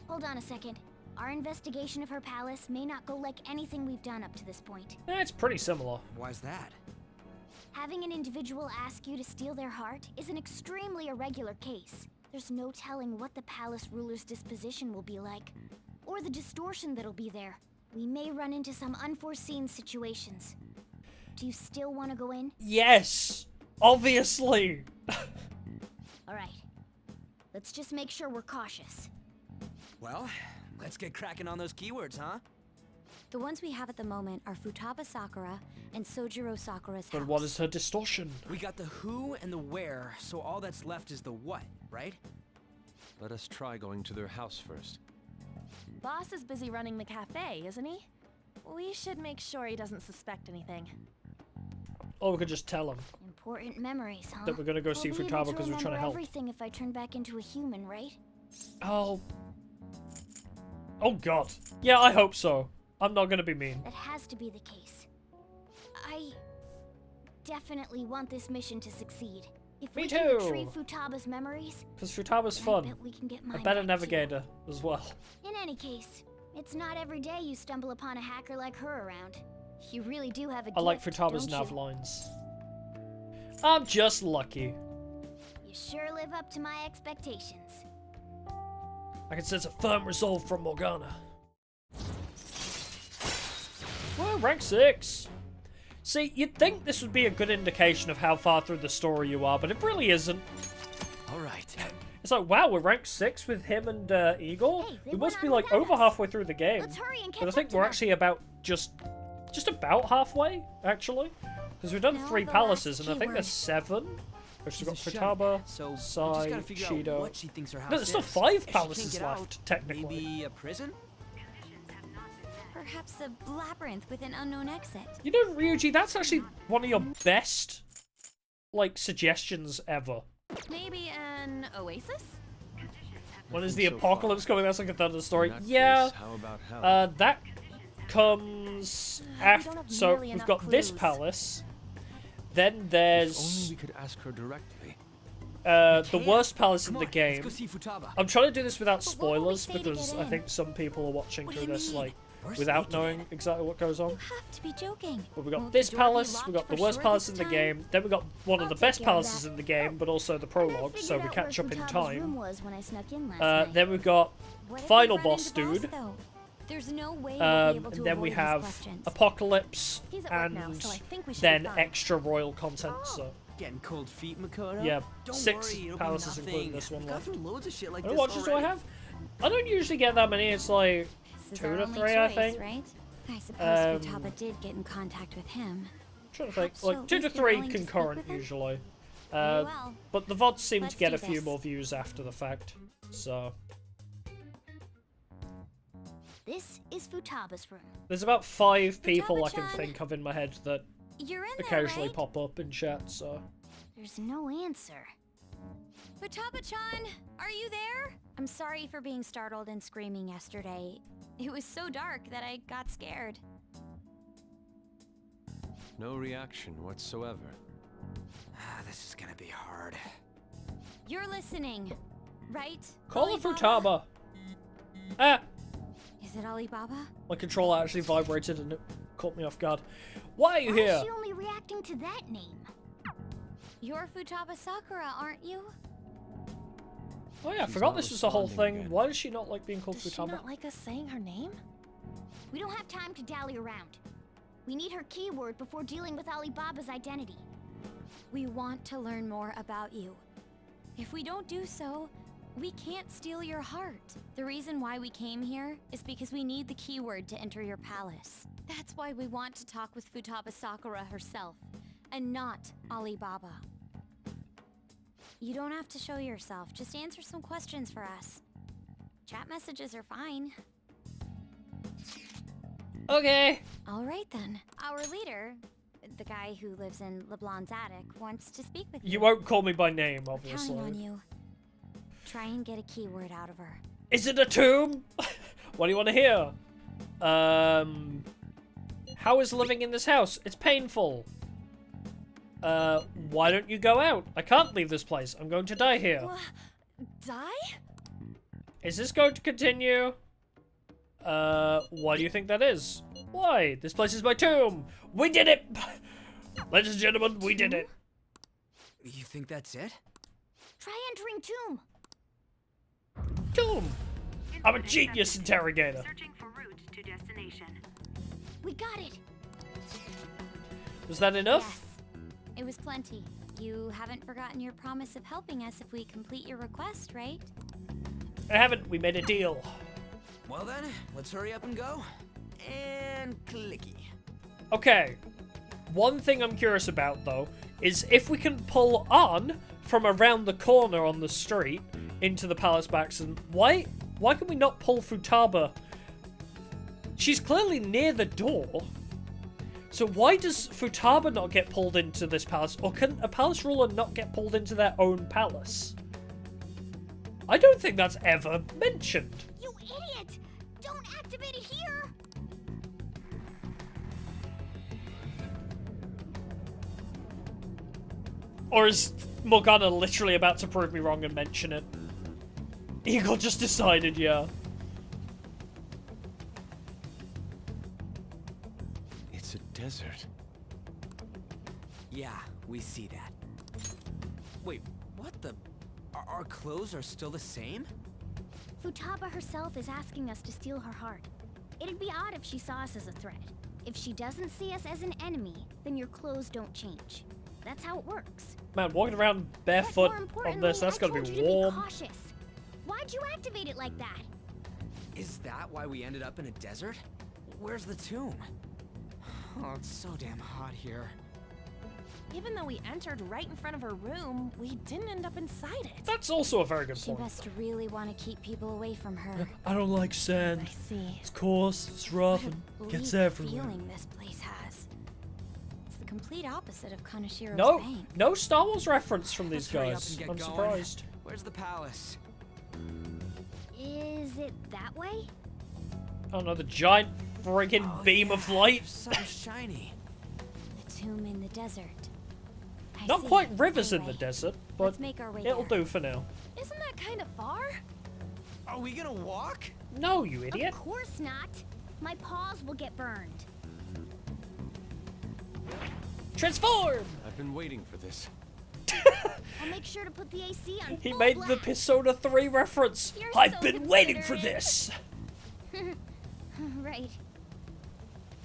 Hold on a second. Our investigation of her palace may not go like anything we've done up to this point. It's pretty similar. Why's that? Having an individual ask you to steal their heart is an extremely irregular case. There's no telling what the palace ruler's disposition will be like, or the distortion that'll be there. We may run into some unforeseen situations. Do you still want to go in? Yes! Obviously! Alright. Let's just make sure we're cautious. Well, let's get cracking on those keywords, huh? The ones we have at the moment are Futaba Sakura and Sojiro Sakura's house. But what is her distortion? We got the who and the where, so all that's left is the what, right? Let us try going to their house first. Boss is busy running the cafe, isn't he? We should make sure he doesn't suspect anything. Or we could just tell him Important memories, huh? that we're gonna go see I'll be Futaba able because we're trying to help. everything if I turn back into a human, right? Oh. Oh god. Yeah, I hope so. I'm not gonna be mean. That has to be the case. I definitely want this mission to succeed. If Me we too. can retrieve Futaba's memories, Because Futaba's I fun. bet we can get A mine better back, navigator as well. too. In any case, it's not every day you stumble upon a hacker like her around. You really do have a gift, I like Futaba's don't nav you? lines. I'm just lucky. You sure live up to my expectations. I can sense a firm resolve from Morgana. Well, rank 6. See, you'd think this would be a good indication of how far through the story you are, but it really isn't. Alright. It's like, wow, we're rank 6 with him and Igor? Hey, they we must went be on like without over us. halfway through the game. Let's hurry and But I catch think up to we're them. actually about just about halfway, actually. Because we've done Now 3 the palaces, last and I think there's keyword. 7. Which we've got She's a Futaba, so we just Sai, gotta figure out Shido. what she thinks her house No, there's still is. 5 If she can't palaces get left, out, technically. Maybe a prison? Perhaps a labyrinth with an unknown exit. You know, Ryuji, that's actually one of your best, like, suggestions ever. Maybe an oasis? When is the apocalypse coming? That's like a Thunder story. In that Yeah. case, how about hell? That comes don't after. have So nearly we've enough got this clues. palace. Then If there's only we could ask her directly. the worst palace in Come the on, game. Let's go see Futaba. I'm trying to do this without But what will we spoilers say to because get I in? think some people are watching What through do you this mean? like We're without sneaking knowing exactly what goes on. You have to be joking. But we got Won't this the door be palace, we got locked the for worst sure palace this in the time? game, then we got one of I'll the take best care of palaces that. in the game, but also the I prologue, so figured we out catch where up in Futaba's room time. was when I snuck in last night. Then we've got What if we final run boss into dude, though? There's no way we'll be able to and then we avoid these have questions. He's Apocalypse, at work and now, so I think we should then be fine. extra royal content, so... Getting cold feet, Makoto? Yeah, Don't 6 worry, it'll palaces be including nothing. this one I've gone left. through loads of shit like How many this watches do I already. have? I don't usually get that many, it's like This is 2 our to only 3, I choice, think. right? I suppose Um, Futaba did get in contact with him. Trying to think, Perhaps like she'll 2 at to least be 3 willing to speak concurrent with him? usually. Very well. But the VODs seem Let's to get do a few this. more views after the fact, so... This is Futaba's room. There's about 5 people I can Futaba-chan. think of in my head that You're in there, occasionally right? pop up in chat, so... There's no answer. Futaba-chan, are you there? I'm sorry for being startled and screaming yesterday. It was so dark that I got scared. No reaction whatsoever. This is gonna be hard. You're listening, right? Call her Alibaba? Futaba! Ah! Is it Alibaba? My controller actually vibrated and it caught me off guard. Why are you Why here? is she only reacting to that name? You're Futaba Sakura, aren't you? Oh yeah, I She's forgot not this was a whole responding thing. again. Why does she not like being called Does she Futaba? not like us saying her name? We don't have time to dally around. We need her keyword before dealing with Alibaba's identity. We want to learn more about you. If we don't do so, we can't steal your heart. The reason why we came here is because we need the keyword to enter your palace. That's why we want to talk with Futaba Sakura herself, and not Alibaba. You don't have to show yourself, just answer some questions for us. Chat messages are fine. Okay. All right then. Our leader, the guy who lives in LeBlanc's attic, wants to speak with you. You won't call me by name, We're obviously. counting on you. Try and get a keyword out of her. Is it a tomb? What do you want to hear? How is living in this house? It's painful. Why don't you go out? I can't leave this place. I'm going to die here. Die? Is this going to continue? Why do you think that is? Why? This place is my tomb. We did it! Ladies and gentlemen, we did it. You think that's it? Try entering tomb. Cool. I'm a genius interrogator. Searching for route to destination. We got it. Was that enough? Yes. It was plenty. You haven't forgotten your promise of helping us if we complete your request, right? I haven't. We made a deal. Well then, let's hurry up and go. And clicky. Okay. One thing I'm curious about, though, is if we can pull on from around the corner on the street into the palace backs, and why can we not pull Futaba? She's clearly near the door. So why does Futaba not get pulled into this palace? Or can a palace ruler not get pulled into their own palace? I don't think that's ever mentioned. You idiot! Don't activate it here! Or is Morgana literally about to prove me wrong and mention it? Eagle just decided, yeah. It's a desert. Yeah, we see that. Wait, what the? Our clothes are still the same? Futaba herself is asking us to steal her heart. It'd be odd if she saw us as a threat. If she doesn't see us as an enemy, then your clothes don't change. That's how it works. Man, walking around barefoot on this, that's gotta be warm. Be cautious. Why'd you activate it like that? Is that why we ended up in a desert? Where's the tomb? Oh, it's so damn hot here. Even though we entered right in front of her room, we didn't end up inside it. That's also a very good She point. must really want to keep people away from her. I don't like sand. I see. It's coarse, it's rough, and gets everywhere. Feeling this place has. It's the complete opposite of Kanashiro's No, bank. no Star Wars reference from these Let's hurry up guys. and get I'm going. surprised. Where's the palace? Is it that way? Oh no, the giant friggin' beam of light. So shiny. The tomb in the desert. I Not see. quite rivers in Anyway, the desert, but let's make our way it'll there. do for now. Isn't that kind of far? Are we gonna walk? No, you idiot. Of course not. My paws will get burned. Transform! I've been waiting for this. I'll make sure to put the AC on He full made the blast. Persona 3 reference. You're I've so been waiting for considerate. this. Right.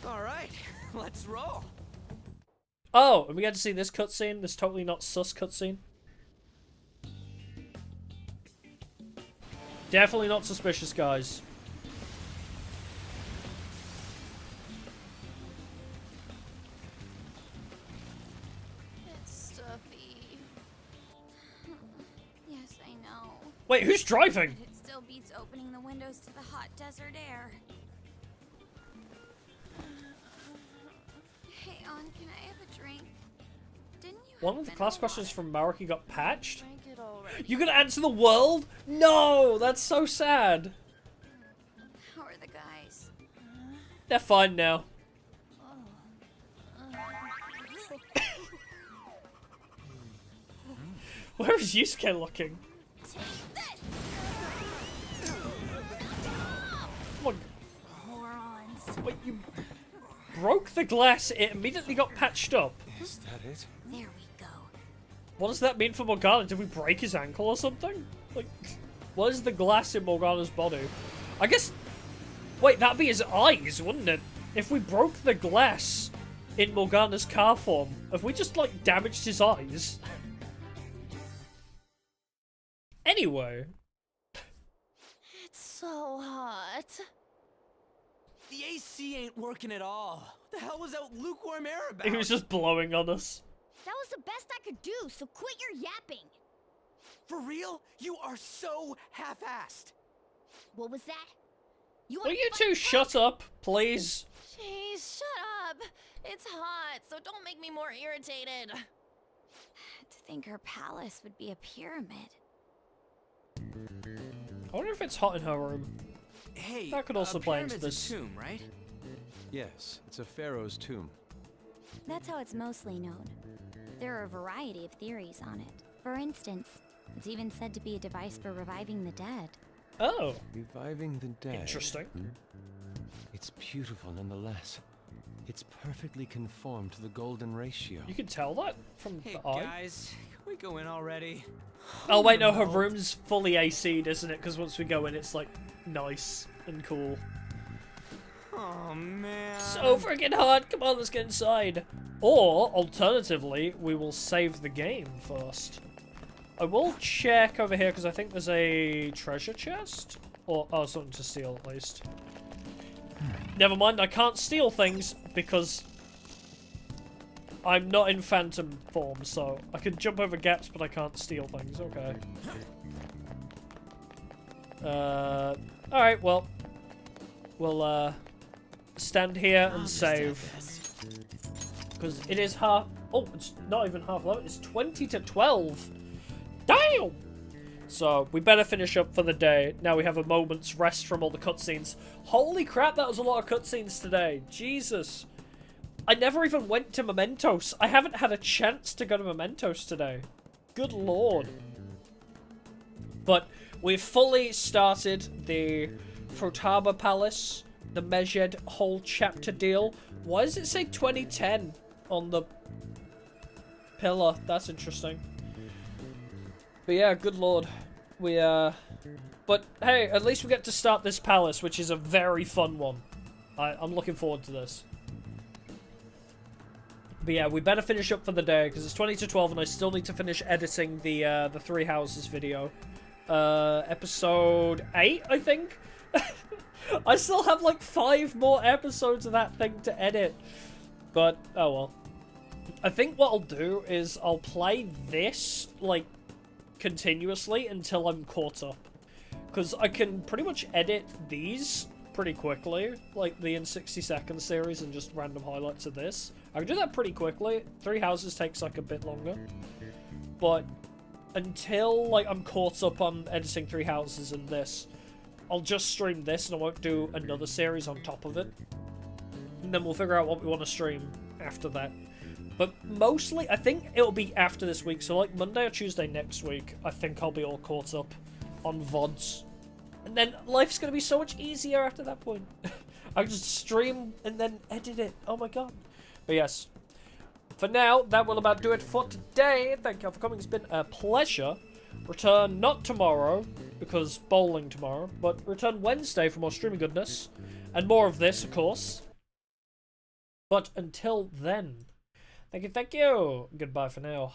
All right, let's roll. Oh, and we get to see this cutscene, this totally not sus cutscene. Definitely not suspicious, guys. It's stuffy. Yes, I know. Wait, who's driving? But it still beats opening the windows to the hot desert air. Hey, On, can I have a drink? Didn't you One of the class questions from Mariki got patched? Drank it already. You gonna answer the world? No, that's so sad. How are the guys? They're fine now. Where is Yusuke looking? Come on. Morons. Wait, you broke the glass, it immediately got patched up. Is that it? There we go. What does that mean for Morgana? Did we break his ankle or something? Like, what is the glass in Morgana's body? I guess... Wait, that'd be his eyes, wouldn't it? If we broke the glass in Morgana's car form, have we just, like, damaged his eyes? Anyway. It's so hot. The AC ain't working at all. What the hell was that lukewarm air about? He was just blowing on us. That was the best I could do, so quit your yapping. For real? You are so half-assed. What was that? You Will you two shut up, please? Jeez, shut up. It's hot, so don't make me more irritated. To think her palace would be a pyramid. I wonder if it's hot in her room. Hey, That could also play into pyramid's this. a tomb, right? Yes, it's a pharaoh's tomb. That's how it's mostly known. There are a variety of theories on it. For instance, it's even said to be a device for reviving the dead. Oh. Reviving the dead. Interesting. It's beautiful nonetheless. It's perfectly conformed to the golden ratio. You can tell that from Hey the eye. guys, can we we go in already? Oh wait, no, her room's fully AC'd, isn't it? Because once we go in, it's like nice and cool. Oh man. So freaking hard. Come on, let's get inside. Or alternatively, we will save the game first. I will check over here because I think there's a treasure chest. Or oh, something to steal at least. Never mind, I can't steal things because I'm not in phantom form, so I can jump over gaps, but I can't steal things. Okay. Alright, well. We'll, stand here and save. Because it is half... Oh, it's not even half 11. It's 20 to 12. Damn! So, we better finish up for the day. Now we have a moment's rest from all the cutscenes. Holy crap, that was a lot of cutscenes today. Jesus. I never even went to Mementos. I haven't had a chance to go to Mementos today. Good lord. But we've fully started the Futaba Palace, the Medjed whole chapter deal. Why does it say 2010 on the pillar? That's interesting. But yeah, good lord. But hey, at least we get to start this palace, which is a very fun one. I'm looking forward to this. But yeah, we better finish up for the day, because it's 20 to 12, and I still need to finish editing the Three Houses video. Episode 8, I think? I still have like 5 more episodes of that thing to edit. But, oh well. I think what I'll do is I'll play this, like, continuously until I'm caught up. Because I can pretty much edit these pretty quickly, like the in 60 seconds series and just random highlights of this. I can do that pretty quickly. Three Houses takes like a bit longer. But until like I'm caught up on editing Three Houses and this, I'll just stream this and I won't do another series on top of it. And then we'll figure out what we want to stream after that. But mostly, I think it'll be after this week. So like Monday or Tuesday next week, I think I'll be all caught up on VODs. And then life's going to be so much easier after that point. I can just stream and then edit it. Oh my god. But yes. For now, that will about do it for today. Thank you for coming. It's been a pleasure. Return not tomorrow, because bowling tomorrow, but return Wednesday for more streaming goodness. And more of this, of course. But until then, thank you. Goodbye for now.